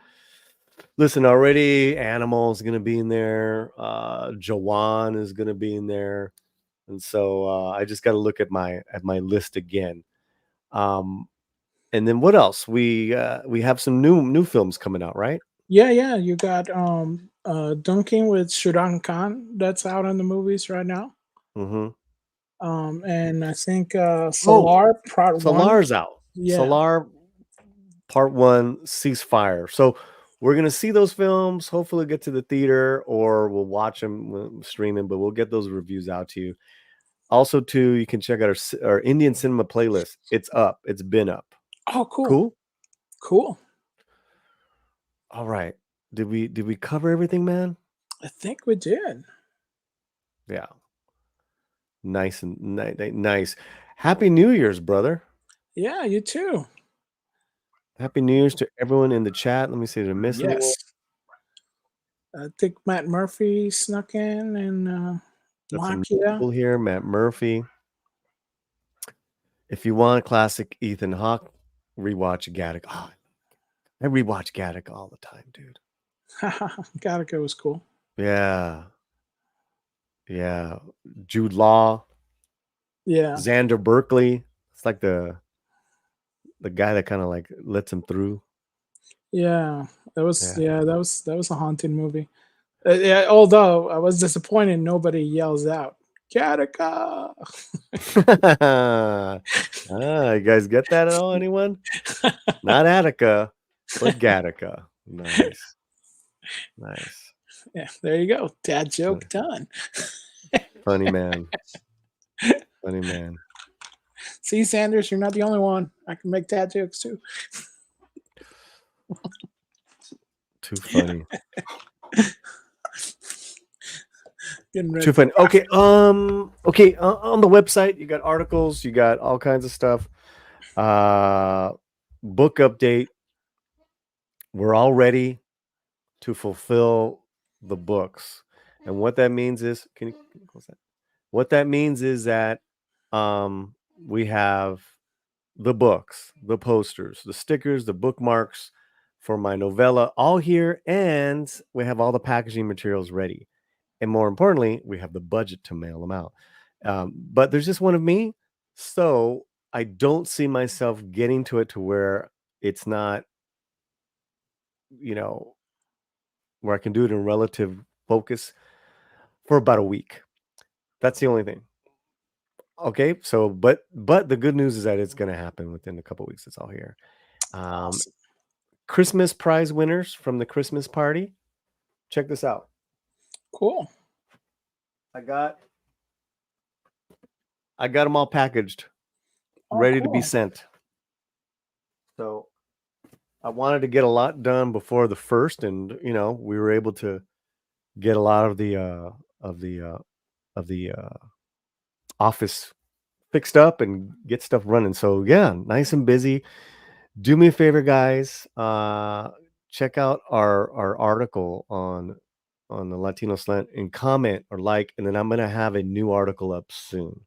Listen, already Animal is going to be in there. Jawan is going to be in there. And so I just got to look at my list again. And then what else? We have some new films coming out, right? Yeah. You got Dunking with Shriram Khan. That's out in the movies right now. Mm-hmm. And I think Solar Part 1. Solar's out. Yeah. Solar Part 1, Ceasefire. So we're going to see those films, hopefully get to the theater, or we'll watch them streaming, but we'll get those reviews out to you. Also, too, you can check out our Indian cinema playlist. It's up. It's been up. Oh, cool. All right. Did we cover everything, man? I think we did. Yeah. Nice and nice. Happy New Year's, brother. Yeah, you too. Happy New Year's to everyone in the chat. Let me see. Did I miss anyone? Yes. I think Matt Murphy snuck in and Got some Makia. people here. Matt Murphy. If you want a classic Ethan Hawke, rewatch Gattaca. Oh, I rewatch Gattaca all the time, dude. Gattaca was cool. Yeah. Yeah. Jude Law. Yeah. Xander Berkeley. It's like the guy that kind of like lets him through. Yeah. That was that was a haunting movie. Yeah, although I was disappointed nobody yells out Gattaca. You guys get that at all? Anyone? Not Attica, but Gattaca. Nice. Nice. Yeah, there you go. Dad joke done. Funny man. Funny man. See, Sanders, you're not the only one. I can make dad jokes too. Too funny. Too funny. Okay. Okay. On the website, you got articles, you got all kinds of stuff. Book update. We're all ready to fulfill the books, and what that means is, can you close that? What that means is that we have the books, the posters, the stickers, the bookmarks for my novella all here, and we have all the packaging materials ready. And more importantly, we have the budget to mail them out. But there's just one of me, so I don't see myself getting to it to where it's not, where I can do it in relative focus for about a week. That's the only thing. Okay, so but the good news is that it's going to happen within a couple weeks. It's all here. Awesome. Christmas prize winners from the Christmas party. Check this out. Cool. I got them all packaged, ready to be sent. So I wanted to get a lot done before the 1st, and we were able to get a lot of the office fixed up and get stuff running. So yeah, nice and busy. Do me a favor, guys. Check out our article on the Latino Slant and comment or like, and then I'm going to have a new article up soon.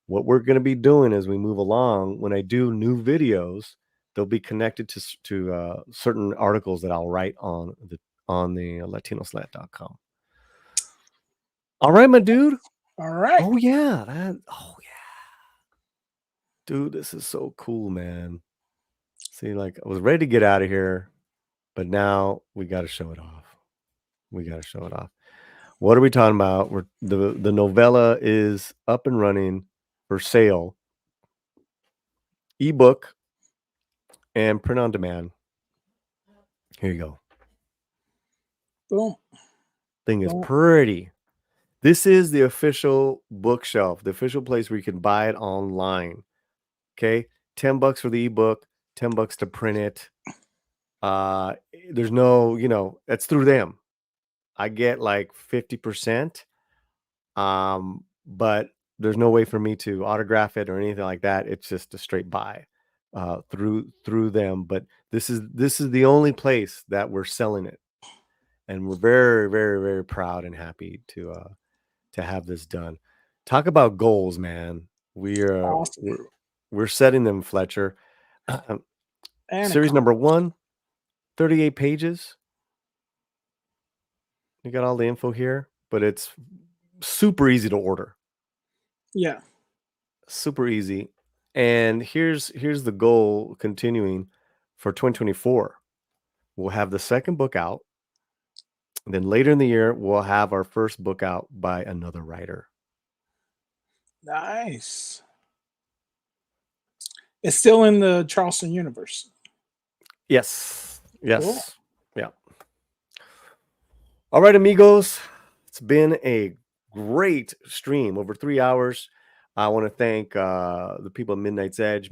What we're going to be doing as we move along, when I do new videos, they'll be connected to certain articles that I'll write on the latinoslant.com. All right, my dude. All right. Oh yeah, dude, this is so cool, man. See, like, I was ready to get out of here, but now we got to show it off. What are we talking about? The novella is up and running for sale, ebook and print on demand. Here you go. Boom. Thing is pretty. This is the official bookshelf, the official place where you can buy it online. Okay, $10 for the ebook, $10 to print it. There's no, that's through them. I get like 50%. But there's no way for me to autograph it or anything like that. It's just a straight buy through them. But this is the only place that we're selling it, and we're very, very, very proud and happy to have this done. Talk about goals, man. We're setting them, Fletcher. Series number 1, 38 pages. You got all the info here, but it's super easy to order. Yeah. Super easy. And here's the goal continuing for 2024. We'll have the second book out. And then later in the year, we'll have our first book out by another writer. Nice. It's still in the Charleston universe. Yes. Cool. Yeah. All right, amigos. It's been a great stream, over 3 hours. I want to thank the people at Midnight's Edge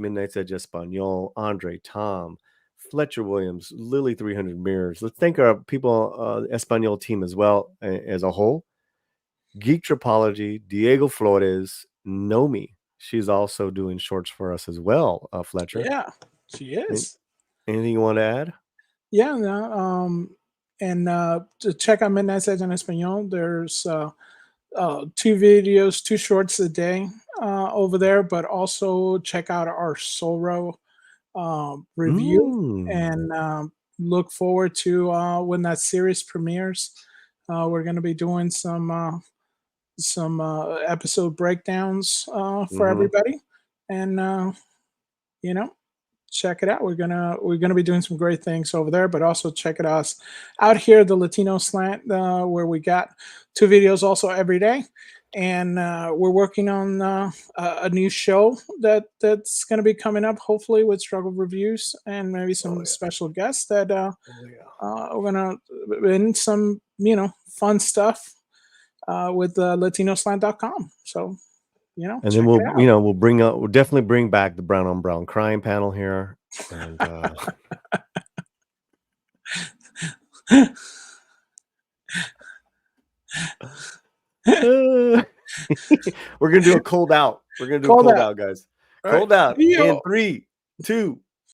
Espanol, Andre, Tom, Fletcher Williams, Lily 300 Mirrors. Let's thank our people, Espanol team as well as a whole. Geek Tropology, Diego Flores, Nomi. She's also doing shorts for us as well, Fletcher. Yeah, she is. Anything you want to add? Yeah, no, and to check out Midnight Session en Español, there's 2 videos, 2 shorts a day over there, but also check out our Soro review and look forward to when that series premieres. We're going to be doing some episode breakdowns for everybody, and you know, check it out. We're gonna be doing some great things over there, but also check it out here, the Latino Slant, where we got 2 videos also every day, and we're working on a new show that's gonna be coming up, hopefully with struggle reviews and maybe some special guests that we're gonna in some fun stuff with LatinoSlant.com. So. And then we'll definitely bring back the brown on brown crime panel here. And we're gonna do a cold out. We're gonna do a cold out, guys. Cold out in 3, 2,